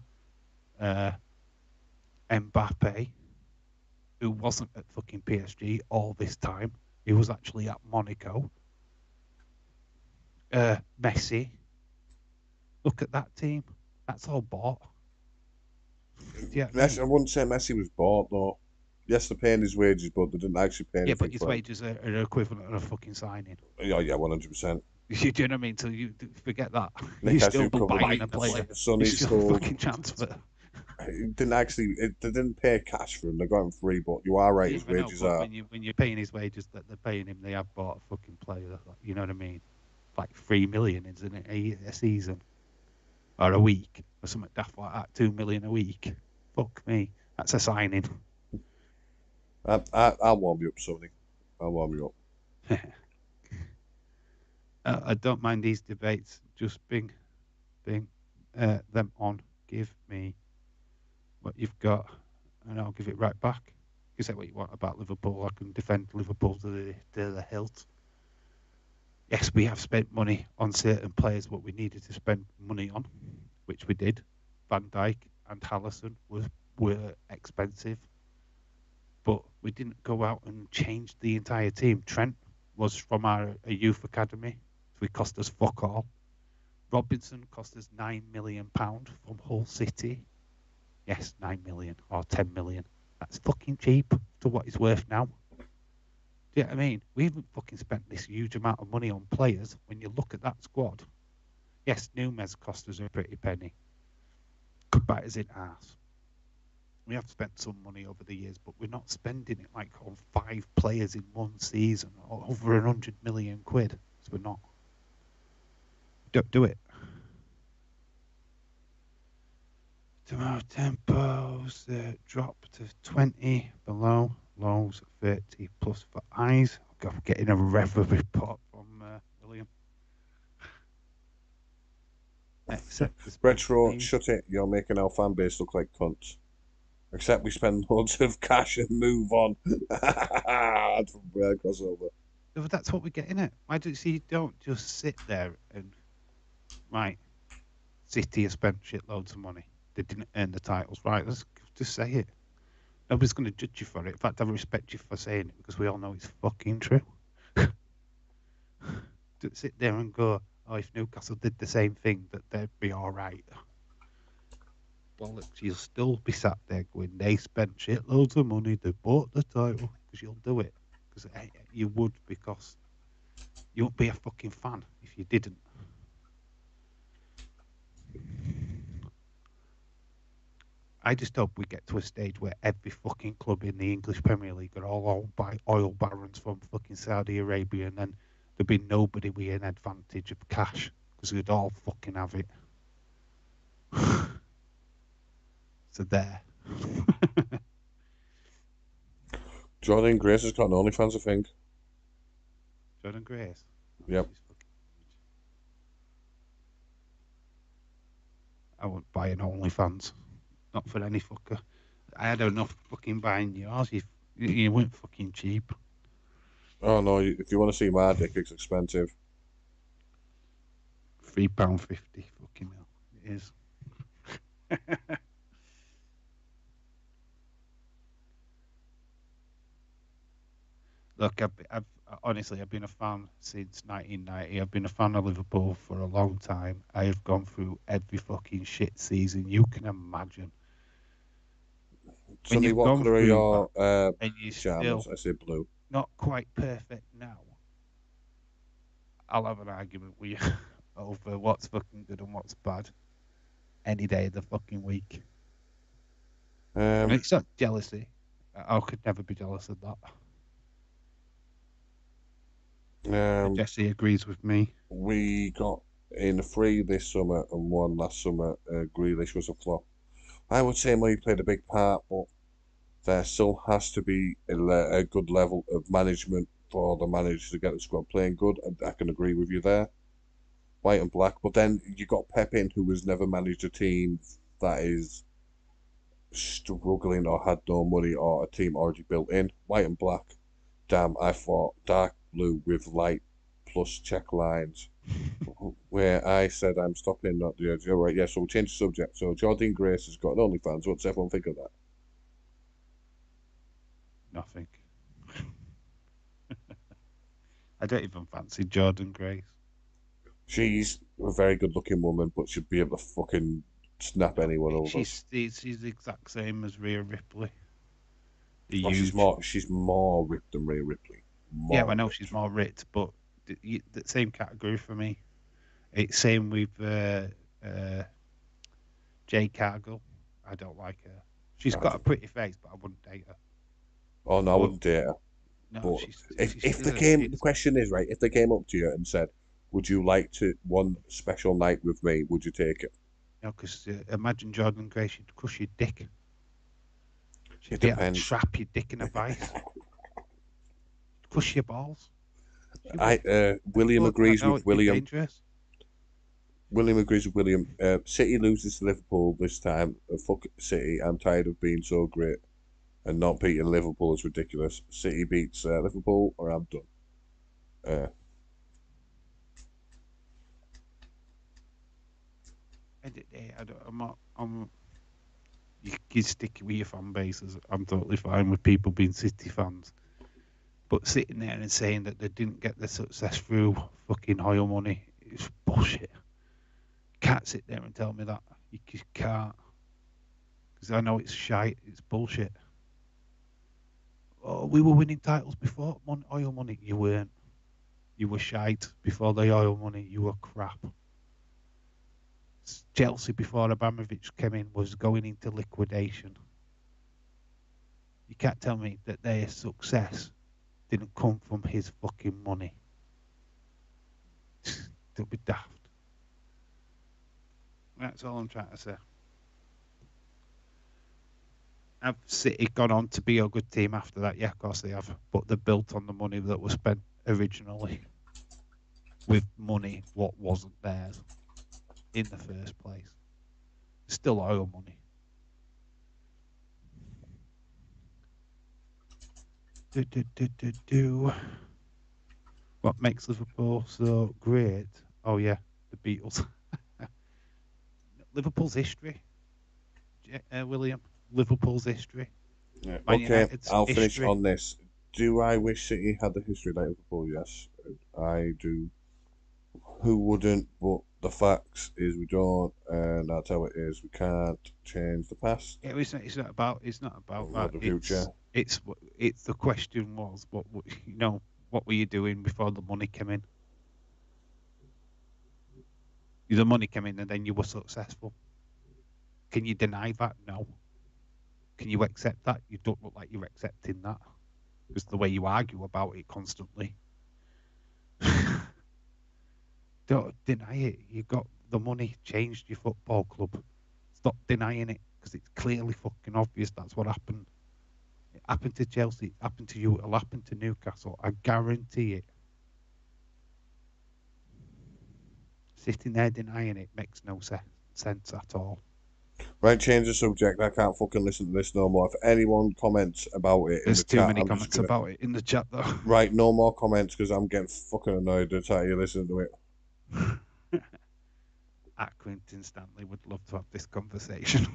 Speaker 1: Mbappe, who wasn't at fucking PSG all this time. He was actually at Monaco. Messi. Look at that team. That's all bought. Yeah,
Speaker 2: I wouldn't say Messi was bought though. Yes, they're paying his wages, but they didn't actually pay anything.
Speaker 1: Yeah, but his wages are equivalent of a fucking signing.
Speaker 2: Yeah, 100%.
Speaker 1: Do you know what I mean? So you forget that.
Speaker 2: Nick
Speaker 1: You're still buying a player.
Speaker 2: Sonny
Speaker 1: It's still a fucking transfer.
Speaker 2: It didn't actually. They didn't pay cash for him. They got him free. But you are right. His wages are.
Speaker 1: When you're paying his wages that they're paying him, they have bought a fucking player. You know what I mean? Like 3 million, isn't it, a season or a week or something daft like that? 2 million a week. Fuck me, that's a signing.
Speaker 2: I'll warm you up, Sonny. I'll warm you up.
Speaker 1: I don't mind these debates. Just bring them on. Give me what you've got, and I'll give it right back. You say what you want about Liverpool. I can defend Liverpool to the hilt. Yes, we have spent money on certain players what we needed to spend money on, which we did. Van Dijk and Alisson were expensive, but we didn't go out and change the entire team. Trent was from our youth academy, so it cost us fuck all. Robinson cost us £9 million from Hull City. Yes, 9 million or 10 million. That's fucking cheap to what it's worth now. Do you know what I mean? We haven't fucking spent this huge amount of money on players. When you look at that squad, yes, Nunes cost us a pretty penny. Could bite us in arse. We have spent some money over the years, but we're not spending it like on 5 players in one season, or over 100 million quid. So we're not. Don't do it. Tomorrow tempos drop to 20 below, lows 30 plus for eyes. I'm getting a rev report from William. Except the
Speaker 2: Retro, shut it. You're making our fan base look like cunts. Except we spend loads of cash and move on. That's from Rare Crossover.
Speaker 1: That's what we're getting at. Why do you see? Don't just sit there and right. City has spent shitloads of money. They didn't earn the titles. Right, let's just say it. Nobody's going to judge you for it. In fact, I respect you for saying it because we all know it's fucking true. To sit there and go, oh, if Newcastle did the same thing, that they'd be all right. Bollocks, you'll still be sat there going, they spent shitloads of money, they bought the title, because you'll do it. Because you would, because you wouldn't be a fucking fan if you didn't. I just hope we get to a stage where every fucking club in the English Premier League are all owned by oil barons from fucking Saudi Arabia, and then there'd be nobody with an advantage of cash because we'd all fucking have it. So there.
Speaker 2: Jordan Grace has got an OnlyFans, I think.
Speaker 1: Jordan Grace.
Speaker 2: Yep.
Speaker 1: I wouldn't buy an OnlyFans. Not for any fucker. I had enough fucking buying yours. You weren't fucking cheap.
Speaker 2: Oh no, if you want to see my dick, it's expensive.
Speaker 1: £3.50 fucking hell. It is. Look, I've honestly, I've been a fan since 1990. I've been a fan of Liverpool for a long time. I have gone through every fucking shit season you can imagine. When
Speaker 2: Sonny,
Speaker 1: you've
Speaker 2: what
Speaker 1: gone
Speaker 2: colour are
Speaker 1: through
Speaker 2: your
Speaker 1: that and you're
Speaker 2: pajamas?
Speaker 1: still
Speaker 2: I say blue.
Speaker 1: not quite perfect now, I'll have an argument with you over what's fucking good and what's bad any day of the fucking week. And it's not jealousy. I could never be jealous of that. Jesse agrees with me.
Speaker 2: We got in 3 this summer and 1 last summer. Grealish was a flop. I would say money played a big part, but there still has to be a good level of management for the manager to get the squad playing good. And I can agree with you there. White and black. But then you got Pep in, who has never managed a team that is struggling or had no money or a team already built in. White and black. Damn, I thought dark blue with light plus check lines. Where I said I'm stopping, not the edge. All right, yeah, so we'll change the subject. So Jordan Grace has got an OnlyFans. What does everyone think of that?
Speaker 1: Nothing. I don't even fancy Jordan Grace.
Speaker 2: She's a very good looking woman, but she'd be able to fucking snap anyone over.
Speaker 1: She's the exact same as Rhea Ripley.
Speaker 2: Oh, she's more ripped than Rhea Ripley.
Speaker 1: Yeah, I know she's more ripped, but the same category for me. It's same with Jay Cargill. I don't like her. She's got a pretty face, but I wouldn't date her.
Speaker 2: Oh no, I wouldn't date her.
Speaker 1: No,
Speaker 2: but
Speaker 1: she's
Speaker 2: if the question is right, if they came up to you and said, "Would you like to one special night with me?" Would you take it?
Speaker 1: No, because imagine Jordan Grace, she'd crush your dick. She'd
Speaker 2: It
Speaker 1: be able to
Speaker 2: depends.
Speaker 1: trap your dick in a vice. Crush your balls.
Speaker 2: William agrees with William.
Speaker 1: Dangerous.
Speaker 2: William agrees with William. City loses to Liverpool this time. Fuck City. I'm tired of being so great and not beating Liverpool is ridiculous. City beats Liverpool or I'm done.
Speaker 1: You stick with your fan bases. I'm totally fine with people being City fans. But sitting there and saying that they didn't get the success through fucking oil money is bullshit. can't sit there and tell me that. You just can't. Because I know it's shite. It's bullshit. Oh, we were winning titles before oil money. You weren't. You were shite before the oil money. You were crap. Chelsea before Abramovich came in was going into liquidation. You can't tell me that their success didn't come from his fucking money. Don't be daft. That's all I'm trying to say. Have City gone on to be a good team after that? Yeah, of course they have. But they're built on the money that was spent originally with money what wasn't theirs in the first place. Still oil money. What makes Liverpool so great? Oh yeah, the Beatles. Liverpool's history, William. Liverpool's history.
Speaker 2: Yeah.
Speaker 1: Man
Speaker 2: Okay,
Speaker 1: United's
Speaker 2: I'll finish
Speaker 1: history.
Speaker 2: on this. Do I wish City had the history like Liverpool? Yes, I do. Who wouldn't? But the facts is we don't, and that's how it is. We can't change the past
Speaker 1: Yeah, it's not about. It's not about
Speaker 2: or
Speaker 1: that.
Speaker 2: the future.
Speaker 1: It's the question was what were you doing before the money came in? The money came in and then you were successful. Can you deny that? No. Can you accept that? You don't look like you're accepting that. Because the way you argue about it constantly. Don't deny it. You got the money, changed your football club. Stop denying it because it's clearly fucking obvious that's what happened. It happened to Chelsea, it happened to you, it'll happen to Newcastle. I guarantee it. Sitting there denying it makes no sense at all.
Speaker 2: Right, change the subject. I can't fucking listen to this no more. If anyone comments about it in the
Speaker 1: There's too
Speaker 2: chat,
Speaker 1: many
Speaker 2: I'm just
Speaker 1: comments
Speaker 2: gonna.
Speaker 1: about it in the chat though.
Speaker 2: Right, no more comments because I'm getting fucking annoyed at how you listen to it.
Speaker 1: At Quinton Stanley would love to have this conversation.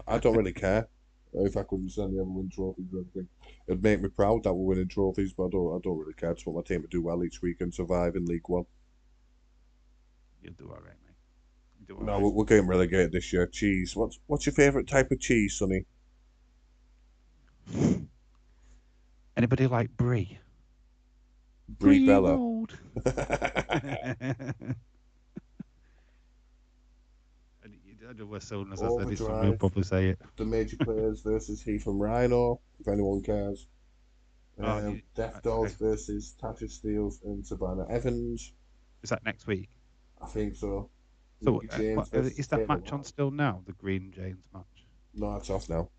Speaker 2: I don't really care if I couldn't send the ever win trophies or anything. It'd make me proud that we're winning trophies, but I don't really care. I just want my team to do well each week and survive in League One.
Speaker 1: You'll do all right, mate. You'll do all
Speaker 2: No,
Speaker 1: right.
Speaker 2: we're getting relegated this year. Cheese. What's your favourite type of cheese, Sonny?
Speaker 1: Anybody like Brie?
Speaker 2: Brie
Speaker 1: Brie
Speaker 2: Bella.
Speaker 1: rolled. I know as soon as I said it, somebody will
Speaker 2: Overdrive.
Speaker 1: probably say it.
Speaker 2: The major players versus Heath and Rhino, if anyone cares.
Speaker 1: Oh,
Speaker 2: Death Dogs versus Tasha Steeles and Savannah Evans.
Speaker 1: is that next week?
Speaker 2: I think so.
Speaker 1: So,
Speaker 2: Mickey James versus
Speaker 1: is that
Speaker 2: Taylor
Speaker 1: match on
Speaker 2: Wilde.
Speaker 1: still now? The Green James match.
Speaker 2: No, that's off now.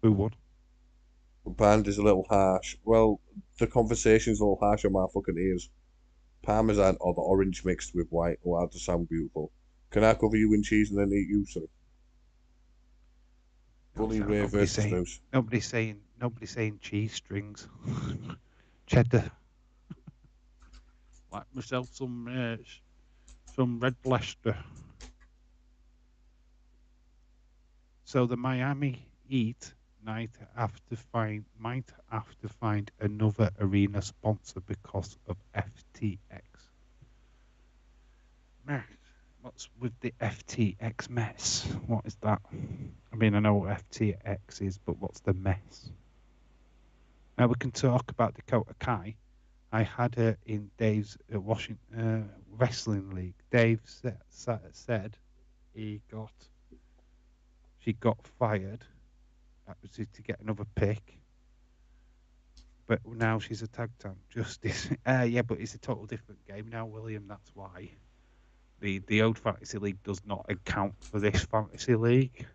Speaker 1: Who won?
Speaker 2: Band is a little harsh. Well, the conversation's a little harsh on my fucking ears. Parmesan or the orange mixed with white. Oh, that does sound beautiful. Can I cover you in cheese and then eat you, sir? Bully Ray versus Noose.
Speaker 1: Nobody's saying cheese strings. Cheddar. Like myself some red Leicester. So the Miami Heat might have to find another arena sponsor because of FTX. Mess. What's with the FTX mess? What is that? I mean, I know what FTX is, but what's the mess? Now we can talk about Dakota Kai. I had her in Dave's Washington Wrestling League. Dave said she got fired to get another pick, but now she's a tag team justice. Yeah, but it's a total different game now, William. That's why the old fantasy league does not account for this fantasy league.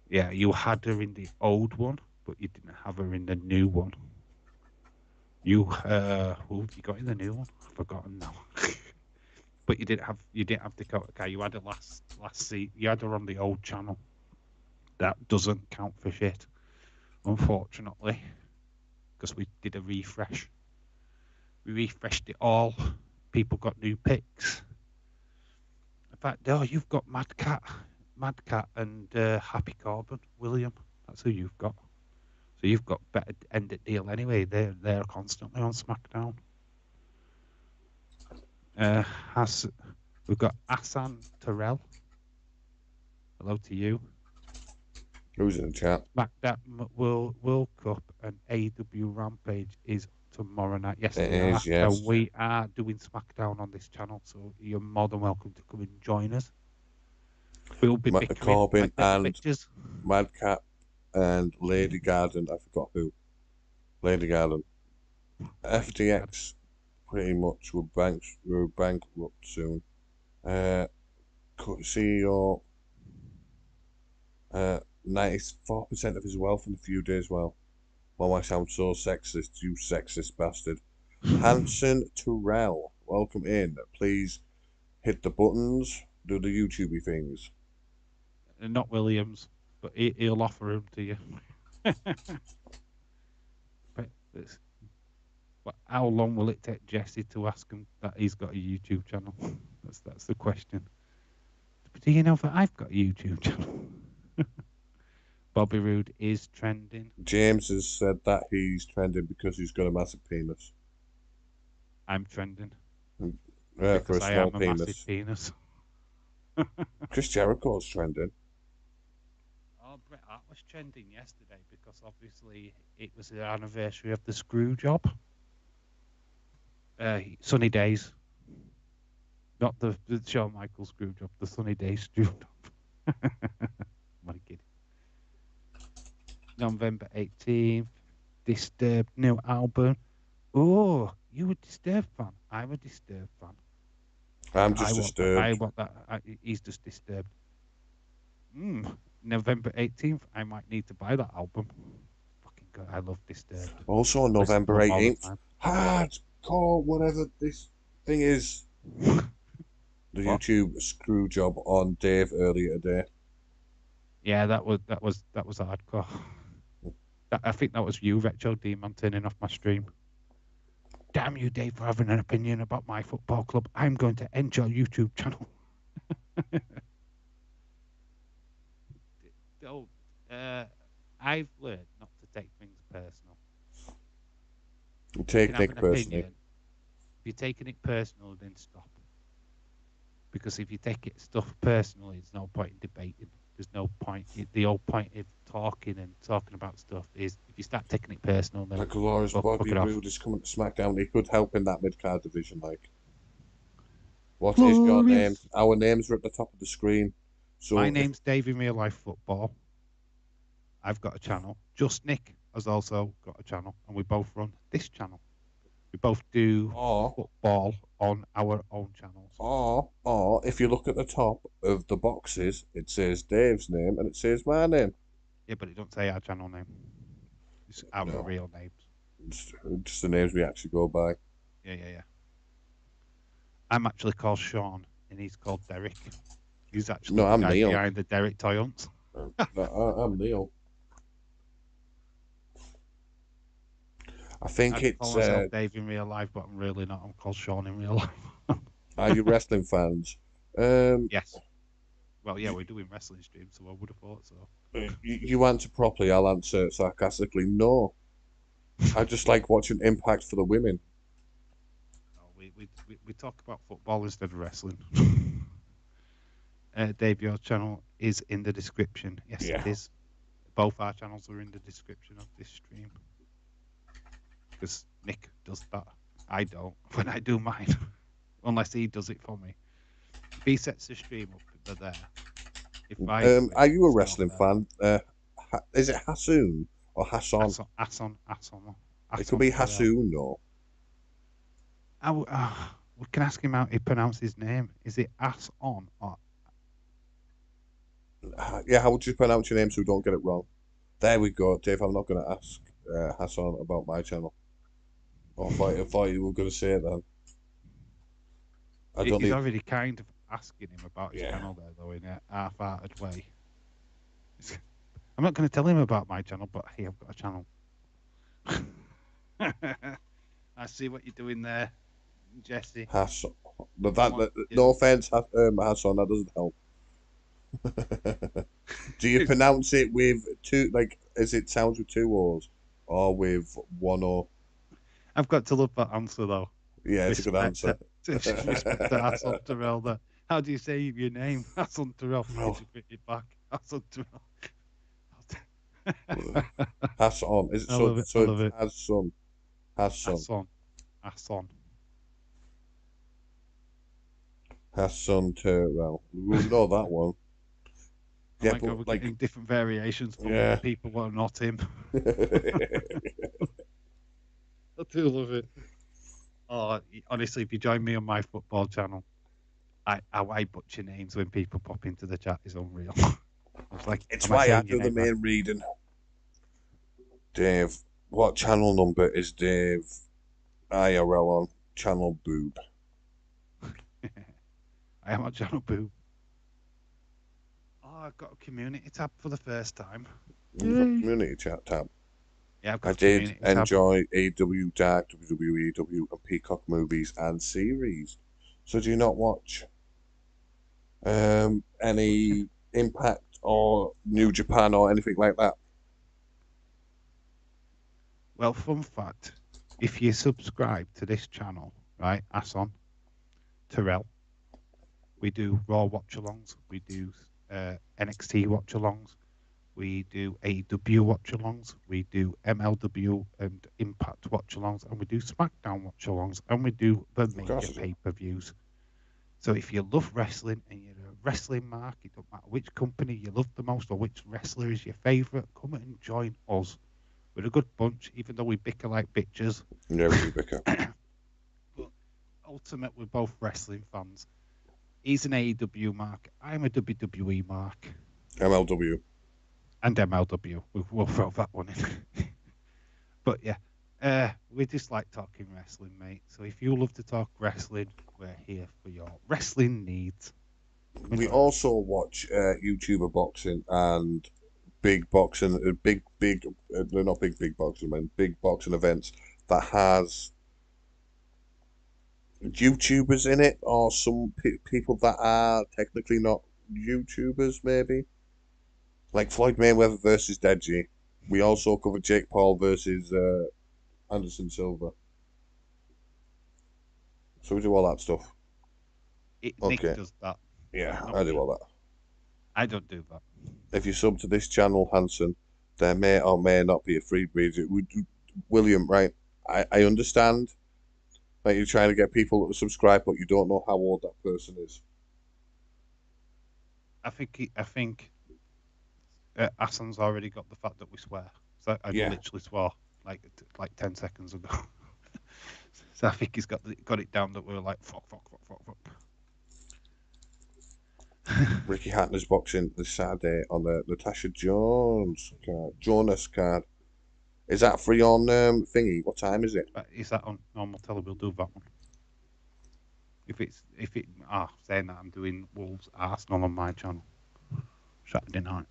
Speaker 1: Yeah, you had her in the old one, but you didn't have her in the new one. Who have you got in the new one? I've forgotten now. But you didn't have Dakota Kai. You had her last season. You had her on the old channel. That doesn't count for shit, unfortunately, because we did a refresh. We refreshed it all. People got new picks. In fact, oh, you've got Mad Cat, and Happy Corbin, William. That's who you've got. So you've got better end of deal anyway. They're constantly on SmackDown. Has We've got Asan Terrell. Hello to you.
Speaker 2: Who's in the chat?
Speaker 1: SmackDown World Cup and AW Rampage is tomorrow night. Yes,
Speaker 2: It
Speaker 1: they are.
Speaker 2: is, yes.
Speaker 1: And we are doing SmackDown on this channel, so you're more than welcome to come and join us. We'll be bickering
Speaker 2: Corbin
Speaker 1: like little
Speaker 2: and
Speaker 1: bitches.
Speaker 2: Madcap and Lady Garden. I forgot who. Lady Garden. FDX pretty much will bankrupt soon. CEO 94% of his wealth in a few days. Well, I sound so sexist, you sexist bastard. Hanson Terrell, welcome in. Please hit the buttons, do the YouTubey things.
Speaker 1: Not Williams, but he'll offer him to you. But how long will it take Jesse to ask him that he's got a YouTube channel? That's the question. Do you know that I've got a YouTube channel? Bobby Roode is trending.
Speaker 2: James has said that he's trending because he's got a massive penis.
Speaker 1: I'm trending.
Speaker 2: For a
Speaker 1: I
Speaker 2: small
Speaker 1: am a
Speaker 2: penis.
Speaker 1: massive penis.
Speaker 2: Chris Jericho's trending.
Speaker 1: Oh, Bret Hart was trending yesterday because obviously it was the anniversary of the screw job. Sunny Days. Not the Shawn Michaels screw job, the Sunny Days screw job. What a kid. November 18th. Disturbed new album. Oh, you a Disturbed fan? I'm a Disturbed fan.
Speaker 2: I'm just disturbed.
Speaker 1: I want that. He's just Disturbed. November 18th, I might need to buy that album. Fucking God, I love Disturbed.
Speaker 2: Also on November 18th, hardcore, whatever this thing is. The YouTube screw job on Dave earlier today.
Speaker 1: Yeah, that was hardcore. I think that was you, Retro Demon, turning off my stream. Damn you, Dave, for having an opinion about my football club. I'm going to end your YouTube channel. I've learned not to take things personal.
Speaker 2: Take things personally.
Speaker 1: If you're taking it personal, then stop. Because if you take it stuff personally, there's no point in debating. There's no point. The whole point of talking about stuff is if you start taking it personal, then
Speaker 2: Glorious Bobby Roode is coming to SmackDown. He could help in that mid-card division, like. What is your name? Our names are at the top of the screen. So
Speaker 1: my name's Dave in Real Life Football. I've got a channel. Just Nick has also got a channel, and we both run this channel. We both do football on our own channels.
Speaker 2: Or if you look at the top of the boxes, it says Dave's name and it says my name.
Speaker 1: Yeah, but it don't say our channel name. It's our real names.
Speaker 2: Just the names we actually go by.
Speaker 1: Yeah. I'm actually called Sean, and he's called Derek. He's actually the guy
Speaker 2: Neil.
Speaker 1: behind the Derek Toy Hunts.
Speaker 2: I'm Neil. I think it's
Speaker 1: call myself Dave in real life, but I'm really not. I'm called Sean in real life.
Speaker 2: Are you wrestling fans?
Speaker 1: Yes. Well, yeah, we're doing wrestling streams, so I would have thought so.
Speaker 2: You answer properly, I'll answer sarcastically. No. I just like watching Impact for the women.
Speaker 1: No, we talk about football instead of wrestling. Dave, your channel is in the description. Yes, it is. Both our channels are in the description of this stream. Because Nick does that. I don't when I do mine. Unless he does it for me. If he sets the stream up, they're there.
Speaker 2: Are you a wrestling fan? Is it Hassoon or Hassan?
Speaker 1: Hassan.
Speaker 2: It could be Hassoon, though.
Speaker 1: We can ask him how he pronounces his name. Is it Hassan or?
Speaker 2: Yeah, how would you pronounce your name so we don't get it wrong? There we go, Dave. I'm not going to ask Hassan about my channel. I thought you were going to say it then.
Speaker 1: He's already kind of asking him about his channel there, though, in a half-hearted way. I'm not going to tell him about my channel, but hey, I've got a channel. I see what you're doing there, Jesse.
Speaker 2: Hassan. No offense, Hassan, that doesn't help. Do you pronounce it with two, like, is it sounds with two O's or with one O?
Speaker 1: I've got to love that answer, though.
Speaker 2: Yeah, it's a good answer.
Speaker 1: Respect to Hassan Terrell there. How do you say your name? Hassan Terrell.
Speaker 2: No.
Speaker 1: Did you pick it back? Hassan Terrell.
Speaker 2: Hassan. Is it
Speaker 1: I
Speaker 2: so?
Speaker 1: love it. I
Speaker 2: So
Speaker 1: love
Speaker 2: it's
Speaker 1: it.
Speaker 2: Hassan. Hassan.
Speaker 1: Hassan. Hassan.
Speaker 2: Hassan Terrell. We would know that one.
Speaker 1: Oh
Speaker 2: Yeah,
Speaker 1: my
Speaker 2: but
Speaker 1: God, we're
Speaker 2: like,
Speaker 1: getting different variations from
Speaker 2: yeah.
Speaker 1: people who are not him. I do love it. Oh, honestly, if you join me on my football channel, I butcher names when people pop into the chat is unreal. I was like,
Speaker 2: It's
Speaker 1: am I
Speaker 2: why I
Speaker 1: saying your
Speaker 2: do the
Speaker 1: name right?
Speaker 2: main reading. Dave, what channel number is Dave IRL on? Channel Boob.
Speaker 1: I am on channel boo. Oh, I've got a community tab for the first time.
Speaker 2: You've got
Speaker 1: Yay.
Speaker 2: community chat tab.
Speaker 1: Yeah, I've
Speaker 2: I
Speaker 1: got a
Speaker 2: did
Speaker 1: community tab.
Speaker 2: enjoy AW Dark, WWEW, and Peacock movies and series. So do you not watch any Impact or New Japan or anything like that?
Speaker 1: Well, fun fact, if you subscribe to this channel, right, Ason, Terrell, we do Raw watch-alongs, we do NXT watch-alongs, we do AEW watch-alongs, we do MLW and Impact watch-alongs, and we do SmackDown watch-alongs, and we do the
Speaker 2: Of course
Speaker 1: major
Speaker 2: I do.
Speaker 1: pay-per-views. So if you love wrestling and you're a wrestling mark, it don't matter which company you love the most or which wrestler is your favourite, come and join us. We're a good bunch, even though we bicker like bitches.
Speaker 2: Yeah, we do bicker.
Speaker 1: But ultimate, we're both wrestling fans. He's an AEW mark. I'm a WWE mark.
Speaker 2: MLW.
Speaker 1: And MLW. We'll throw that one in. But yeah, we just like talking wrestling, mate. So if you love to talk wrestling, we're here for your wrestling needs.
Speaker 2: We also watch YouTuber boxing and big boxing, they're not big boxing, man, big boxing events that has YouTubers in it or some people that are technically not YouTubers, maybe. Like Floyd Mayweather versus Deji. We also cover Jake Paul versus Anderson Silva. So we do all that stuff.
Speaker 1: Nick
Speaker 2: Okay.
Speaker 1: does that.
Speaker 2: Yeah,
Speaker 1: Not
Speaker 2: I do
Speaker 1: me.
Speaker 2: all that.
Speaker 1: I don't do that.
Speaker 2: If you sub to this channel, Hanson, there may or may not be a free breed. William, right? I understand that you're trying to get people to subscribe, but you don't know how old that person is.
Speaker 1: I think Asan's already got the fact that we swear. So I
Speaker 2: Yeah.
Speaker 1: literally swore like 10 seconds ago. So I think he's got it down that we're like fuck.
Speaker 2: Ricky Hatton's boxing this Saturday on the Natasha Jonas card. Is that free on thingy? What time is it?
Speaker 1: Is that on normal telly? We'll do that one. Saying that I'm doing Wolves Arsenal on my channel Saturday night.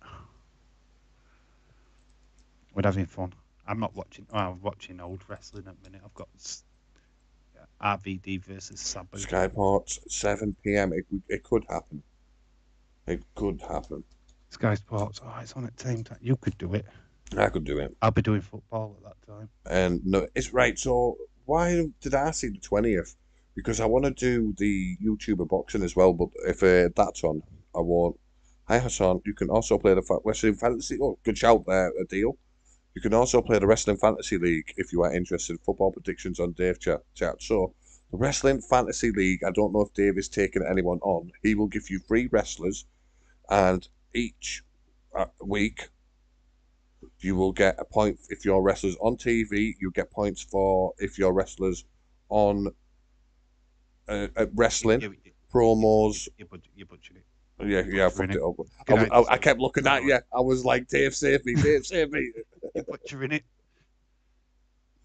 Speaker 1: We're having fun. I'm not watching. I'm watching old wrestling at the minute. I've got RVD versus Sabu.
Speaker 2: Skyports 7 p.m. It could happen. It could happen.
Speaker 1: Sky Sports. Oh, it's on at the same time. You could do it.
Speaker 2: I could do it.
Speaker 1: I'll be doing football at that time.
Speaker 2: And no, it's right. So why did I see the 20th? Because I want to do the YouTuber boxing as well. But if that's on, I won't. Hi Hassan, you can also play the Wrestling Fantasy. Oh, good shout there, a deal. You can also play the Wrestling Fantasy League if you are interested in football predictions on Dave chat. So the Wrestling Fantasy League, I don't know if Dave is taking anyone on. He will give you 3 wrestlers, and each week you will get a point if your wrestlers on TV. You get points for if your wrestlers on wrestling promos.
Speaker 1: You butchered it.
Speaker 2: Yeah, I fucked it up.
Speaker 1: Good idea,
Speaker 2: I kept looking at you. I was like, Dave, save me, Dave, save me.
Speaker 1: You're butchering it.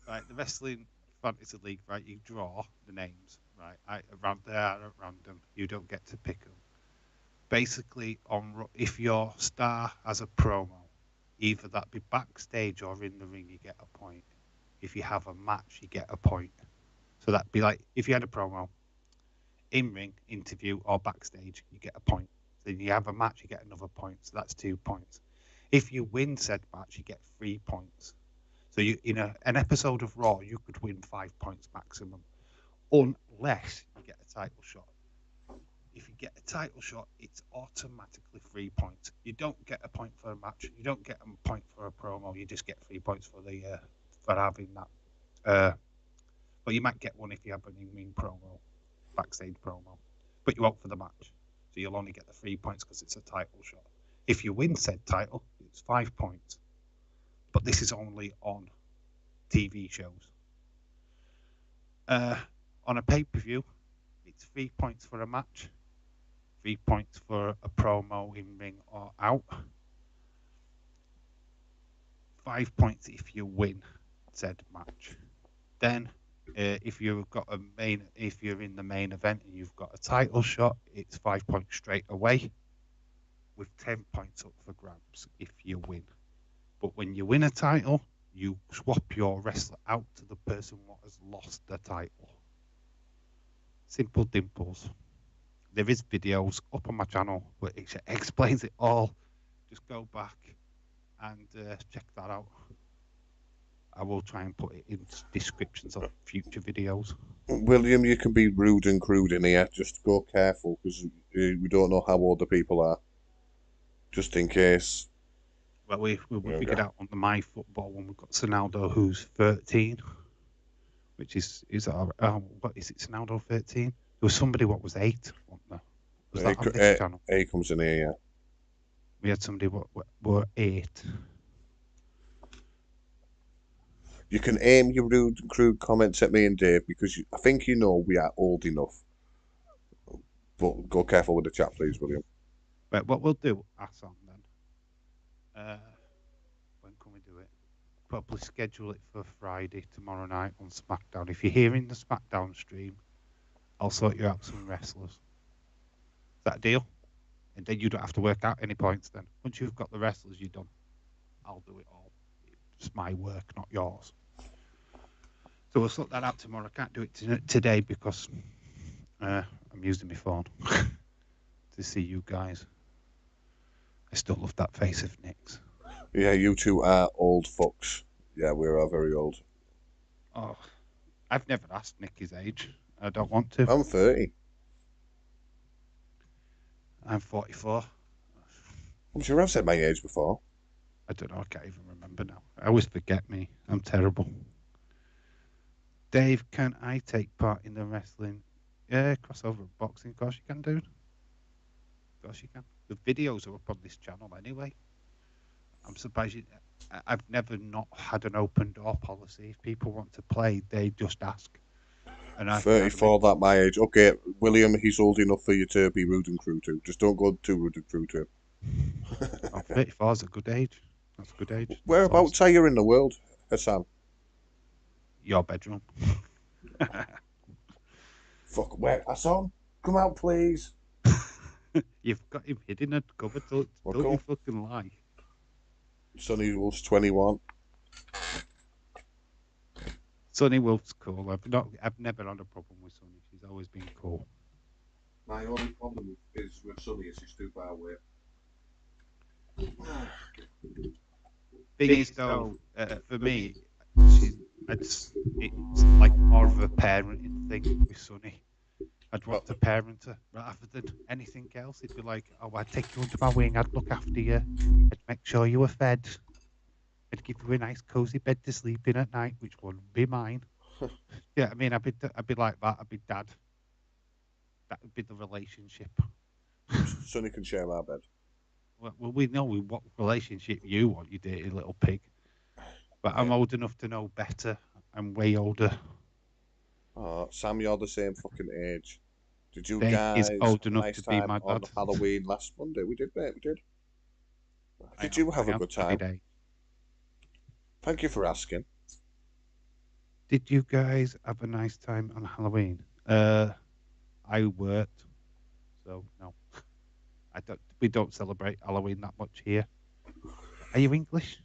Speaker 1: Right, the Wrestling Fantasy League, right? You draw the names, right? They are at random. You don't get to pick them. Basically, if your star has a promo, either that be backstage or in the ring, you get a point. If you have a match, you get a point. So that'd be like if you had a promo, in ring, interview, or backstage, you get a point. Then you have a match, you get another point. So that's 2 points. If you win said match, you get 3 points. So you in an episode of Raw, you could win 5 points maximum, unless you get a title shot. if you get a title shot, it's automatically 3 points. You don't get a point for a match. You don't get a point for a promo. You just get 3 points for the for having that. But you might get one if you have an in-ring promo, backstage promo. But you won't for the match, so you'll only get the 3 points because it's a title shot. If you win said title, it's 5 points. But this is only on TV shows. On a pay-per-view, it's 3 points for a match, 3 points for a promo in ring or out, 5 points if you win said match. Then, if you're in the main event and you've got a title shot, it's 5 points straight away, with 10 points up for grabs if you win. But when you win a title, you swap your wrestler out to the person what has lost the title. Simple dimples. There is videos up on my channel where it explains it all. Just go back and check that out. I will try and put it in descriptions of future videos.
Speaker 2: William, you can be rude and crude in here. Just go careful because we don't know how old the people are. Just in case.
Speaker 1: Well, we figured out on the My Football one, we've got Sonaldo who's 13, which is what is it, Sonaldo 13? There was somebody what was 8, wasn't there? Was that on this channel?
Speaker 2: A comes in here, yeah.
Speaker 1: We had somebody what were 8.
Speaker 2: You can aim your rude and crude comments at me and Dave because I think you know we are old enough. But go careful with the chat, please, William.
Speaker 1: Right, what we'll do, Hassan, then. When can we do it? Probably schedule it for Friday, tomorrow night on SmackDown. If you're hearing the SmackDown stream, I'll sort you out some wrestlers. Is that a deal? And then you don't have to work out any points then. Once you've got the wrestlers, you're done. I'll do it all. It's my work, not yours. So we'll sort that out tomorrow. I can't do it today because I'm using my phone to see you guys. I still love that face of Nick's.
Speaker 2: Yeah, you two are old fucks. Yeah, we are very old.
Speaker 1: Oh, I've never asked Nick his age. I don't want to.
Speaker 2: I'm 30.
Speaker 1: I'm 44.
Speaker 2: I'm sure I've said my age before.
Speaker 1: I don't know. I can't even remember now. I always forget me. I'm terrible. Dave, can I take part in the wrestling? Yeah, crossover boxing. Of course you can, dude. Of course you can. The videos are up on this channel anyway. I'm surprised I've never not had an open door policy. If people want to play, they just ask. And
Speaker 2: 34, that my age. Okay, William, he's old enough for you to be rude and crude to. Just don't go too rude and crude to him.
Speaker 1: 34 is a good age. That's a good age.
Speaker 2: Whereabouts are you in the world, Hassan?
Speaker 1: Your bedroom.
Speaker 2: Fuck, where? Hassan? Come out, please.
Speaker 1: You've got him hidden in a cupboard. Don't you fucking lie.
Speaker 2: Sonny Wolf's 21.
Speaker 1: Sonny Wolf's cool. I've never had a problem with Sonny. She's always been cool.
Speaker 2: My only problem is with Sonny is she's too far away.
Speaker 1: Thing is, though, for me, it's like more of a parenting thing with Sonny. I'd want to parent her rather than anything else. It'd be like, oh, I'd take you under my wing. I'd look after you. I'd make sure you were fed. I'd give you a nice cozy bed to sleep in at night, which wouldn't be mine. Yeah, I mean, I'd be like that. I'd be dad. That would be the relationship.
Speaker 2: Sonny can share my bed.
Speaker 1: Well, we know what relationship you want, you dirty little pig. But I'm old enough to know better. I'm way older.
Speaker 2: Oh, Sam, you're the same fucking age. Did you
Speaker 1: Dave
Speaker 2: guys
Speaker 1: is old
Speaker 2: have a
Speaker 1: enough
Speaker 2: nice
Speaker 1: to be
Speaker 2: time
Speaker 1: my
Speaker 2: on
Speaker 1: dad.
Speaker 2: Halloween last Monday? We did, mate. We did. Did you have a good time?
Speaker 1: Day.
Speaker 2: Thank you for asking.
Speaker 1: Did you guys have a nice time on Halloween? I worked, so no. We don't celebrate Halloween that much here. Are you English?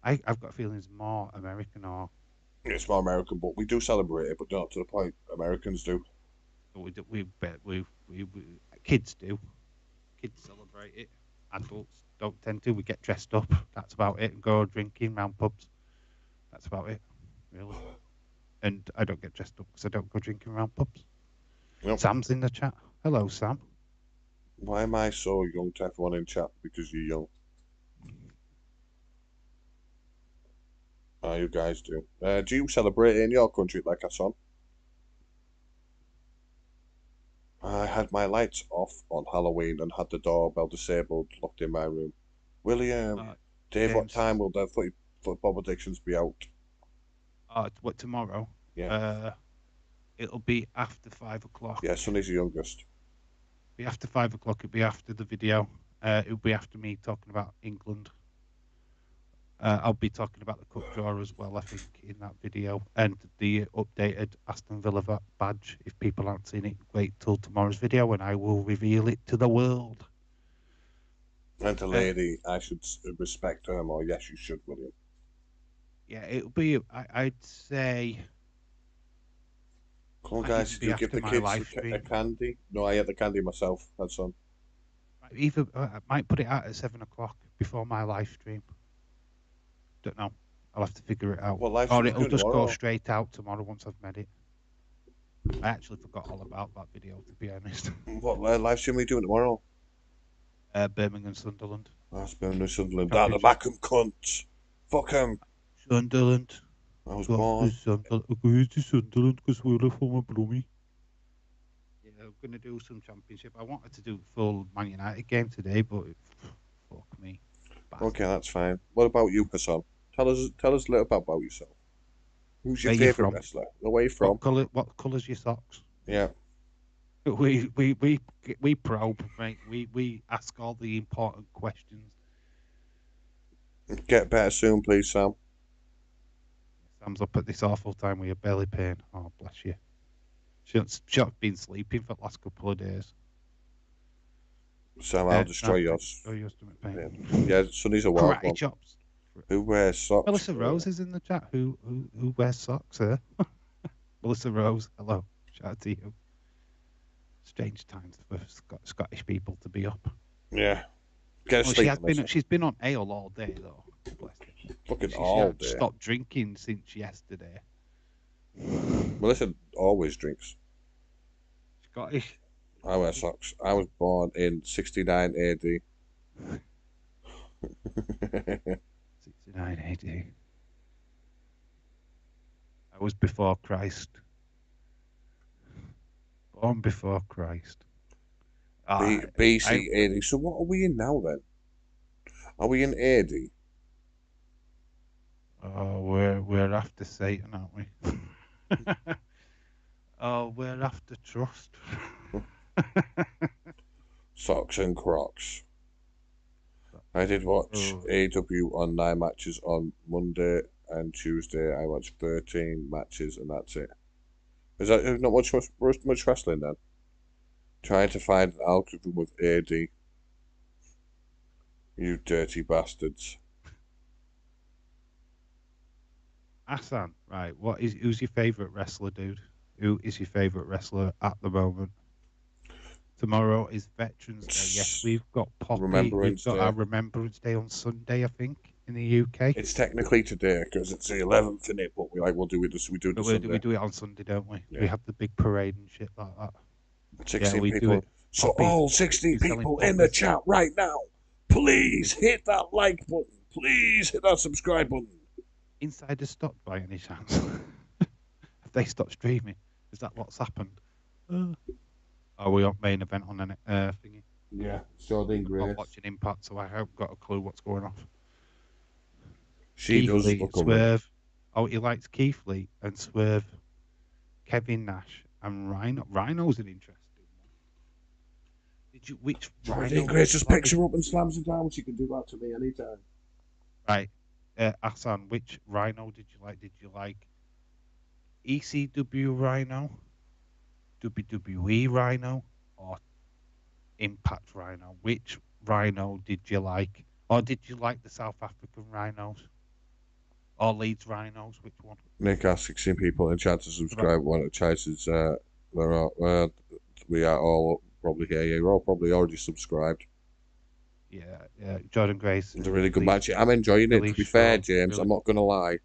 Speaker 1: I've got a feeling it's more American or.
Speaker 2: It's more American, but we do celebrate it, but not to the point Americans do.
Speaker 1: Kids do. Kids celebrate it. Adults don't tend to. We get dressed up. That's about it. And go drinking round pubs. That's about it, really. And I don't get dressed up because I don't go drinking round pubs.
Speaker 2: Yep.
Speaker 1: Sam's in the chat. Hello, Sam.
Speaker 2: Why am I so young to everyone in chat? Because you're young. You guys do. Do you celebrate it in your country like I saw? I had my lights off on Halloween and had the doorbell disabled, locked in my room. William,
Speaker 1: Uh,
Speaker 2: Dave, what
Speaker 1: James.
Speaker 2: time will the football predictions be out?
Speaker 1: What tomorrow?
Speaker 2: Yeah,
Speaker 1: Uh, it'll be after 5 o'clock.
Speaker 2: yeah, Sonny's the youngest.
Speaker 1: Be after 5 o'clock. It'll be after the video. It'll be after me talking about England. I'll be talking about the cup draw as well, I think, in that video, and the updated Aston Villa badge. If people aren't seen it, wait till tomorrow's video, and I will reveal it to the world.
Speaker 2: And the
Speaker 1: Uh,
Speaker 2: lady, I should respect her more. Yes, you should, William.
Speaker 1: yeah, it'll be. I'd say
Speaker 2: Come on,
Speaker 1: might
Speaker 2: guys,
Speaker 1: even
Speaker 2: did
Speaker 1: be
Speaker 2: you give
Speaker 1: after
Speaker 2: the
Speaker 1: my
Speaker 2: kids
Speaker 1: live
Speaker 2: a
Speaker 1: stream.
Speaker 2: candy? No, I ate the candy myself. That's on.
Speaker 1: Either I might put it out at 7 o'clock before my live stream. Don't know. I'll have to figure it out.
Speaker 2: What live
Speaker 1: Or
Speaker 2: stream are you
Speaker 1: it'll
Speaker 2: doing
Speaker 1: just go
Speaker 2: tomorrow?
Speaker 1: straight out tomorrow once I've made it. I actually forgot all about that video, to be honest.
Speaker 2: What live stream are you doing tomorrow?
Speaker 1: Birmingham, Sunderland.
Speaker 2: That's Birmingham Sunderland. That the
Speaker 1: Championship.
Speaker 2: Mackham cunts. Fuck him.
Speaker 1: Sunderland.
Speaker 2: I was
Speaker 1: Got to
Speaker 2: born.
Speaker 1: Sunderland. I'm going to Sunderland because we're from a Brummy. Yeah, I'm going to do some championship. I wanted to do full Man United game today, but fuck me. Bastard.
Speaker 2: Okay, that's fine. What about you, Hassan? Tell us a little bit about yourself. Who's your
Speaker 1: Where you
Speaker 2: favourite
Speaker 1: from?
Speaker 2: wrestler? Where you from?
Speaker 1: What colour's your socks?
Speaker 2: Yeah.
Speaker 1: We probe, mate. We ask all the important questions.
Speaker 2: Get better soon, please, Sam.
Speaker 1: Sam's up at this awful time with your belly pain. Oh, bless you. She's been sleeping for the last couple of days.
Speaker 2: Sam, I'll destroy yours.
Speaker 1: Oh, your stomach pain.
Speaker 2: Yeah, Sonny's a wild
Speaker 1: Karate
Speaker 2: one.
Speaker 1: chops.
Speaker 2: Who wears socks?
Speaker 1: Melissa Rose is in the chat. Who wears socks? Huh? Melissa Rose. Hello. Shout out to you. Strange times for Scottish people to be up.
Speaker 2: Yeah. Get
Speaker 1: Well,
Speaker 2: sleep.
Speaker 1: she's been on ale all day though. Bless her.
Speaker 2: Fucking all
Speaker 1: She
Speaker 2: day.
Speaker 1: stopped drinking since yesterday.
Speaker 2: Melissa always drinks.
Speaker 1: Scottish.
Speaker 2: I wear socks. I was born in 69 AD.
Speaker 1: 69 AD. I was before Christ. Born before Christ.
Speaker 2: BC AD. So what are we in now then? Are we in AD?
Speaker 1: Oh, we're after Satan, aren't we? Oh, we're after trust.
Speaker 2: Socks and Crocs. I did watch AW on 9 matches on Monday and Tuesday. I watched 13 matches and that's it. Is that not much wrestling then? Trying to find an algorithm with AD. You dirty bastards.
Speaker 1: Hassan, right? Who's your favourite wrestler, dude? Who is your favourite wrestler at the moment? Tomorrow is Veterans Day. Yes, we've got Poppy. We've got our Remembrance Day on Sunday, I think, in the UK.
Speaker 2: It's technically today because it's the 11th, in it, but we'll do it. We do it on Sunday.
Speaker 1: We do it on Sunday, don't we?
Speaker 2: Yeah.
Speaker 1: We have the big parade and shit like that.
Speaker 2: 16 people. So
Speaker 1: Poppy,
Speaker 2: all 16 people in the chat right now, please hit that like button. Please hit that subscribe button.
Speaker 1: Insider stopped by any chance? Have they stopped streaming? Is that what's happened? Are we on main event on an thingy?
Speaker 2: Yeah, Jordan Grace.
Speaker 1: I'm watching Impact, so I haven't got a clue what's going on.
Speaker 2: She
Speaker 1: Keith
Speaker 2: does
Speaker 1: Lee,
Speaker 2: look
Speaker 1: Swerve. Oh, he likes Keith Lee and Swerve, Kevin Nash and Rhino. Rhino's an interesting one. Which
Speaker 2: Jordan Grace just picks her up and slams her down. She can do that to me anytime.
Speaker 1: Right. Hassan, which Rhino did you like? Did you like ECW Rhino, WWE Rhino, or Impact Rhino? Which Rhino did you like? Or did you like the South African Rhinos? Or Leeds Rhinos? Which one?
Speaker 2: Nick asked 16 people in chat to subscribe. One of the choices we are all probably here. You're all probably already subscribed.
Speaker 1: Yeah. Jordan Grace.
Speaker 2: It's a really good match. I'm enjoying it. To be fair, James, I'm not going to lie.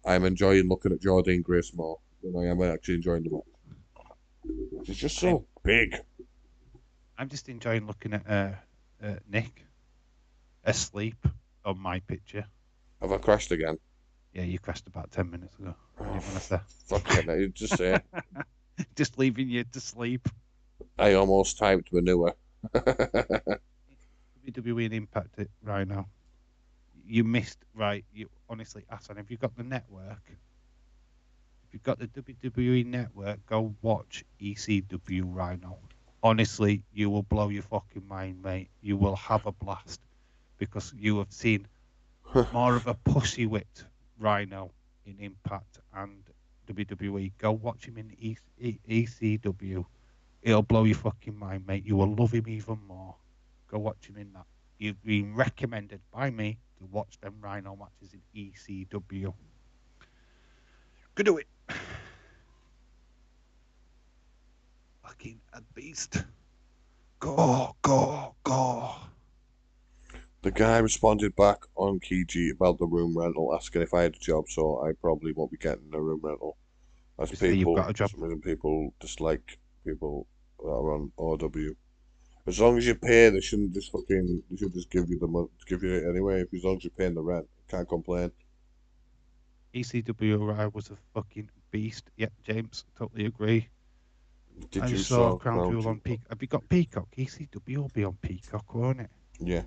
Speaker 2: I'm enjoying looking at Jordan Grace more than I am actually enjoying the match. It's just so big.
Speaker 1: I'm just enjoying looking at Nick asleep on my picture.
Speaker 2: Have I crashed again?
Speaker 1: Yeah, you crashed about 10 minutes ago. What do
Speaker 2: Oh,
Speaker 1: you want to say?
Speaker 2: fucking hell, you just say.
Speaker 1: Just leaving you to sleep.
Speaker 2: I almost typed manure.
Speaker 1: WWE and Impact it right now. You missed, right? You honestly, Hassan, have you got the network? If you've got the WWE network, go watch ECW right now. Honestly, you will blow your fucking mind, mate. You will have a blast because you have seen more of a pussy whipped Rhino in Impact and WWE. Go watch him in ECW. It'll blow your fucking mind, mate. You will love him even more. Go watch him in that. You've been recommended by me to watch them Rhino matches in ECW. Go do it. Fucking a beast. Go, go, go.
Speaker 2: The guy responded back on Kiji about the room rental, asking if I had a job, so I probably won't be getting a room rental. As
Speaker 1: You say you've
Speaker 2: people,
Speaker 1: got a
Speaker 2: for
Speaker 1: job.
Speaker 2: some reason, people dislike people that are on OW. As long as you pay, they shouldn't just fucking. They should just give you the money, give you it anyway. As long as you're paying the rent, can't complain.
Speaker 1: ECW was a fucking beast. Yeah, James, totally agree.
Speaker 2: Did
Speaker 1: I
Speaker 2: you
Speaker 1: saw
Speaker 2: saw
Speaker 1: Crown
Speaker 2: Crown
Speaker 1: Jewel on
Speaker 2: Jewel?
Speaker 1: Peacock. Have you got Peacock? ECW will be on Peacock, won't it?
Speaker 2: Yeah,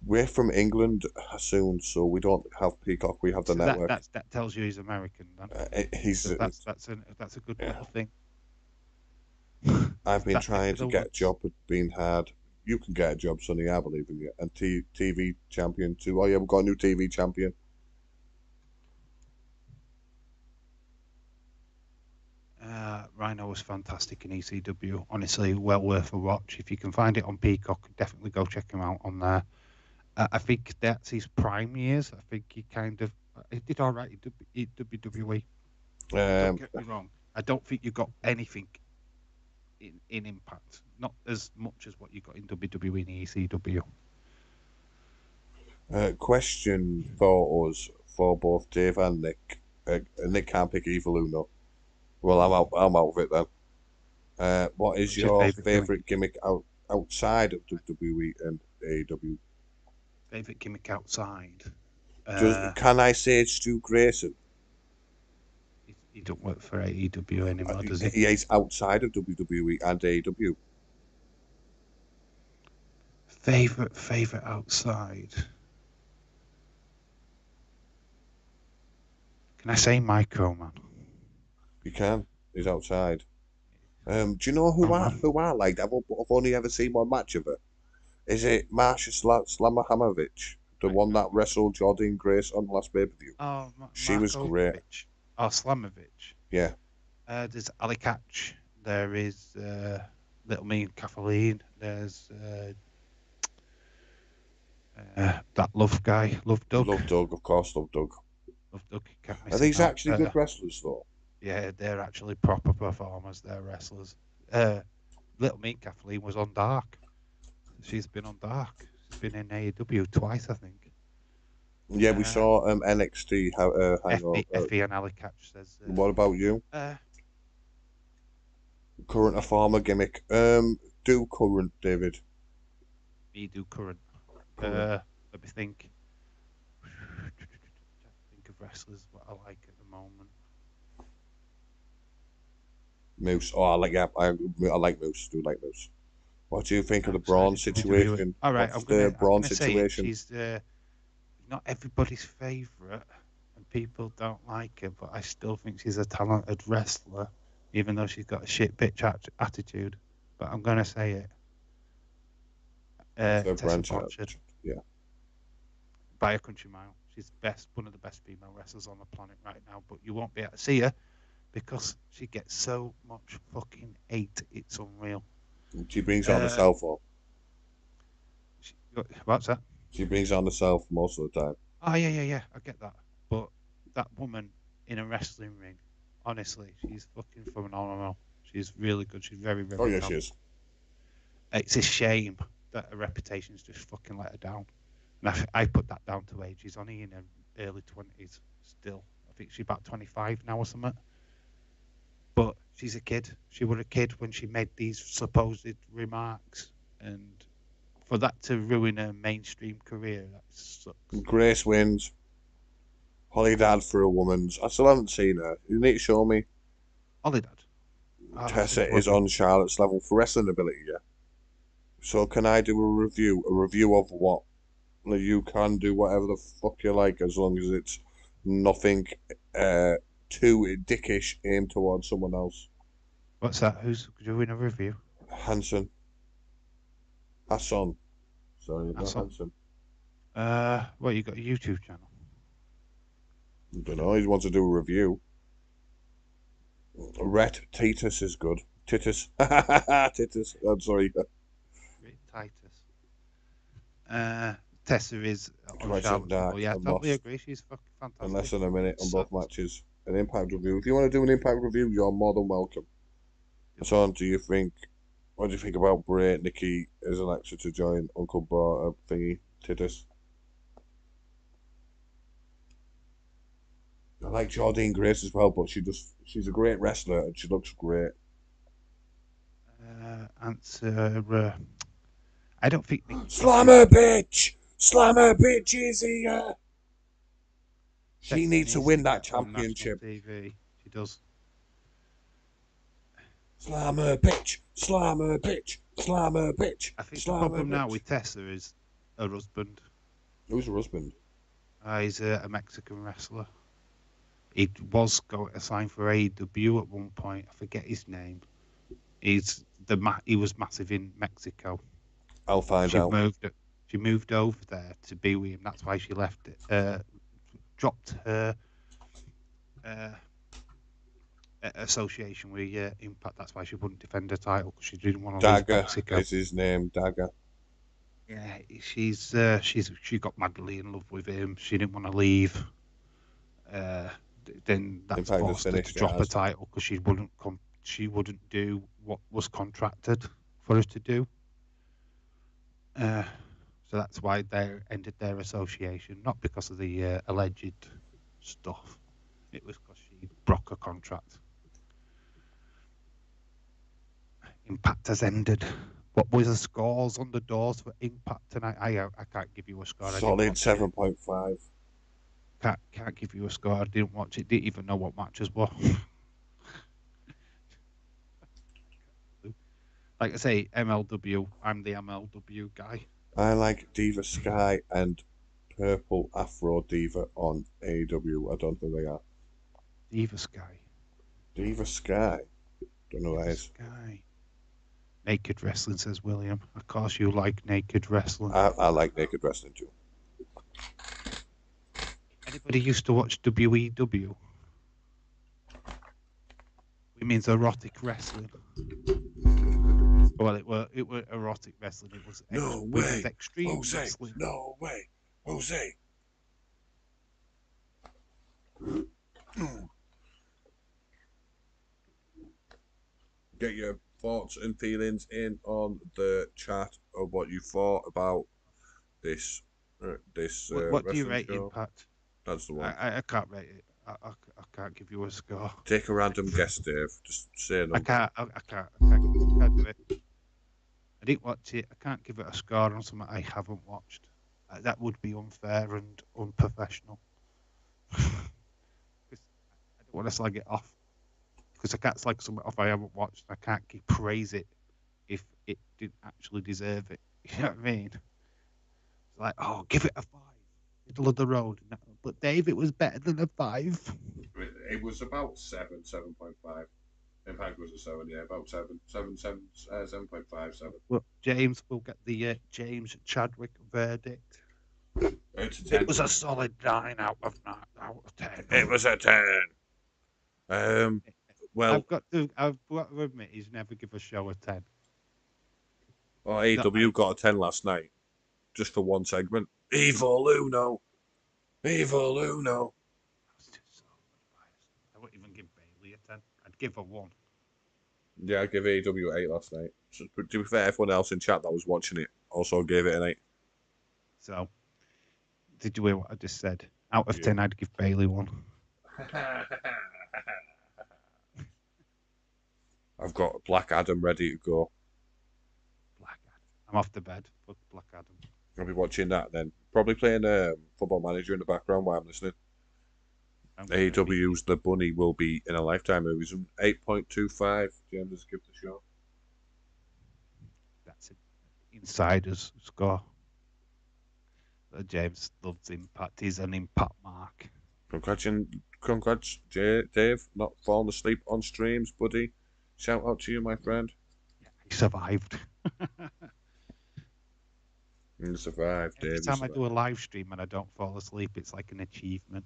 Speaker 2: we're from England, Hassoon, so we don't have Peacock. We have the
Speaker 1: So that
Speaker 2: network.
Speaker 1: that's that tells you he's American then.
Speaker 2: He's
Speaker 1: So that's a good
Speaker 2: yeah.
Speaker 1: little thing.
Speaker 2: I've been
Speaker 1: That neck
Speaker 2: trying
Speaker 1: of
Speaker 2: to
Speaker 1: the
Speaker 2: get a
Speaker 1: woods.
Speaker 2: job, but being hard. You can get a job, Sonny. I believe in you. And TV champion too. Oh yeah, we've got a new TV champion.
Speaker 1: Rhino was fantastic in ECW. Honestly, well worth a watch. If you can find it on Peacock, definitely go check him out on there. I think that's his prime years. I think he did all right in WWE. Don't
Speaker 2: Um,
Speaker 1: get me wrong. I don't think you got anything in Impact. Not as much as what you got in WWE and ECW.
Speaker 2: question for us, for both Dave and Nick. Nick can't pick Evil Uno. Well, I'm out. I'm out of it then. What is
Speaker 1: What's your
Speaker 2: your
Speaker 1: favorite gimmick?
Speaker 2: favorite gimmick outside of WWE and AEW?
Speaker 1: Favorite gimmick outside?
Speaker 2: Does
Speaker 1: Uh,
Speaker 2: can I say Stu Grayson?
Speaker 1: he don't work for AEW anymore, does he?
Speaker 2: He is outside of WWE and AEW.
Speaker 1: Favorite outside? Can I say Micro Man?
Speaker 2: You can. He's outside. Do you know
Speaker 1: Oh man.
Speaker 2: who I liked? I've only ever seen one match of it. Is it Marsha Slamahamovic, the one that wrestled Jordynne Grace on the last pay-per-view?
Speaker 1: Oh,
Speaker 2: She was great.
Speaker 1: Markovic. Oh, Slamovich.
Speaker 2: Yeah.
Speaker 1: There's Ali Catch. There is Little Me and Kathleen. There's that Love guy, Love Doug.
Speaker 2: Love Doug, of course, love Doug.
Speaker 1: Love Doug. Kept
Speaker 2: Are
Speaker 1: missing
Speaker 2: these
Speaker 1: out.
Speaker 2: actually good wrestlers, though?
Speaker 1: Yeah, they're actually proper performers. They're wrestlers. Uh, Little Me and Kathleen was on Dark. She's been on Dark. She's been in AEW twice, I think.
Speaker 2: Yeah, we
Speaker 1: Uh,
Speaker 2: saw NXT. Hang on.
Speaker 1: Effie and Ali Catch says,
Speaker 2: What about you?
Speaker 1: uh,
Speaker 2: Current or former gimmick? Do current, David.
Speaker 1: me do current.
Speaker 2: Current.
Speaker 1: Let me think. Think of wrestlers what I like at the moment.
Speaker 2: Moose. Oh, I like yeah. I like Moose. Do like Moose. What do you think of the
Speaker 1: Outside
Speaker 2: Braun
Speaker 1: of WWE.
Speaker 2: situation?
Speaker 1: All right,
Speaker 2: What's the
Speaker 1: I'm
Speaker 2: Braun
Speaker 1: gonna say it.
Speaker 2: situation?
Speaker 1: She's not everybody's favorite, and people don't like her, but I still think she's a talented wrestler, even though she's got a shit bitch attitude. But I'm gonna say it.
Speaker 2: What's the
Speaker 1: Tessa
Speaker 2: branch?
Speaker 1: Blanchard
Speaker 2: Yeah.
Speaker 1: by a country mile. She's one of the best female wrestlers on the planet right now. But you won't be able to see her because she gets so much fucking hate. It's unreal.
Speaker 2: She brings on
Speaker 1: Uh,
Speaker 2: herself, or
Speaker 1: she, what's that?
Speaker 2: she brings on herself most of the time.
Speaker 1: Oh yeah. I get that. But that woman in a wrestling ring, honestly, she's fucking phenomenal. She's really good. She's very,
Speaker 2: Oh
Speaker 1: very
Speaker 2: yeah, she
Speaker 1: talented.
Speaker 2: is.
Speaker 1: It's a shame that her reputation's just fucking let her down. And I put that down to age. She's only in her early 20s still. I think she's about 25 now or something. But she's a kid. She was a kid when she made these supposed remarks. and for that to ruin her mainstream career, that sucks.
Speaker 2: Grace wins. Holly died for a woman's. I still haven't seen her. You need to show me.
Speaker 1: Ollie dad. I
Speaker 2: Tessa
Speaker 1: think
Speaker 2: is on Charlotte's level for wrestling ability, yeah. So can I do a review? A review of what? Like, you can do whatever the fuck you like as long as it's nothing too dickish aimed towards someone else.
Speaker 1: What's that? Who's doing a review?
Speaker 2: Hanson. Hassan. Sorry,
Speaker 1: That's
Speaker 2: not
Speaker 1: on.
Speaker 2: Hanson.
Speaker 1: Well, you got a YouTube channel.
Speaker 2: I don't know. He wants to do a review. Rhett Titus is good. Titus. Titus. I'm sorry.
Speaker 1: Great Titus. Tessa is on
Speaker 2: Quite
Speaker 1: Charlotte's
Speaker 2: dark
Speaker 1: level. Yeah, I
Speaker 2: and
Speaker 1: totally
Speaker 2: lost
Speaker 1: agree. She's fucking
Speaker 2: in
Speaker 1: fantastic.
Speaker 2: less than a minute on
Speaker 1: So,
Speaker 2: both matches. An Impact review. If you want to do an Impact review, you're more than welcome. So, do you think? What do you think about Bray, Nikki as an actor to join Uncle Bar thingy Titus? I like Jordine Grace as well, but she's a great wrestler and she looks great.
Speaker 1: answer. I don't think Nikki
Speaker 2: Slam
Speaker 1: Cross
Speaker 2: her,
Speaker 1: is.
Speaker 2: bitch! Slam her, bitch! Is here. She
Speaker 1: Tessa
Speaker 2: needs to
Speaker 1: needs
Speaker 2: win
Speaker 1: to
Speaker 2: that
Speaker 1: get on national
Speaker 2: championship.
Speaker 1: TV. She does.
Speaker 2: Slam her, bitch! Slam her, bitch! Slam her, bitch!
Speaker 1: I think the
Speaker 2: Slam her,
Speaker 1: problem now
Speaker 2: bitch!
Speaker 1: with Tessa is her husband.
Speaker 2: Who's her husband?
Speaker 1: He's a Mexican wrestler. He was going to sign for AEW at one point. I forget his name. He was massive in Mexico.
Speaker 2: I'll find
Speaker 1: She
Speaker 2: out.
Speaker 1: moved she moved over there to be with him. That's why she left it. Dropped her association with Impact. That's why she wouldn't defend her title because she didn't want to lose
Speaker 2: Dagger
Speaker 1: Mexico.
Speaker 2: is his name. Dagger.
Speaker 1: Yeah, she got madly in love with him. She didn't want to leave. Then that's
Speaker 2: Impact has
Speaker 1: forced her to
Speaker 2: finished. It
Speaker 1: drop a
Speaker 2: has.
Speaker 1: title because she wouldn't come. She wouldn't do what was contracted for her to do. So that's why they ended their association, not because of the alleged stuff. It was because she broke a contract. Impact has ended. What was the scores on the doors for Impact tonight? I can't give you a score. I didn't
Speaker 2: Solid
Speaker 1: watch
Speaker 2: 7.5.
Speaker 1: Can't give you a score. I didn't watch it. Didn't even know what matches were. Like I say, MLW. I'm the MLW guy.
Speaker 2: I like Diva Sky and Purple Afro Diva on AEW. I don't think they are.
Speaker 1: Diva Sky.
Speaker 2: Diva Sky. Don't know who that is.
Speaker 1: Sky. Naked wrestling, says William. Of course, you like naked wrestling.
Speaker 2: I like naked wrestling too.
Speaker 1: Anybody used to watch WEW? It means erotic wrestling. Well, it were erotic wrestling. It was
Speaker 2: No
Speaker 1: women's
Speaker 2: way.
Speaker 1: extreme
Speaker 2: Jose.
Speaker 1: wrestling.
Speaker 2: No way. Jose. Get your thoughts and feelings in on the chat of what you thought about this
Speaker 1: What do you
Speaker 2: wrestling
Speaker 1: rate
Speaker 2: show.
Speaker 1: Impact?
Speaker 2: That's the one.
Speaker 1: I can't rate it. I can't give you a score.
Speaker 2: Take a random guess, Dave. Just say a number.
Speaker 1: I can't do it. I didn't watch it. I can't give it a score on something I haven't watched. That would be unfair and unprofessional. I don't want to slag it off because I can't slag something off I haven't watched. I can't praise it if it didn't actually deserve it. You know what I mean? It's like, oh, give it a 5. Middle of the road. No, but Dave, it was better than a 5.
Speaker 2: It was about 7.5. Impact was a 7, yeah, about 7.5, 7.
Speaker 1: Well, James will get the James Chadwick verdict.
Speaker 2: It's a 10.
Speaker 1: It was a solid 9 out of 10.
Speaker 2: It was a 10. Well,
Speaker 1: I've got to admit, he's never give a show a 10.
Speaker 2: AEW got a 10 last night, just for one segment. Evil Uno. Evil Uno.
Speaker 1: I wouldn't even give Bailey a 10. I'd give her 1.
Speaker 2: Yeah, I gave AEW 8 last night. So, to be fair, everyone else in chat that was watching it also gave it an 8.
Speaker 1: So, did you hear what I just said? Out of 10, I'd give Bailey 1.
Speaker 2: I've got Black Adam ready to go.
Speaker 1: Black Adam. I'm off to bed. Fuck Black Adam.
Speaker 2: I'll be watching that then. Probably playing Football Manager in the background while I'm listening.
Speaker 1: I'm gonna be.
Speaker 2: AEW's The Bunny will be in a Lifetime movies. 8.25. James, give the show.
Speaker 1: That's it. Insiders score. James loves Impact. He's an Impact mark.
Speaker 2: Congrats, Dave. Not falling asleep on streams, buddy. Shout out to you, my friend.
Speaker 1: Yeah, he survived.
Speaker 2: You survived,
Speaker 1: Every
Speaker 2: Dave.
Speaker 1: time I do a live stream and I don't fall asleep, it's like an achievement.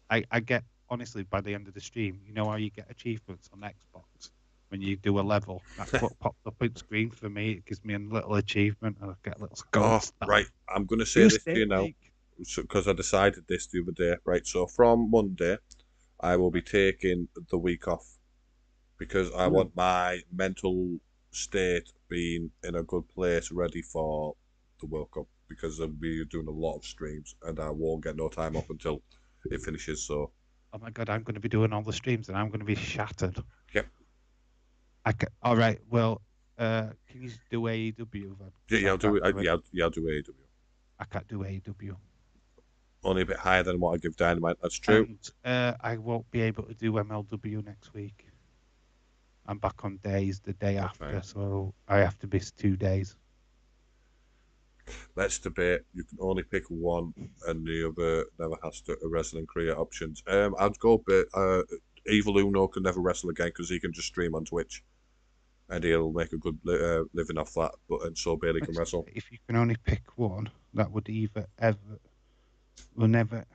Speaker 1: I get, honestly, by the end of the stream, you know how you get achievements on Xbox? When you do a level, that's what pops up on screen for me. It gives me a little achievement and I get a little gold star.
Speaker 2: Right. I'm going to say this to you now because I decided this the other day. Right. So from Monday, I will be taking the week off because I want my mental state being in a good place, ready for the World Cup. Because I'll be doing a lot of streams and I won't get no time off until it finishes. So,
Speaker 1: oh my God, I'm going to be doing all the streams and I'm going to be shattered.
Speaker 2: yep.
Speaker 1: All right. Well, can you do AEW then?
Speaker 2: Yeah, I'll do it. I'll do AEW.
Speaker 1: I can't do AEW.
Speaker 2: Only a bit higher than what I give Dynamite. That's true.
Speaker 1: And I won't be able to do MLW next week. I'm back on days the day after, so I have to miss 2 days.
Speaker 2: Let's debate. You can only pick one, and the other never has to a wrestling career options. I'd go bit. Evil Uno can never wrestle again because he can just stream on Twitch, and he'll make a good living off that. And so Bailey can wrestle.
Speaker 1: If you can only pick one, that would either never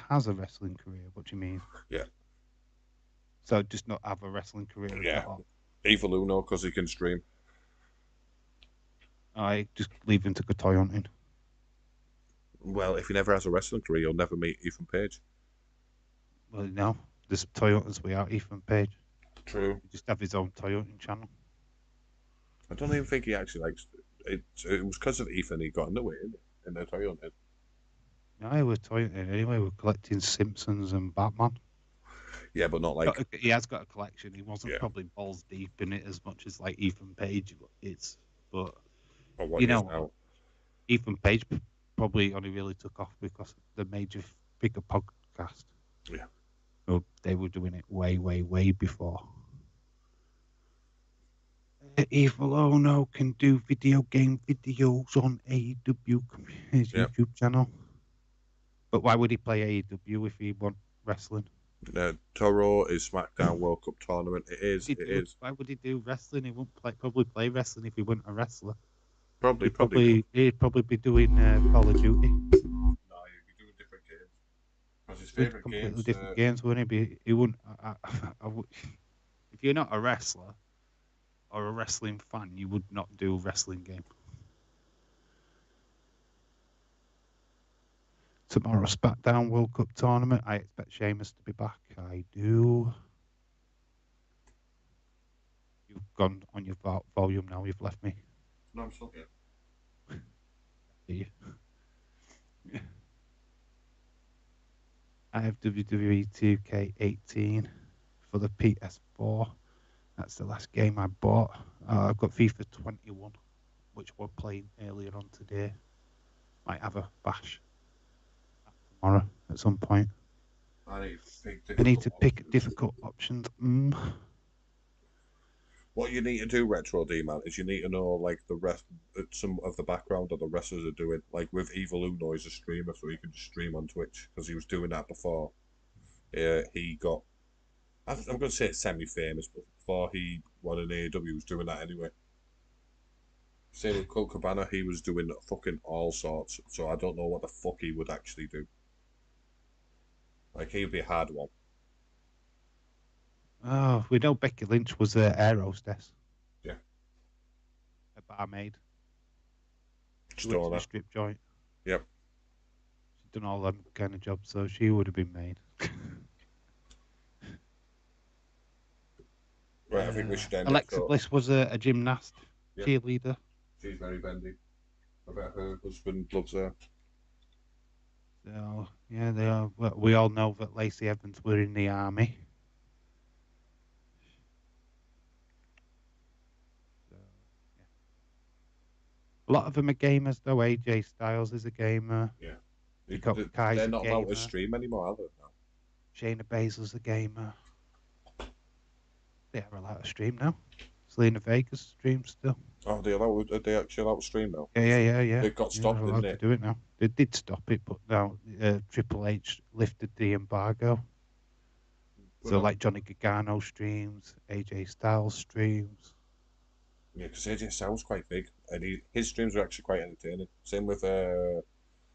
Speaker 1: has a wrestling career. What do you mean?
Speaker 2: Yeah.
Speaker 1: So just not have a wrestling career.
Speaker 2: Yeah. Evil Uno because he can stream.
Speaker 1: I just leave him to go toy hunting.
Speaker 2: Well, if he never has a wrestling career, he'll never meet Ethan Page.
Speaker 1: Well, no, there's toy hunters without Ethan Page.
Speaker 2: True.
Speaker 1: He just have his own toy hunting channel.
Speaker 2: I don't even think he actually likes it. It was because of Ethan he got into it in the toy hunting.
Speaker 1: No, he was toy hunting anyway. We're collecting Simpsons and Batman.
Speaker 2: Yeah, but not like
Speaker 1: he has got a collection. He wasn't probably balls deep in it as much as like Ethan Page is, but you know,
Speaker 2: now.
Speaker 1: Ethan Page probably only really took off because of the major bigger podcast.
Speaker 2: Yeah.
Speaker 1: So they were doing it way, way, way before. Evil Ono can do video game videos on AEW, his YouTube channel. But why would he play AEW if he want wrestling?
Speaker 2: Toro is SmackDown World Cup tournament. It is.
Speaker 1: Why would he do wrestling? He wouldn't probably play wrestling if he wasn't a wrestler.
Speaker 2: He'd
Speaker 1: probably be doing Call of Duty.
Speaker 2: No, he'd be doing different games. Because his favorite
Speaker 1: completely different games, wouldn't he? He wouldn't. If you're not a wrestler or a wrestling fan, you would not do a wrestling game. Tomorrow, SmackDown World Cup tournament. I expect Sheamus to be back. I do. You've gone on your volume now. You've left me.
Speaker 2: No, I'm still here.
Speaker 1: I have WWE 2K18 for the PS4. That's the last game I bought. I've got FIFA 21, which we're playing earlier on today. Might have a bash tomorrow at some point.
Speaker 2: I
Speaker 1: need to pick difficult options.
Speaker 2: What you need to do, Retro D-Man, is you need to know like some of the background that the wrestlers are doing. Like with Evil Uno, he's a streamer, so he can just stream on Twitch because he was doing that before. He got, I'm going to say it's semi-famous, but before he won an AEW, he was doing that anyway. Same with Colt Cabana, he was doing fucking all sorts. So I don't know what the fuck he would actually do. Like he'd be a hard one.
Speaker 1: Oh, we know Becky Lynch was an air hostess.
Speaker 2: Yeah.
Speaker 1: A barmaid.
Speaker 2: Stoner.
Speaker 1: Strip joint.
Speaker 2: Yep.
Speaker 1: She's done all them kind of jobs, so she would have been made.
Speaker 2: Right, I think we should end
Speaker 1: Alexa Bliss was a gymnast, cheerleader.
Speaker 2: She's very bendy. I bet her husband loves her.
Speaker 1: So, yeah, they are. Well, we all know that Lacey Evans were in the army. So, lot of them are gamers though. AJ Styles is a gamer.
Speaker 2: Yeah.
Speaker 1: Dakota Kai's
Speaker 2: They're
Speaker 1: a
Speaker 2: not allowed to
Speaker 1: gamer.
Speaker 2: stream anymore, are they? No.
Speaker 1: Shayna Baszler's a gamer. They are allowed to stream now. Selena Vegas streams still.
Speaker 2: Oh, are they actually allowed to stream now?
Speaker 1: Yeah.
Speaker 2: It got
Speaker 1: Yeah,
Speaker 2: stopped,
Speaker 1: they're
Speaker 2: didn't
Speaker 1: allowed to
Speaker 2: it?
Speaker 1: do it now. They did stop it, but now Triple H lifted the embargo. So
Speaker 2: Well,
Speaker 1: like Johnny Gargano streams, AJ Styles streams.
Speaker 2: yeah, because AJ Styles quite big, and his streams are actually quite entertaining. Same with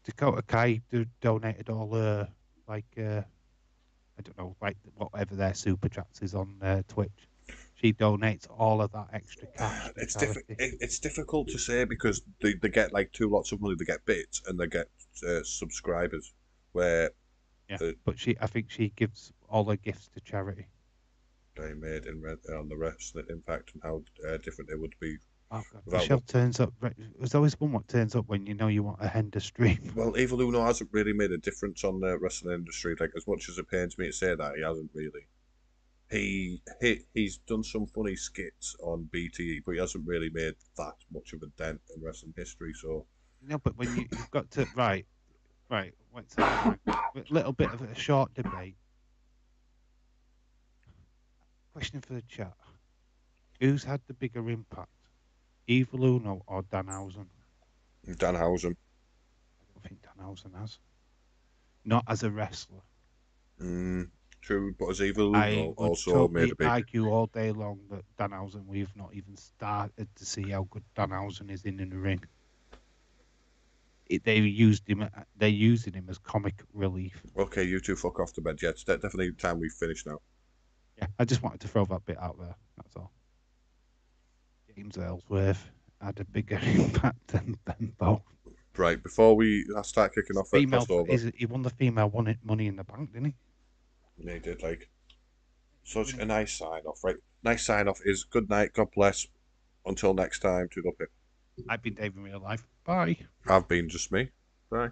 Speaker 1: Dakota Kai donated all like I don't know, like whatever their super chats is on Twitch. She donates all of that extra cash to charity.
Speaker 2: it's difficult to say because they get like two lots of money. They get bits and they get subscribers. Where
Speaker 1: Yeah, but I think she gives all her gifts to charity.
Speaker 2: they made on the wrestling impact and how different it would be.
Speaker 1: Oh God, Michelle turns up. There's always one what turns up when you know you want a Hender stream.
Speaker 2: Well, Evil Uno hasn't really made a difference on the wrestling industry. Like as much as it pains me to say that, he hasn't really. He's done some funny skits on BTE, but he hasn't really made that much of a dent in wrestling history. So
Speaker 1: No, but when you've got to right, what's that? A little bit of a short debate. Question for the chat: who's had the bigger impact, Evil Uno or Danhausen?
Speaker 2: Danhausen.
Speaker 1: I don't think Danhausen has. Not as a wrestler.
Speaker 2: True, but as Evil
Speaker 1: I
Speaker 2: Uno
Speaker 1: would
Speaker 2: also
Speaker 1: totally
Speaker 2: made a big.
Speaker 1: argue all day long that Danhausen, we've not even started to see how good Danhausen is in the ring. They're using him as comic relief.
Speaker 2: Okay, you two fuck off to bed. Yeah, it's definitely time we finish now.
Speaker 1: Yeah, I just wanted to throw that bit out there. That's all. James Ellsworth had a bigger impact than both.
Speaker 2: Right, before we start kicking off,
Speaker 1: He won the female Money in the Bank, didn't he?
Speaker 2: Yeah, he did. Like, such a nice sign off, right? Nice sign off is good night, God bless. Until next time, toodle pip.
Speaker 1: I've been Dave in real life. Bye.
Speaker 2: I've been just me. Bye.